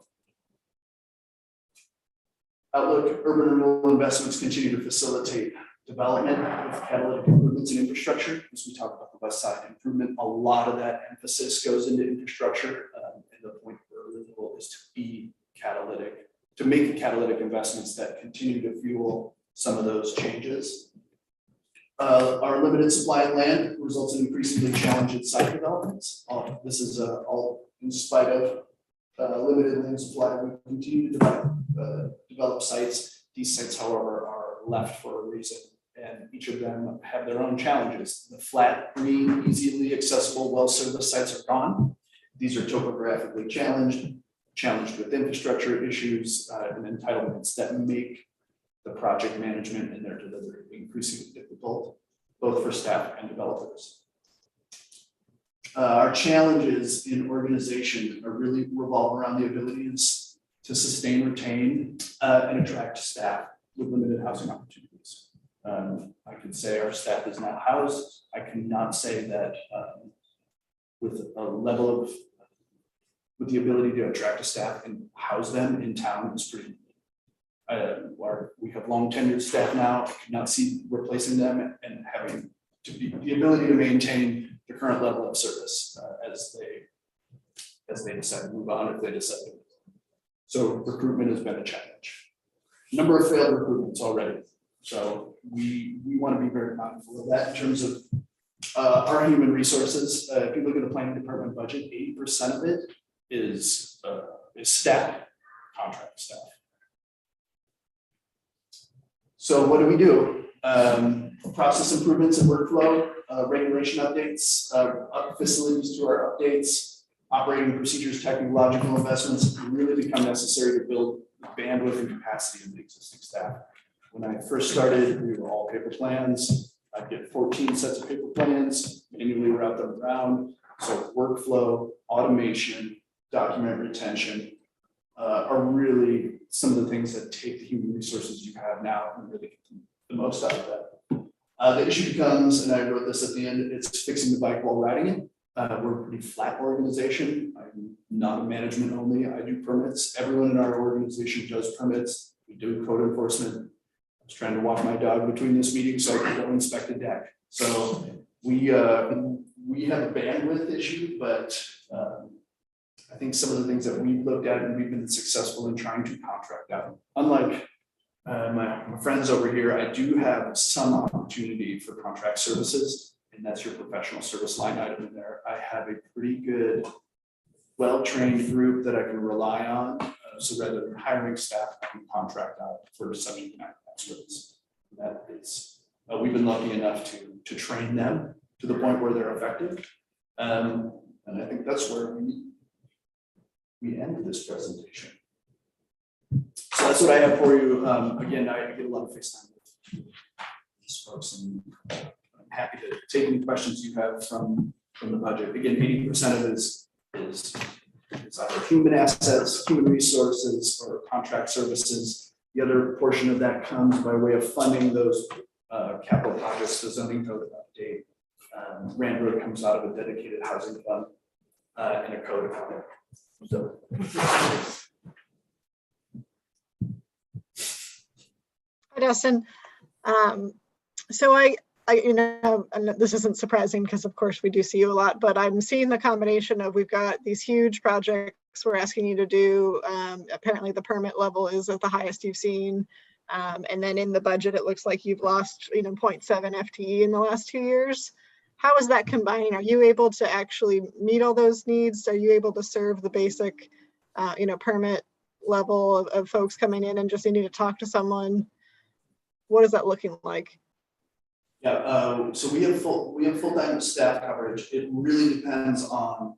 Outlook, urban and rural investments continue to facilitate development with catalytic improvements in infrastructure. As we talk about the west side improvement, a lot of that emphasis goes into infrastructure. And the point for the goal is to be catalytic, to make the catalytic investments that continue to fuel some of those changes. Our limited supply of land results in increasingly challenging site developments. This is all in spite of limited land supply. We continue to develop sites. These sites, however, are left for a reason, and each of them have their own challenges. The flat, green, easily accessible, well-serviced sites are gone. These are topographically challenged with infrastructure issues and entitlements that make the project management and their delivery increasingly difficult, both for staff and developers. Our challenges in organization are really revolve around the abilities to sustain, retain, and attract staff with limited housing opportunities. I can say our staff is not housed. I cannot say that with a level of, with the ability to attract a staff and house them in town is pretty. We have long tenured staff now. I cannot see replacing them and having to be the ability to maintain the current level of service as they decide to move on, if they decide to. So recruitment has been a challenge. Number of failed recruitments already. So we want to be very mindful of that in terms of our human resources. If you look at the planning department budget, 80% of it is staff, contract staff. So what do? Process improvements and workflow, regulation updates, facilities to our updates, operating procedures, technological investments really become necessary to build bandwidth and capacity of the existing staff. When I first started, we were all paper plans. I'd get 14 sets of paper plans, manually route them around. So workflow, automation, document retention are really some of the things that take the human resources you have now and really get the most out of that. The issue becomes, and I wrote this at the end, it's fixing the bike while riding it. We're a pretty flat organization. I'm not a management only. I do permits. Everyone in our organization does permits. We do code enforcement. I was trying to walk my dog between this meeting so I could go inspect a deck. So we have a bandwidth issue, but I think some of the things that we've looked at and we've been successful in trying to contract out. Unlike my friends over here, I do have some opportunity for contract services, and that's your professional service line item in there. I have a pretty good, well-trained group that I can rely on. So rather than hiring staff, I can contract out for subject matter experts. That is, we've been lucky enough to train them to the point where they're effective. And I think that's where we end this presentation. So that's what I have for you. Again, I get a lot of FaceTime with these folks, and I'm happy to take any questions you have from the budget. Again, 80% of it is either human assets, human resources, or contract services. The other portion of that comes by way of funding those capital projects, the zoning code update. Rand Road comes out of a dedicated housing fund and a code account. So Hi, Dustin. So you know, and this isn't surprising because of course we do see you a lot, but I'm seeing the combination of we've got these huge projects we're asking you to do. Apparently the permit level is at the highest you've seen. And then in the budget, it looks like you've lost, 0.7 FTE in the last 2 years. How is that combining? Are you able to actually meet all those needs? Are you able to serve the basic, permit level of folks coming in and just needing to talk to someone? What is that looking like? Yeah, so we have full-time staff coverage. It really depends on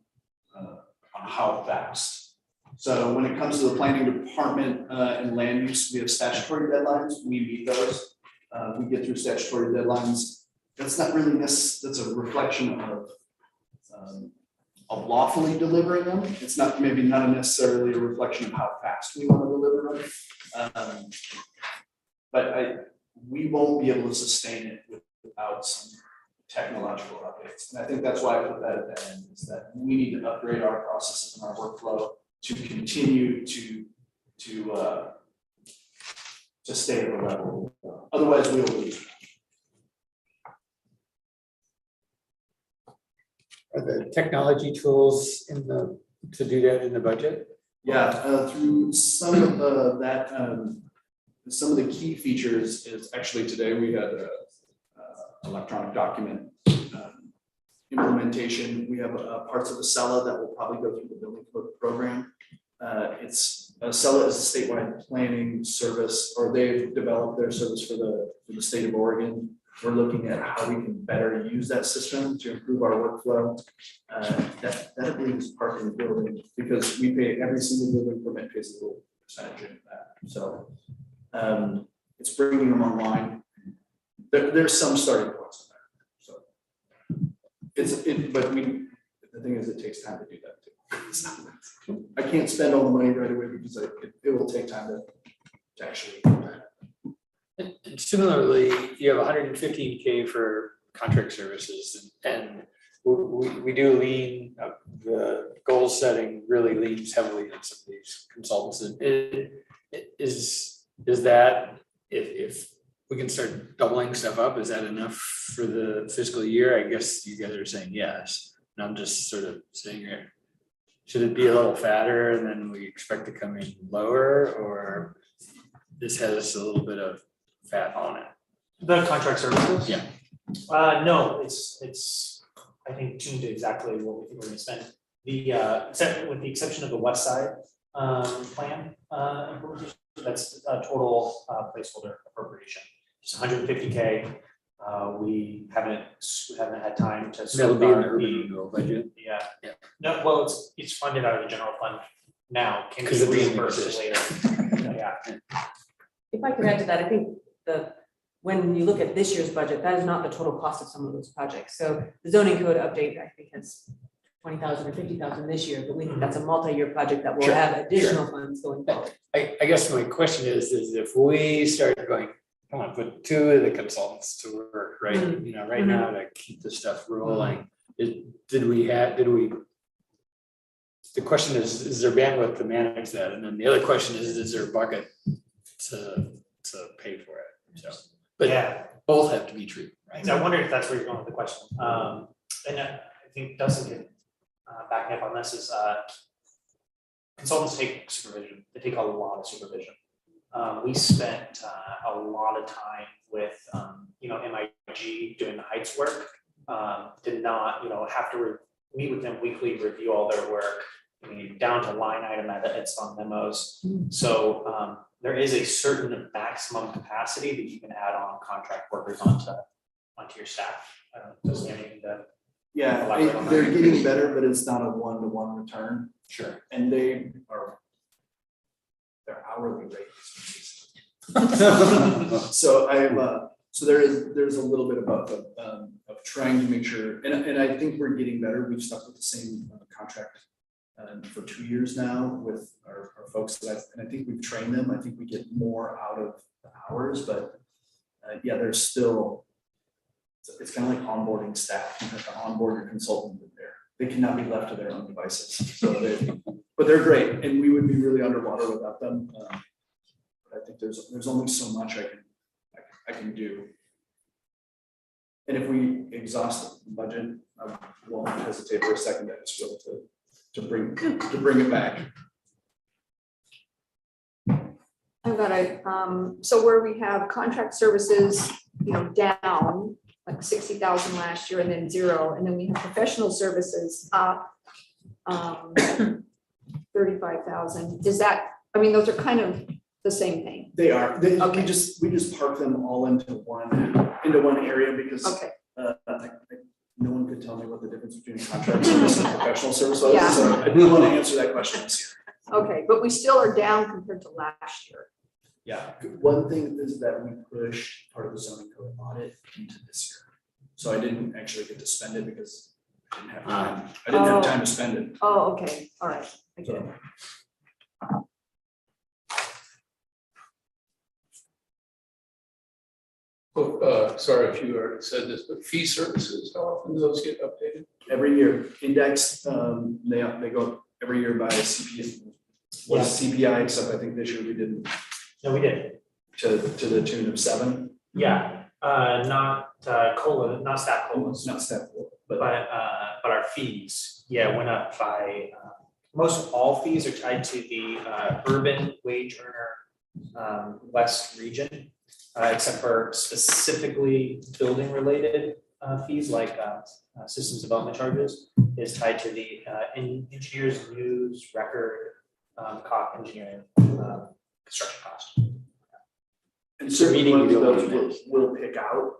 how fast. So when it comes to the planning department and land use, we have statutory deadlines. We meet those. We get through statutory deadlines. That's not really that's a reflection of lawfully delivering them. It's not necessarily a reflection of how fast we want to deliver them. But we won't be able to sustain it without some technological updates. And I think that's why I put that at the end, is that we need to upgrade our processes and our workflow to continue to stay at the level. Otherwise, we will lose. Are the technology tools to do that in the budget? Yeah, through some of some of the key features is actually today we had electronic document implementation. We have parts of Acela that will probably go through the building code program. Acela is a statewide planning service, or they've developed their service for the state of Oregon. We're looking at how we can better use that system to improve our workflow. That I believe is part of the building, because we pay every single building permit pays a little percentage of that. So it's bringing them online. There's some starting points in there. So but the thing is, it takes time to do that too. I can't spend all the money right away because it will take time to actually do that. And similarly, you have 115K for contract services, and we do lean, the goal setting really leans heavily on some of these consultants. And is that, if we can start doubling stuff up, is that enough for the fiscal year? I guess you guys are saying yes, and I'm just sort of saying here, should it be a little fatter and then we expect to come in lower, or this has a little bit of fat on it? The contract services? Yeah. No, it's I think tuned to exactly what we think we're gonna spend. With the exception of the west side plan implementation, that's a total placeholder appropriation. Just 150K. We haven't had time to. That'll be in the urban renewal budget. Yeah. Yeah. No, well, it's funded out of the general fund now. Can be reimbursed later. Yeah. If I could add to that, I think when you look at this year's budget, that is not the total cost of some of those projects. So the zoning code update, I think, has 20,000 or 50,000 this year, but we think that's a multi-year project that will have additional funds going forward. I guess my question is if we start going, come on, put 2 of the consultants to work, right? Right now to keep the stuff rolling. The question is there bandwidth to manage that? And then the other question is there a bucket to pay for it? So, but yeah, both have to be true, right? So I wonder if that's where you're going with the question. And I think Dustin can back me up on this, is consultants take supervision. They take a lot of supervision. We spent a lot of time with MIG doing the heights work. Did not have to meet with them weekly, review all their work, down to line item edits on memos. So there is a certain maximum capacity that you can add on contract workers onto your staff. Does anything to elaborate on that? They're getting better, but it's not a one-to-one return. Sure. And their hourly rate is so there's a little bit of trying to make sure, and I think we're getting better. We've stuck with the same contract for 2 years now with our folks and I think we've trained them. I think we get more out of the hours, but there's still, it's kind of like onboarding staff. You have to onboard your consultant in there. They cannot be left to their own devices. But they're great, and we would be really underwater without them. But I think there's only so much I I can do. And if we exhaust the budget, I won't hesitate for a second to ask Will to bring it back. I've got so where we have contract services, down like 60,000 last year and then 0, and then we have professional services up 35,000. Is that, those are kind of the same thing. They are, Okay. we just park them all into one area because Okay, no one could tell me what the difference between contract service and professional service was, Yeah. so I didn't want to answer that question this year. okay, but we still are down compared to last year. Yeah, one thing is that we pushed part of the zoning code audit into this year. So I didn't actually get to spend it because I didn't have time. I didn't have time to spend it. Oh, okay, all right, I get it. Sorry if you already said this, but fee services, how often do those get updated? Every year, index, they go up every year by CPI. What's CPI, except I think this year we didn't. No, we did. To the tune of 7. Yeah, not COLA, not staff COLAs, It's not step, but our fees, went up by, most all fees are tied to the urban wage earner west region, except for specifically building related fees like systems development charges is tied to the engineers news record engineering construction cost. and certainly one of Meeting those will pick out,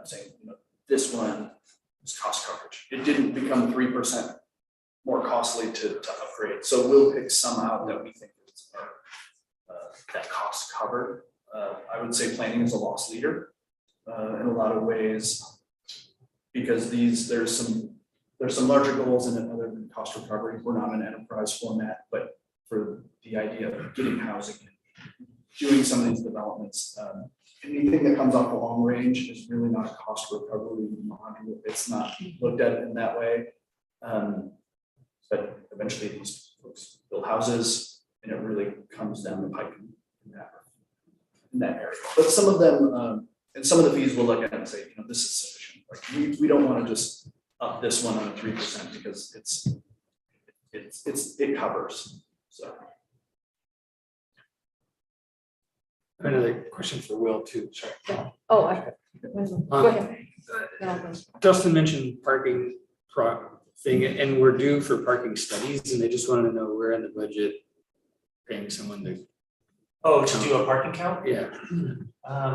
saying, this one is cost coverage. It didn't become 3% more costly to upgrade. So we'll pick some out that we think is that cost covered. I would say planning is a loss leader in a lot of ways, because there's some larger goals in it other than cost recovery. We're not an enterprise format, but for the idea of getting housing, doing some of these developments, anything that comes off the long range is really not a cost recovery module. It's not looked at in that way. But eventually these folks build houses and it really comes down the pike in that area. But some of them, and some of the fees we'll look at and say, this is sufficient. Like we don't want to just up this one on 3% because it covers, so. Another question for Will too, sorry. Oh, go ahead. Then I'll go. Dustin mentioned parking thing, and we're due for parking studies, and they just wanted to know where in the budget paying someone to. Oh, to do a parking count? Yeah.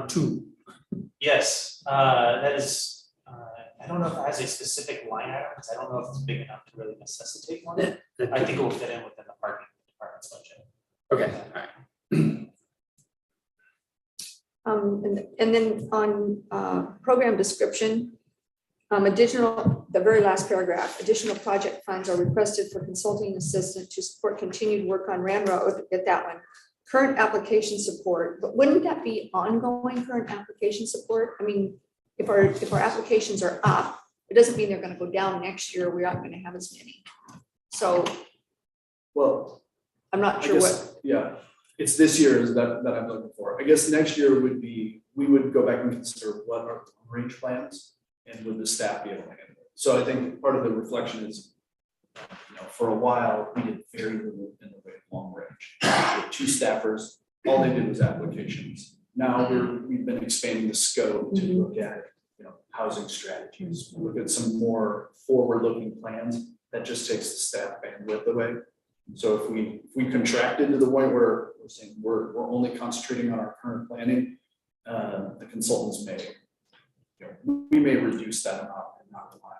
2. Yes, that is, I don't know if it has a specific line item, because I don't know if it's big enough to really necessitate one. I think it will fit in within the parking department's budget. Okay, all right. And then on program description, the very last paragraph, additional project funds are requested for consulting assistant to support continued work on Ram Road, get that one. Current application support, but wouldn't that be ongoing current application support? I mean, if our applications are up, it doesn't mean they're gonna go down next year, we aren't gonna have as many. So Well, I'm not sure what. Yeah, it's this year is that I'm looking for. I guess next year would be, we would go back and consider what are range plans and would the staff be able to handle it. So I think part of the reflection is, for a while, we did very little in the way of long range. We had 2 staffers, all they did was applications. Now we've been expanding the scope to look at, housing strategies, look at some more forward-looking plans that just takes the staff bandwidth away. So if we contracted to the point where we're saying we're only concentrating on our current planning, the consultants may, we may reduce that amount and not the line.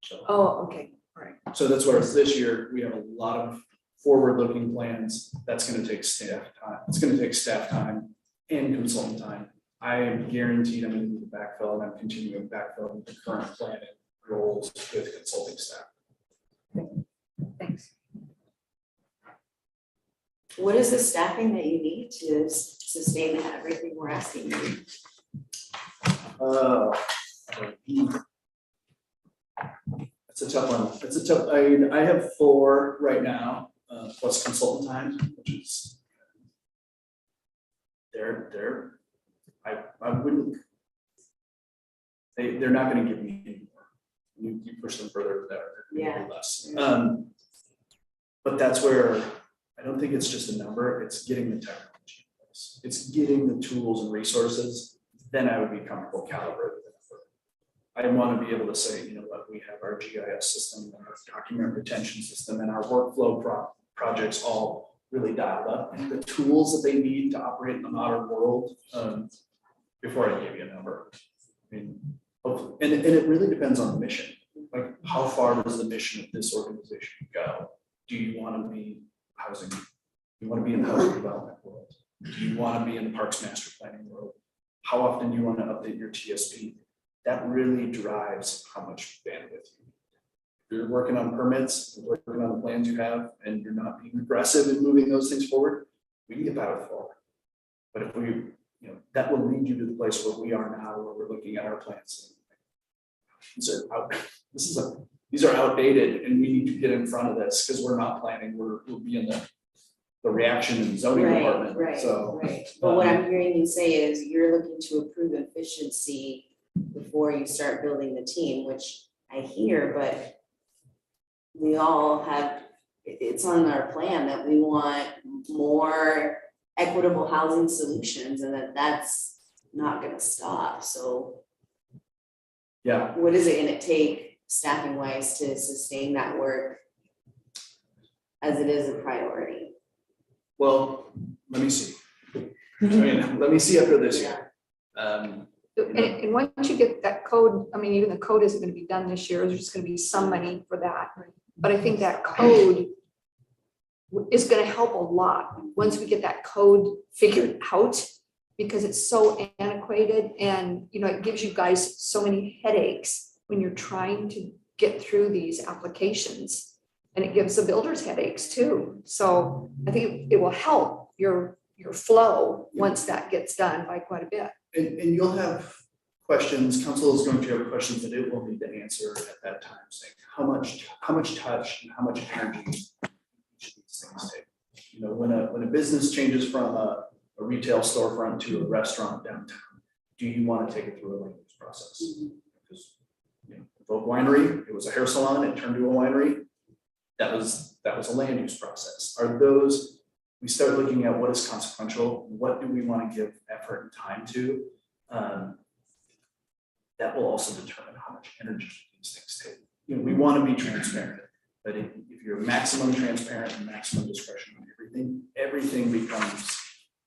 So. Oh, okay, all right. So that's where this year, we have a lot of forward-looking plans. That's gonna take staff time. It's gonna take staff time and consultant time. I am guaranteed I'm gonna need to backfill, and I'm continuing backfill with the current planning roles with consulting staff. Thanks. What is the staffing that you need to sustain everything we're asking you? It's a tough one. It's a tough, I have 4 right now, plus consultant time, which is they're I wouldn't. They're not gonna give me any more. You push them further, they're gonna give you less. But that's where, I don't think it's just a number, it's getting the technology in place. It's getting the tools and resources, then I would be comfortable calibrating the number. I want to be able to say, you know what, we have our GIS system, and our document retention system, and our workflow projects all really dialed up, and the tools that they need to operate in the modern world, before I give you a number. I mean, and it really depends on the mission. Like, how far does the mission of this organization go? Do you want to be housing? Do you want to be in the housing development world? Do you want to be in the parks master planning world? How often do you want to update your TSP? That really drives how much bandwidth you need. If you're working on permits, you're working on the plans you have, and you're not being aggressive in moving those things forward, we can get that forward. But if we, you know, that will lead you to the place where we are now, where we're looking at our plans. These are outdated, and we need to get in front of this because we're not planning. We'll be in the reaction and zoning department. Right. But what I'm hearing you say is you're looking to improve efficiency before you start building the team, which I hear, but we all have, it's on our plan that we want more equitable housing solutions, and that's not gonna stop. So yeah, what is it gonna take staffing wise to sustain that work as it is a priority? Well, let me see. Let me see after this year. And once you get that code, I mean, even the code isn't gonna be done this year, there's just gonna be some money for that. But I think that code is gonna help a lot once we get that code figured out, because it's so antiquated, and, you know, it gives you guys so many headaches when you're trying to get through these applications, and it gives the builders headaches too. So I think it will help your flow once that gets done by quite a bit. And you'll have questions, council is going to have questions that it will need to answer at that time, saying how much touch and how much energy each of these things take. You know, when a business changes from a retail storefront to a restaurant downtown, do you want to take it through a land use process? Because, you know, Vogue Winery, it was a hair salon, it turned to a winery. That was a land use process. Are those, we start looking at what is consequential, what do we want to give effort and time to? That will also determine how much energy these things take. You know, we want to be transparent, but if you're maximum transparent and maximum discretion on everything becomes,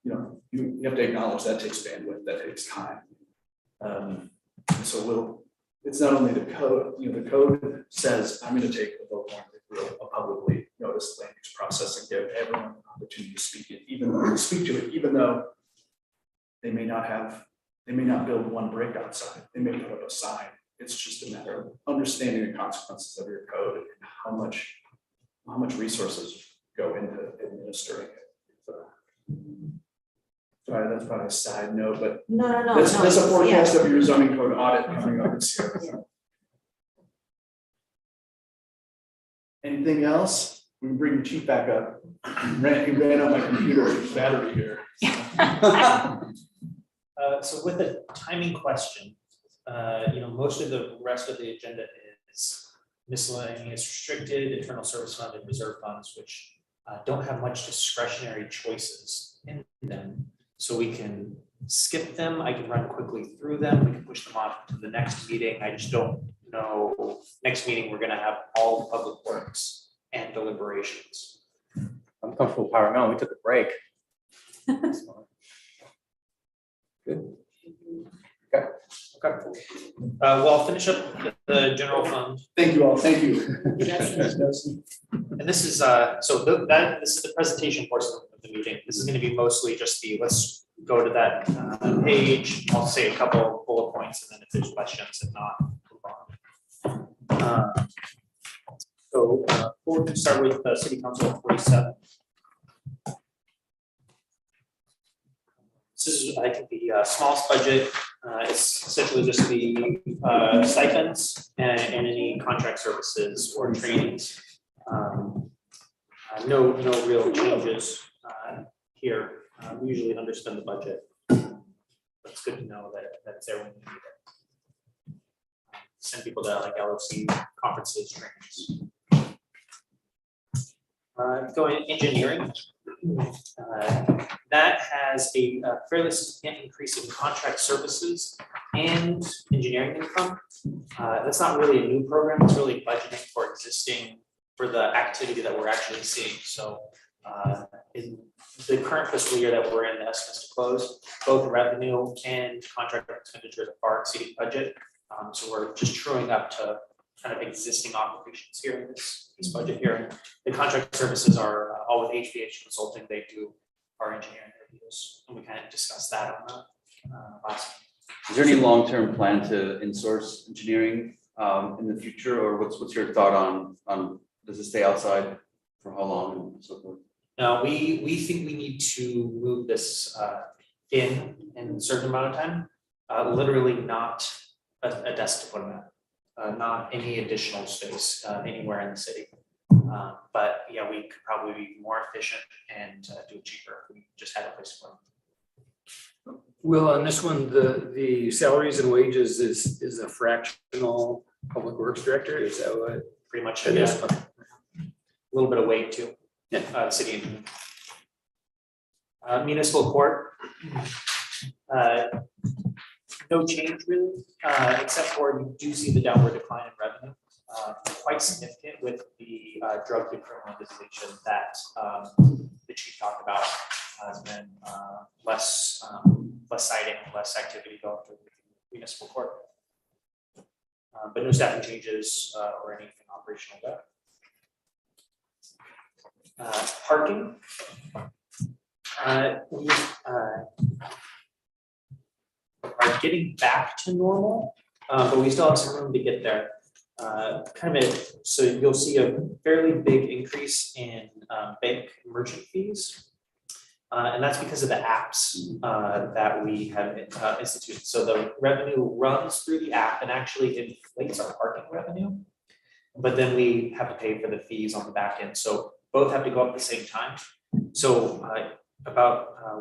you know, you have to acknowledge that takes bandwidth, that takes time. So it's not only the code, you know, the code says, I'm going to take a vote through a publicly noticed land use process and give everyone an opportunity to speak to it, even though they may not build one brick outside, they may put up a sign. It's just a matter of understanding the consequences of your code and how much resources go into administering it. Sorry, that's probably a side note, but No. that's a forecast of your zoning code audit coming up this year. Yeah. Anything else? We can bring your chief back up. He ran on my computer battery here. So with the timing question, you know, most of the rest of the agenda is miscellaneous restricted, internal service fund, and reserve funds, which don't have much discretionary choices in them. So we can skip them. I can run quickly through them. We can push them off to the next meeting. I just don't know. Next meeting, we're gonna have all the public works and deliberations. I'm comfortable powering on. We took a break. Good. Okay. Well, I'll finish up the general fund. Thank you all. Thank you. And this is, this is the presentation portion of the meeting. This is gonna be mostly just let's go to that page. I'll say a couple of bullet points, and then if there's questions, if not, move on. We'll start with the city council 47. This is, I think, the smallest budget. It's essentially just the stipends and any contract services or trainings. No real changes here. We usually underspend the budget. but it's good to know that it's there when you need it. Send people to like LOC conferences, trainings. Going engineering, that has a fairly significant increase in contract services and engineering income. That's not really a new program, it's really budgeting for the activity that we're actually seeing. So in the current fiscal year that we're in, the estimates to close, both revenue and contract expenditures are far exceeding budget. So we're just truing up to kind of existing operations here in this budget here. The contract services are all with HVH Consulting. They do our engineering reviews, and we kind of discussed that on the last. Is there any long-term plan to insource engineering in the future, or what's your thought on does it stay outside for how long and so forth? No, we think we need to move this in a certain amount of time. Literally not a desk to put them at, not any additional space anywhere in the city. But yeah, we could probably be more efficient and do it cheaper if we just had a place to put them. Will, on this one, the salaries and wages is a fractional public works director, is that what? Pretty much, It yeah. is. A little bit of weight too. Yeah. City engineer. Municipal court. No change really, except for you do see the downward decline in revenue. Quite significant with the drug decriminalization that the chief talked about. Has been less citing, less activity going through the municipal court. But no staffing changes or anything operational there. Parking. We are getting back to normal, but we still have some room to get there. So you'll see a fairly big increase in bank merchant fees. And that's because of the apps that we have instituted. So the revenue runs through the app and actually inflates our parking revenue. But then we have to pay for the fees on the back end. So both have to go up at the same time. So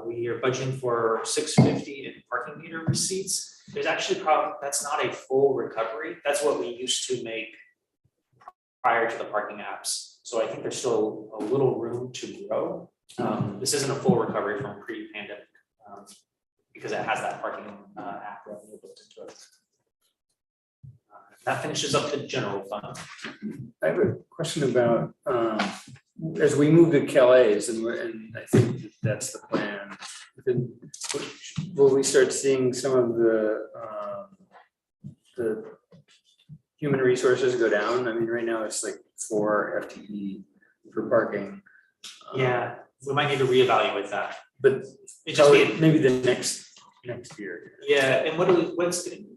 we are budgeting for $650 in parking meter receipts. There's actually that's not a full recovery. That's what we used to make prior to the parking apps. So I think there's still a little room to grow. This isn't a full recovery from pre-pandemic because it has that parking app revenue built into it. That finishes up the general fund. I have a question about, as we move to Calais, and I think that's the plan, then will we start seeing some of the human resources go down? I mean, right now it's like 4 FTE for parking. Yeah, we might need to reevaluate that. But maybe the next year. Yeah, and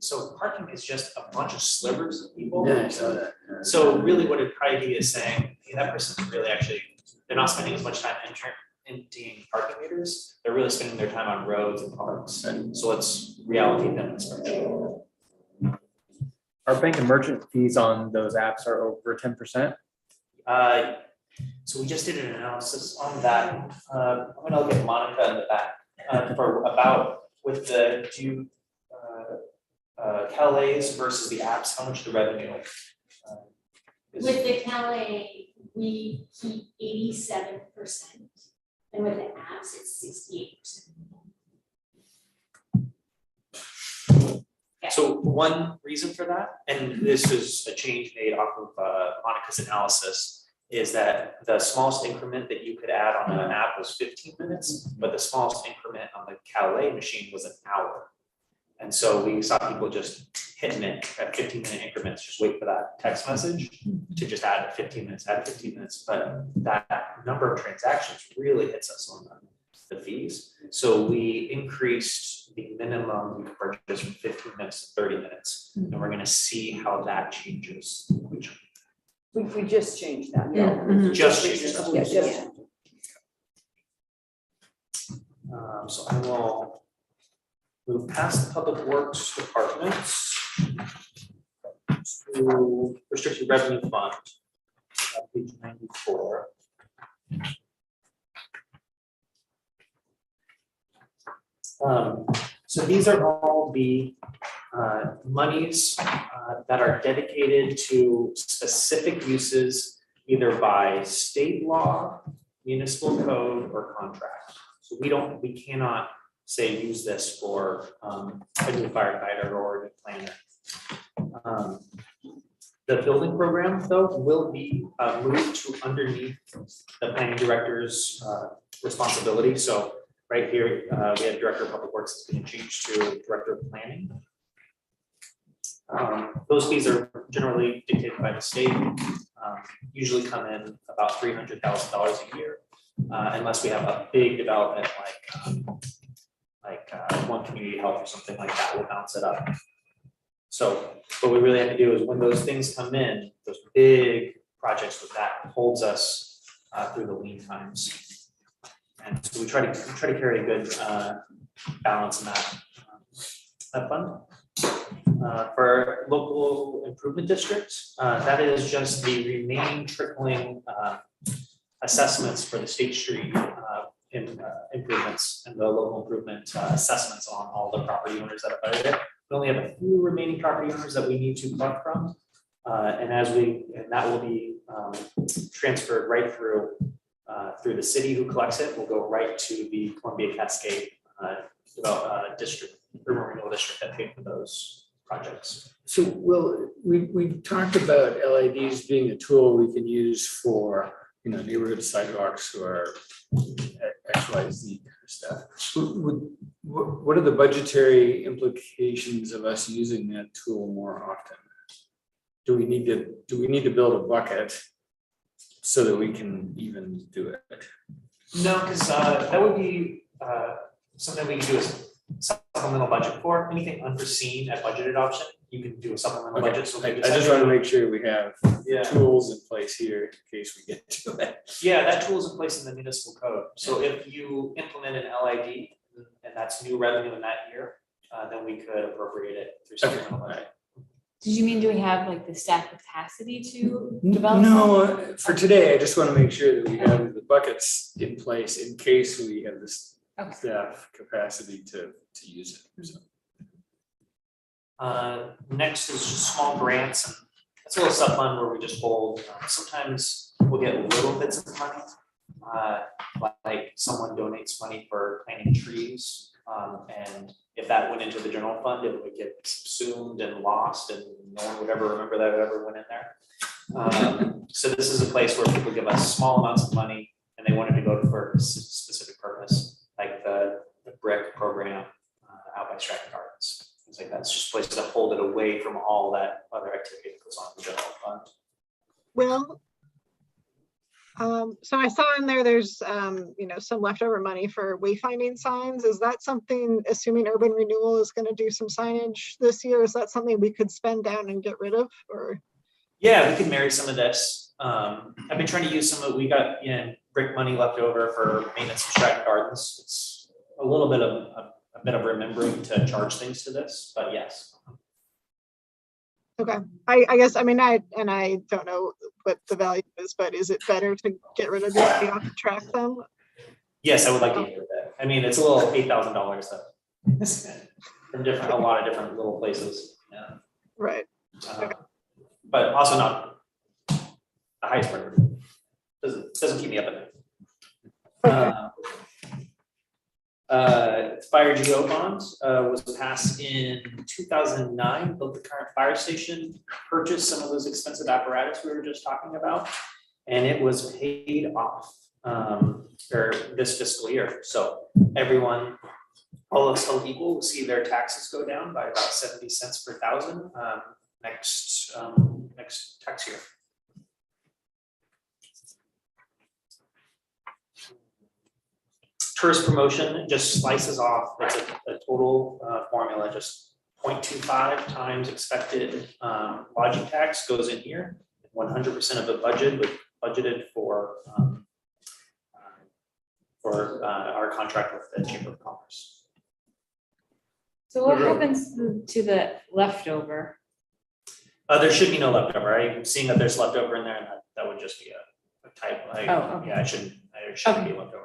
so parking is just a bunch of slivers of people. Yeah, I saw that. So really what it'd probably be is saying, hey, that person's really they're not spending as much time emptying parking meters. They're really spending their time on roads and parks. And so let's reallocate them in spreadsheet. Our bank and merchant fees on those apps are over 10%. So we just did an analysis on that. I'm gonna look at Monica in the back for about with the Calais versus the apps, how much the revenue is. With the Calais, we keep 87%, and with the apps, it's 68%. So one reason for that, and this is a change made off of Monica's analysis, is that the smallest increment that you could add on an app was 15 minutes, but the smallest increment on the Calais machine was an hour. And so we saw people just hitting it at 15-minute increments, just wait for that text message to just add 15 minutes, but that number of transactions really hits us on the fees. So we increased the minimum we could purchase from 15 minutes to 30 minutes, and we're gonna see how that changes. We just changed that. Yeah. No. Just changed that. Yeah, just. So I will move past the public works departments to restricted revenue fund, page 94. So these are all the monies that are dedicated to specific uses, either by state law, municipal code, or contract. So we cannot say use this for a new firefighter or a new planner. The building program, though, will be moved to underneath the planning director's responsibility. So right here, we have Director of Public Works is being changed to Director of Planning. Those fees are generally dictated by the state, usually come in about $300,000 a year, unless we have a big development like One Community Health or something like that, we'll bounce it up. So what we really have to do is when those things come in, those big projects with that holds us through the lean times. And so we try to carry a good balance in that fund. For local improvement districts, that is just the remaining trickling assessments for the State Street improvements and the local improvement assessments on all the property owners that have budgeted. We only have a few remaining property owners that we need to collect from. And that will be transferred right through the city who collects it, will go right to the Columbia Cascade district, urban renewal district that paid for those projects. So, Will, we talked about LIDs being a tool we can use for, neighborhood sidewalks or XYZ kind of stuff. What are the budgetary implications of us using that tool more often? Do we need to build a bucket so that we can even do it? No, because that would be something we can do as supplemental budget for. Anything unforeseen at budget adoption, you can do a supplemental budget. So I just want to make sure we have tools in place here in case we get to it. Yeah, that tool is in place in the municipal code. So if you implement an LID and that's new revenue in that year, then we could appropriate it through supplemental budget. Did you mean, do we have like the staff capacity to develop? No, for today, I just want to make sure that we have the buckets in place in case we have this staff capacity to use it. So. Next is just small grants, and it's a little sub fund where we just hold. Sometimes we'll get little bits of money, like someone donates money for planting trees, and if that went into the general fund, it would get subsumed and lost, and no one would ever remember that it ever went in there. So this is a place where people give us small amounts of money, and they wanted to go for a specific purpose, like the brick program out by Stratton Gardens. Things like that. It's just a place to hold it away from all that other activity that goes on in the general fund. Well, so I saw in there's some leftover money for wayfinding signs. Is that something, assuming urban renewal is going to do some signage this year, is that something we could spend down and get rid of? Or yeah, we could marry some of this. I've been trying to use some of, we got brick money left over for maintenance of Stratton Gardens. It's a little bit of a bit of remembering to charge things to this, but yes. Okay, I guess, I don't know what the value is, but is it better to get rid of these? Do you have to track them? Yes, I would like to get rid of it. It's a little $8,000 from a lot of different little places. Yeah. Right. But also not the highest priority. Doesn't keep me up at night. Fire GO bond was passed in 2009, built the current fire station, purchased some of those expensive apparatus we were just talking about, and it was paid off for this fiscal year. So everyone, all else held equal, will see their taxes go down by about 70 cents per thousand next tax year. Tourist promotion just slices off, it's a total formula, just 0.25 times expected lodging tax goes in here. 100% of the budget was budgeted for our contract with the Chamber of Commerce. So what happens to the leftover? There should be no leftover. I'm seeing that there's leftover in there, and that would just be a type. Like, okay. Yeah, there shouldn't be leftover.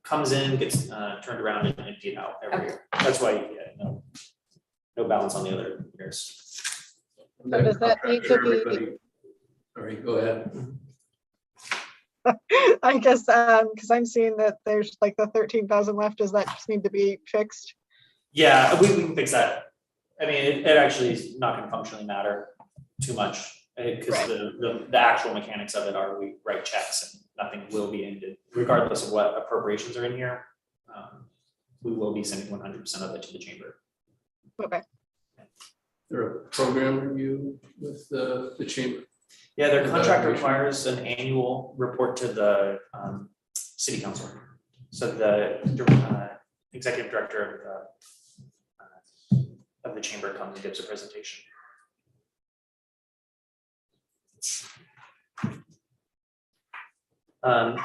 comes in, gets turned around and emptied out every year. That's why, yeah, no balance on the other years. So does that need to be- Everybody- Sorry, go ahead. I guess, because I'm seeing that there's like the 13,000 left, does that just need to be fixed? Yeah, we can fix that. I mean, it actually is not gonna functionally matter too much, because the actual mechanics of it are we write checks and nothing will be ended, regardless of what appropriations are in here. We will be sending 100% of it to the chamber. Okay. There a program review with the chamber? Yeah, their contract requires an annual report to the city council. So the executive director of the chamber comes and gives a presentation.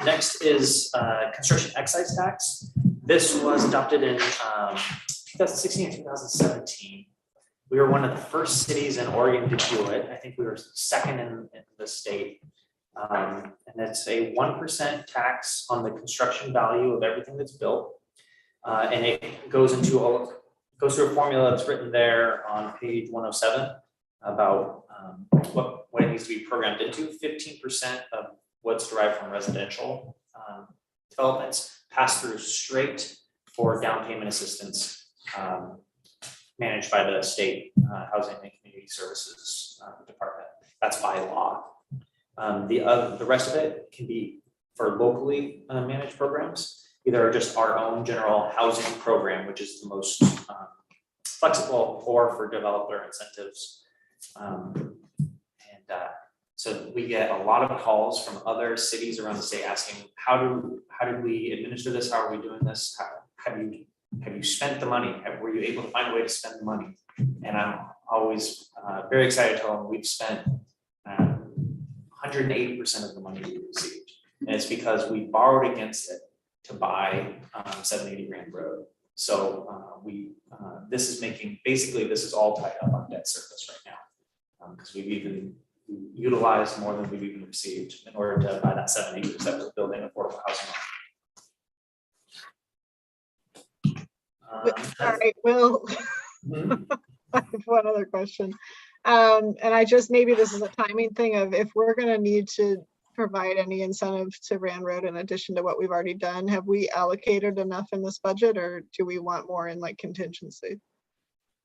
Next is construction excise tax. This was adopted in 2016 and 2017. We were one of the first cities in Oregon to do it. I think we were second in the state. And it's a 1% tax on the construction value of everything that's built. And it goes through a formula that's written there on page 107 about what it needs to be programmed into. 15% of what's derived from residential developments pass through straight for down payment assistance managed by the state Housing and Community Services Department. That's by law. The rest of it can be for locally managed programs, either just our own general housing program, which is the most flexible, or for developer incentives. So we get a lot of calls from other cities around the state asking, how do we administer this? How are we doing this? Have you spent the money? Were you able to find a way to spend the money? And I'm always very excited to tell them we've spent 180% of the money we received. And it's because we borrowed against it to buy 780 Grand Road. So this is all tied up on debt service right now. Because we've even utilized more than we've even received in order to buy that 7 acres that we're building affordable housing on. All right, Will. I have one other question. And maybe this is a timing thing of if we're gonna need to provide any incentive to Rand Road in addition to what we've already done, have we allocated enough in this budget, or do we want more in like contingency?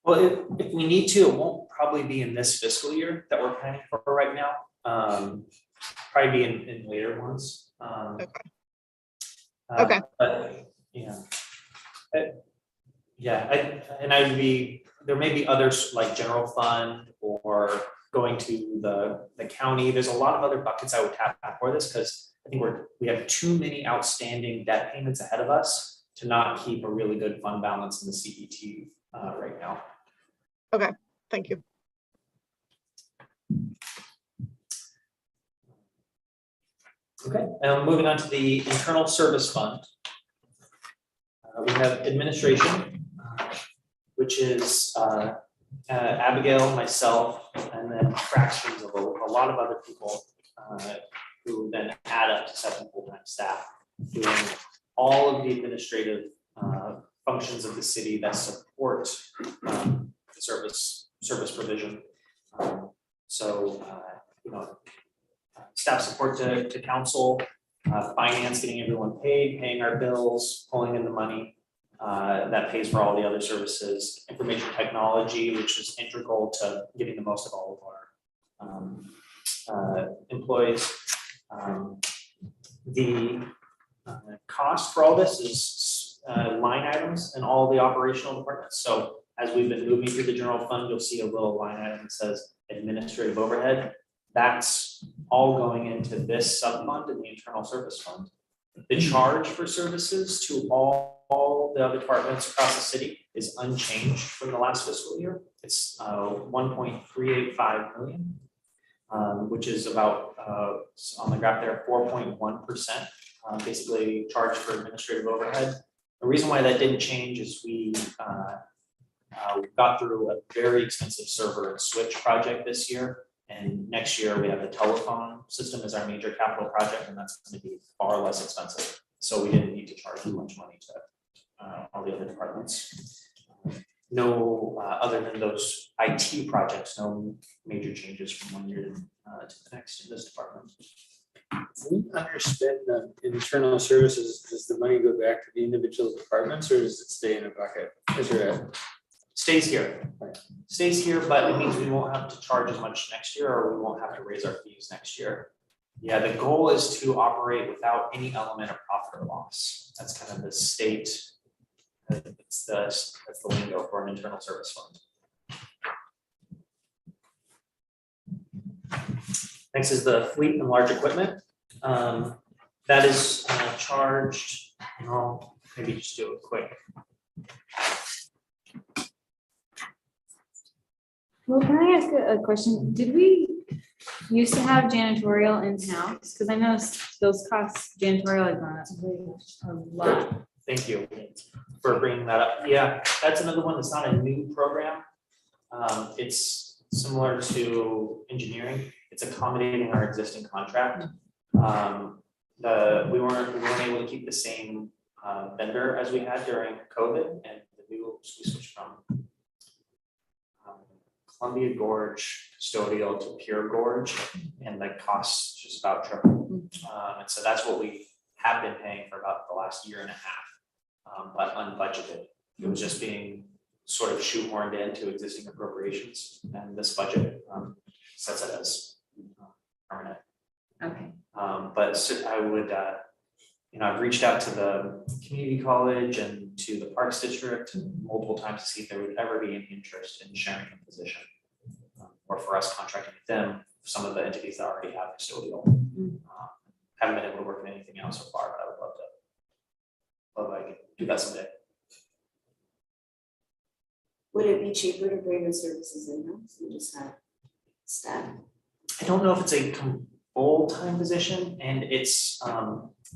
Well, if we need to, it won't probably be in this fiscal year that we're planning for right now. Probably be in later ones. Okay. But, there may be others like general fund or going to the county. There's a lot of other buckets I would tap for this, because I think we have too many outstanding debt payments ahead of us to not keep a really good fund balance in the CET right now. Okay, thank you. Okay, moving on to the internal service fund. We have administration, which is Abigail, myself, and then fractions of a lot of other people who then add up to 7 full-time staff doing all of the administrative functions of the city that support service provision. Staff support to council, finance, getting everyone paid, paying our bills, pulling in the money that pays for all the other services, information technology, which is integral to getting the most of all of our employees. The cost for all this is line items in all the operational departments. So as we've been moving through the general fund, you'll see a little line item that says administrative overhead. That's all going into this sub-fund in the internal service fund. The charge for services to all the other departments across the city is unchanged from the last fiscal year. It's 1.385 million, which is about on the graph there 4.1%, basically charged for administrative overhead. The reason why that didn't change is we got through a very expensive server and switch project this year. And next year we have the telephone system as our major capital project, and that's going to be far less expensive. So we didn't need to charge as much money to all the other departments. No, other than those IT projects, no major changes from one year to the next in this department. We underspend the internal services, does the money go back to the individual departments or does it stay in a bucket? Is there a? Stays here, stays here, but it means we won't have to charge as much next year, or we won't have to raise our fees next year. Yeah, the goal is to operate without any element of profit or loss. That's kind of the state. That's the lingo for an internal service fund. Next is the fleet and large equipment. That is charged, I'll maybe just do it quick. Well, can I ask a question? Did we used to have janitorial in-house? Because I know those costs, janitorial had gone up a lot. Thank you for bringing that up. Yeah, that's another one that's not a new program. It's similar to engineering. It's accommodating our existing contract. We weren't able to keep the same vendor as we had during COVID, and we switched from Columbia Gorge custodial to Pure Gorge, and the costs just about tripled. And so that's what we have been paying for about the last year and a half, but unbudgeted. It was just being sort of shoehorned into existing appropriations, and this budget sets it as permanent. Okay. But so I would, I've reached out to the community college and to the Parks District multiple times to see if there would ever be any interest in sharing a position, or for us contracting with them, some of the entities that already have custodial. Haven't been able to work with anything else so far, but I would love to do that someday. Would it be cheaper to bring the services in-house and just have staff? I don't know if it's a full-time position, and it's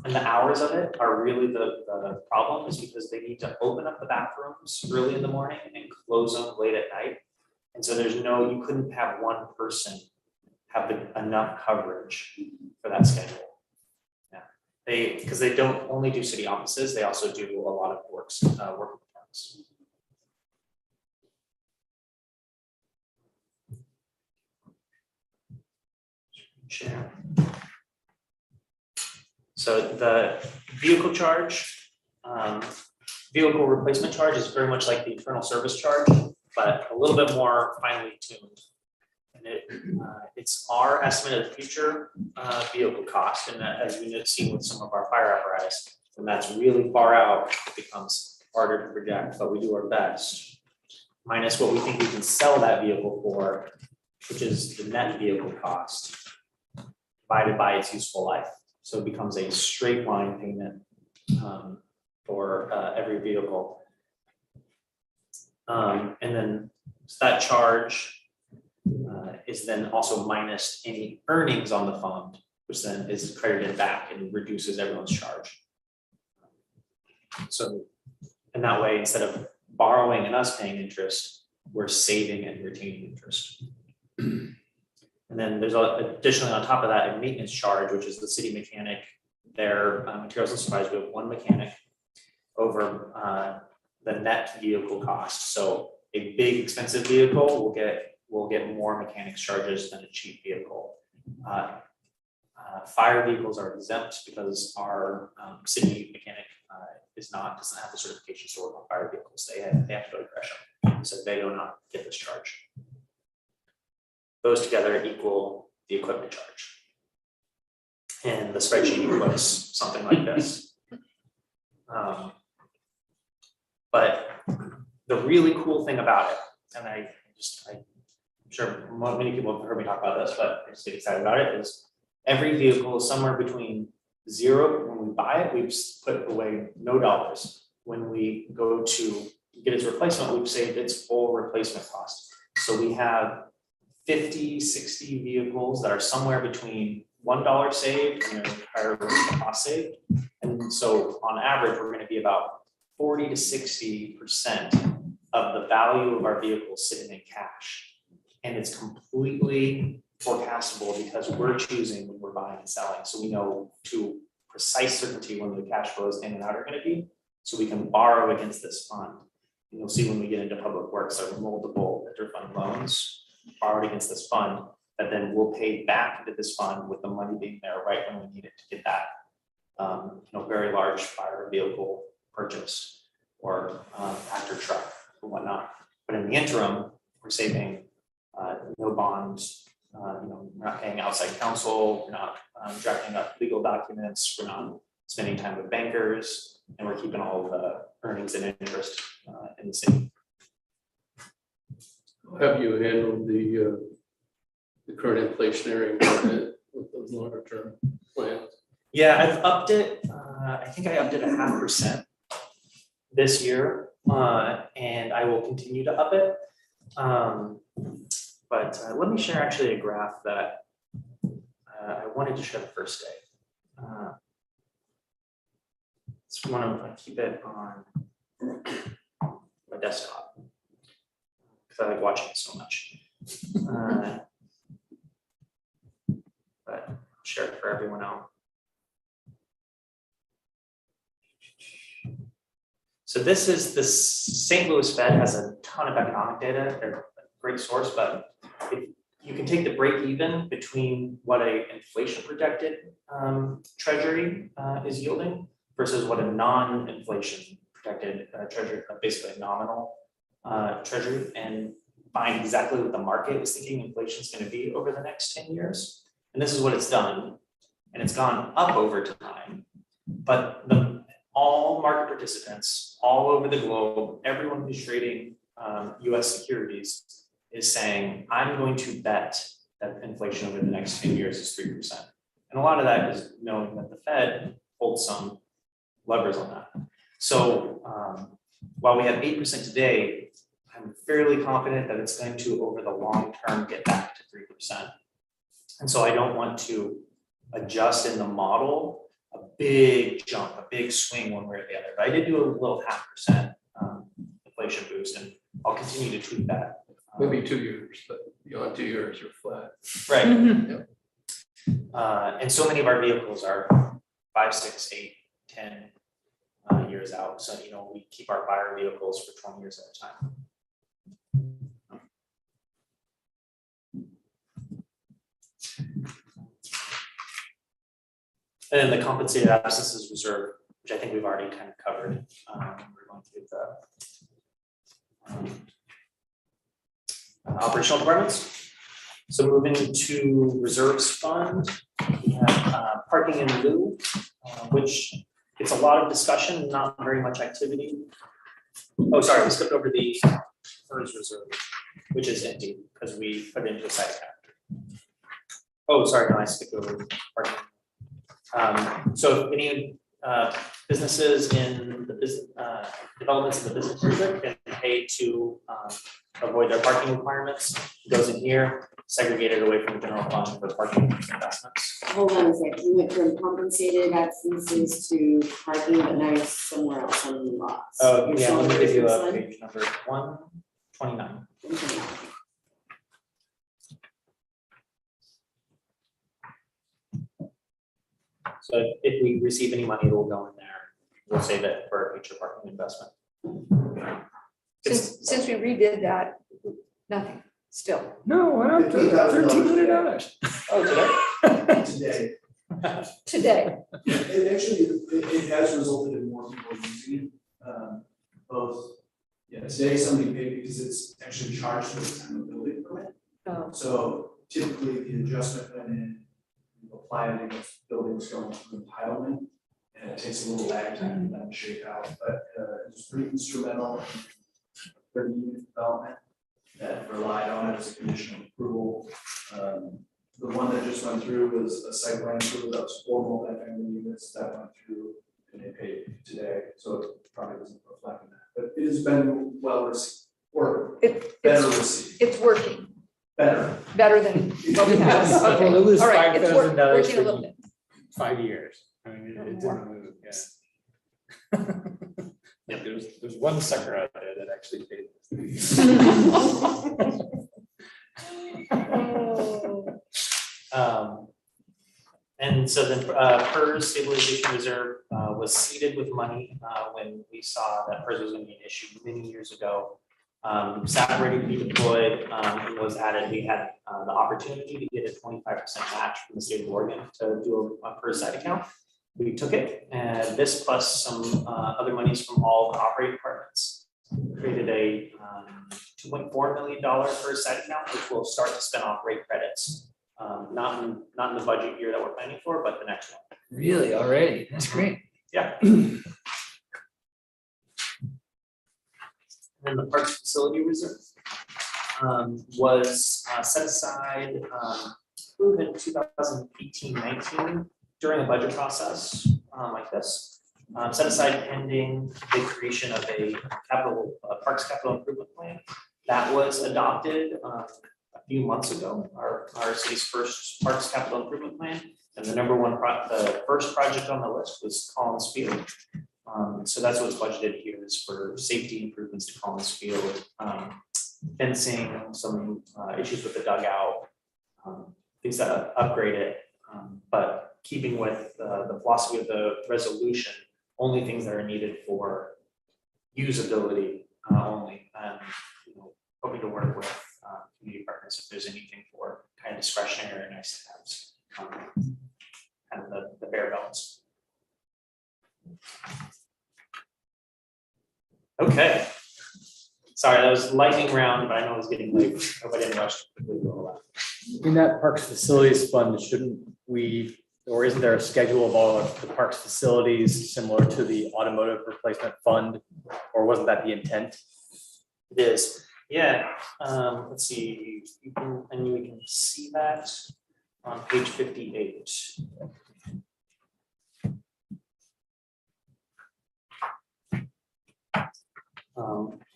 and the hours of it are really the problem, is because they need to open up the bathrooms early in the morning and close them late at night. And so you couldn't have one person have enough coverage for that schedule. Yeah, because they don't only do city offices, they also do a lot of work with the parks. Share. So the vehicle charge, vehicle replacement charge is very much like the internal service charge, but a little bit more finely tuned. And it's our estimate of future vehicle cost, and that, as we've seen with some of our fire apparatus, when that's really far out, it becomes harder to project, but we do our best. Minus what we think we can sell that vehicle for, which is the net vehicle cost, divided by its useful life. So it becomes a straight line payment for every vehicle. And then that charge is then also minus any earnings on the fund, which then is credited back and reduces everyone's charge. So in that way, instead of borrowing and us paying interest, we're saving and retaining interest. And then there's additionally on top of that, a maintenance charge, which is the city mechanic, their materials and supplies. We have one mechanic over the net vehicle cost. So a big expensive vehicle will get more mechanics charges than a cheap vehicle. Fire vehicles are exempt because our city mechanic doesn't have the certification to work on fire vehicles. They have to go to Gresham, so they do not get this charge. Those together equal the equipment charge. And the spreadsheet equals something like this. But the really cool thing about it, and I'm sure many people have heard me talk about this, but I just get excited about it, is every vehicle is somewhere between zero. When we buy it, we've put away no dollars. When we go to get its replacement, we've saved its full replacement cost. So we have 50, 60 vehicles that are somewhere between $1 saved and their entire cost saved. And so on average, we're going to be about 40 to 60% of the value of our vehicles sitting in cash. And it's completely forecastable because we're choosing when we're buying and selling. So we know to precise certainty when the cash flows in and out are gonna be, so we can borrow against this fund. And you'll see when we get into public works, there are multiple interfund loans borrowed against this fund that then we'll pay back into this fund with the money being there right when we need it to get that, very large fire vehicle purchase or tractor truck or whatnot. But in the interim, we're saving no bonds, we're not paying outside counsel, we're not drafting up legal documents, we're not spending time with bankers, and we're keeping all of the earnings and interest in the city. How have you handled the current inflationary environment with those longer term plans? Yeah, I've upped it. I think I upped it 0.5% this year, and I will continue to up it. But let me share actually a graph that I wanted to share the first day. Just want to keep it on my desktop because I like watching it so much. But I'll share it for everyone else. So this is the St. Louis Fed has a ton of economic data. They're a great source, but if you can take the break even between what a inflation projected treasury is yielding versus what a non-inflation projected treasury, basically a nominal treasury, and find exactly what the market is thinking inflation is going to be over the next 10 years. And this is what it's done. And it's gone up over time, but all market participants all over the globe, everyone who's trading US securities is saying, I'm going to bet that inflation over the next 10 years is 3%. And a lot of that is knowing that the Fed holds some levers on that. So while we have 8% today, I'm fairly confident that it's going to, over the long term, get back to 3%. And so I don't want to adjust in the model a big jump, a big swing one way or the other. But I did do a little 0.5% inflation boost, and I'll continue to tweak that. Maybe 2 years, but beyond 2 years, you're flat. Right. Yep. And so many of our vehicles are 5, 6, 8, 10 years out. So, we keep our fire vehicles for 20 years at a time. And then the compensated absences reserve, which I think we've already kind of covered. We're going through the operational departments. So moving to reserves fund, we have parking in lieu, which gets a lot of discussion, not very much activity. Oh, sorry, we skipped over the FERS reserve, which is empty because we put it into a site capture. Oh, sorry, no, I skipped over parking. So if any businesses in the business developments in the business district can pay to avoid their parking requirements, it goes in here, segregated away from the general fund for parking investments. Hold on a second, you went from compensated absences to parking, but now you're somewhere else on the lots. Oh, You're yeah, still let me on give you this a one? page number 129. Okay. So if we receive any money, it will go in there. We'll save it for a future parking investment. Since we redid that, nothing, still. No, what up to $1,300? Oh, today. Today. It actually, it has resulted in more people using it, both. Yeah, today somebody paid because it's actually charged for the time of building permit. Oh. So typically the adjustment went in, you apply it against buildings going through entitlement, and it takes a little lag time for that to shake out, but it's pretty instrumental for the unit development that relied on it as a conditional approval. The one that just went through was a site plan approval that was 4 multifamily units that went through and they paid today, so it probably doesn't reflect on that, but it has been well received, or better received. It's working. Better Than what we have. Okay. Well, we'll lose All right, it's $5,000 working a for little bit. 5 years. I mean, it didn't move, yeah. Yeah, there's one sucker out there that actually paid this. And so the PERS stabilization reserve was seeded with money when we saw that PERS was going to be an issue many years ago. Sat ready to be deployed and was added. We had the opportunity to get a 25% match from the state of Oregon to do a PERS side account. We took it, and this plus some other monies from all the operating departments created a $2.4 million PERS side account, which will start to spin off rate credits. Not in the budget year that we're planning for, but the next one. Really, already? That's great. Yeah. And then the parks facility reserve was set aside in 2018-19 during the budget process like this. Set aside pending the creation of a parks capital improvement plan that was adopted a few months ago, our city's first parks capital improvement plan. And the the first project on the list was Collins Field. So that's what's budgeted here is for safety improvements to Collins Field, fencing, some issues with the dugout, things that upgrade it. But keeping with the philosophy of the resolution, only things that are needed for usability only, and hoping to work with community partners if there's anything for kind of discretionary or nice to haves, kind of the bare bones. Okay. Sorry, that was lightning round, but I know it was getting late. Hope I didn't rush to quickly go all that. In that parks facilities fund, shouldn't we, or isn't there a schedule of all of the parks facilities similar to the automotive replacement fund? Or wasn't that the intent? It is. Yeah, let's see, we can see that on page 58.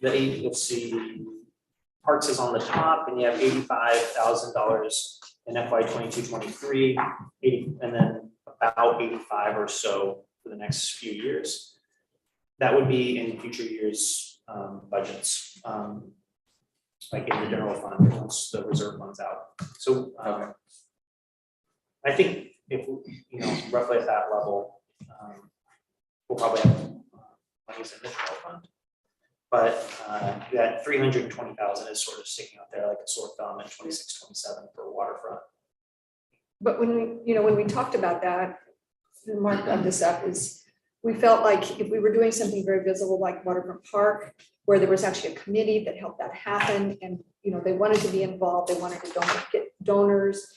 You'll see parks is on the top, and you have $85,000 in FY 22-23, and then about 85 or so for the next few years. That would be in future years' budgets. Like in the general fund once the reserve runs out. So I think if roughly at that level, we'll probably have monies in the general fund. But that 320,000 is sort of sticking out there like a sore thumb at 26-27 for waterfront. But when we talked about that, and Mark brought this up, is we felt like if we were doing something very visible like Waterfront Park, where there was actually a committee that helped that happen, and they wanted to be involved, they wanted to get donors.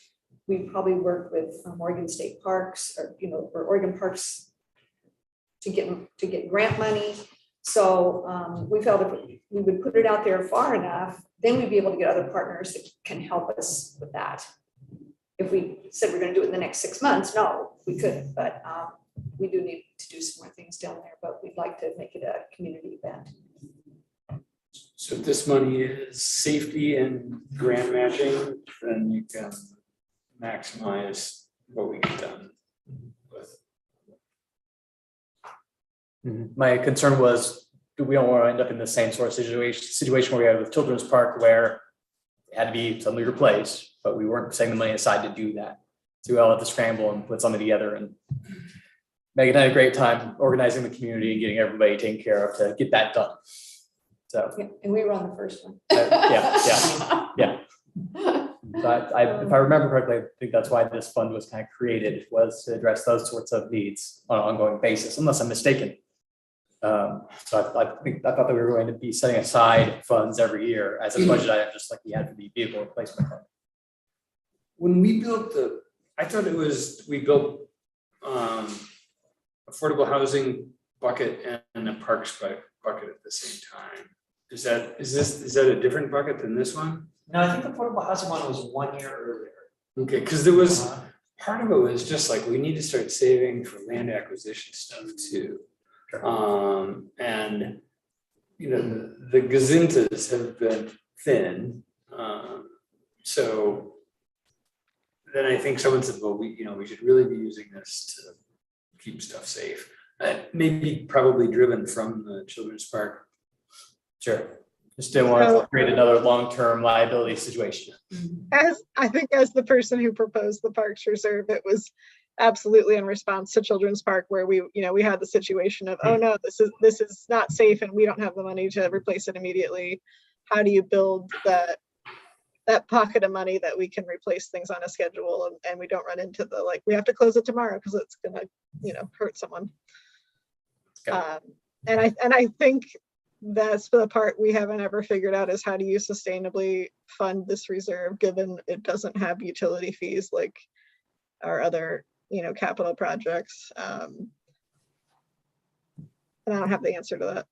We probably worked with Oregon State Parks or Oregon Parks to get grant money. So we felt if we would put it out there far enough, then we'd be able to get other partners that can help us with that. If we said we're going to do it in the next 6 months, no, we couldn't, but we do need to do some more things down there, but we'd like to make it a community event. So if this money is safety and grant matching, then you can maximize what we get done with. My concern was, we don't want to end up in the same sort of situation where we had with Children's Park, where it had to be suddenly replaced, but we weren't setting the money aside to do that. So we all had to scramble and put something together, and Megan had a great time organizing the community and getting everybody taken care of to get that done. So yeah, and we were on the first one. Yeah. So if I remember correctly, I think that's why this fund was kind of created, was to address those sorts of needs on an ongoing basis, unless I'm mistaken. So I thought that we were going to be setting aside funds every year as a budget item, just like we had for the vehicle replacement fund. When we built I thought we built affordable housing bucket and a parks bucket at the same time. Is that a different bucket than this one? No, I think the affordable housing one was 1 year earlier. Okay, because there was part of it was just like we need to start saving for land acquisition stuff too. And the gazintas have been thin. So then I think someone said, well, we should really be using this to keep stuff safe. Maybe probably driven from the Children's Park. Sure. Just didn't want to create another long-term liability situation. As the person who proposed the Parks Reserve, it was absolutely in response to Children's Park, where we had the situation of, oh no, this is not safe and we don't have the money to replace it immediately. How do you build that pocket of money that we can replace things on a schedule and we don't run into the, like, we have to close it tomorrow because it's gonna, hurt someone. Okay. And I think that's the part we haven't ever figured out, is how do you sustainably fund this reserve, given it doesn't have utility fees like our other, capital projects. And I don't have the answer to that.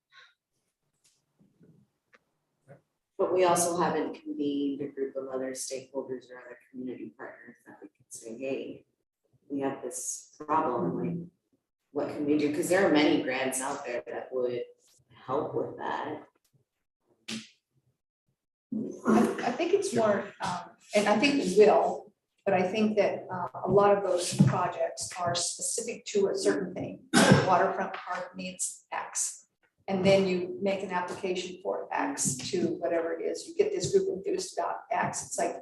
But we also haven't convened a group of other stakeholders or other community partners that we can say, hey, we have this problem, like, what can we do? Because there are many grants out there that would help with that. I think it's more, and I think we will, but I think that a lot of those projects are specific to a certain thing. Waterfront park needs X. And then you make an application for X to whatever it is. You get this group enthused about X. It's like,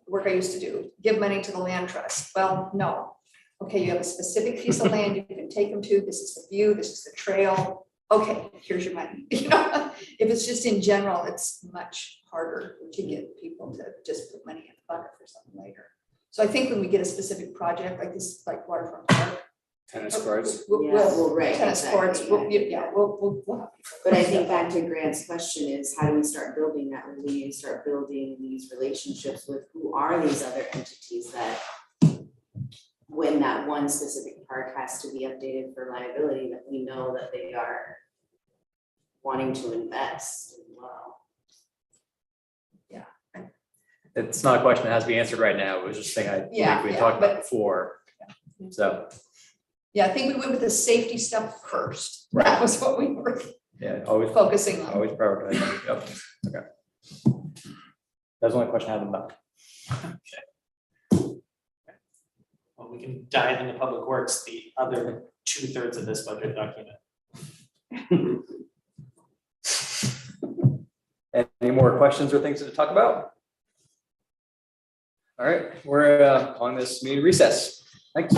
work I used to do, give money to the land trust. Well, no. Okay, you have a specific piece of land you can take them to. This is the view, this is the trail. Okay, here's your money. If it's just in general, it's much harder to get people to just put money in the bucket for something later. So I think when we get a specific project like this, like Waterfront Park, Tennis courts. Right. Tennis courts, exactly, we'll have. But I think back to Grant's question is, how do we start building that? We need to start building these relationships with who are these other entities that, when that one specific park has to be updated for liability, that we know that they are wanting to invest as well. It's not a question that has to be answered right now. It was just a thing we talked about before. So. Yeah, I think we went with the safety stuff first. That was what we were always focusing on. Always prioritizing. Yep. Okay. That's the only question I have about. Well, we can dive into public works, the other 2/3 of this budget document. Any more questions or things to talk about? All right, we're on this meeting recess. Thanks.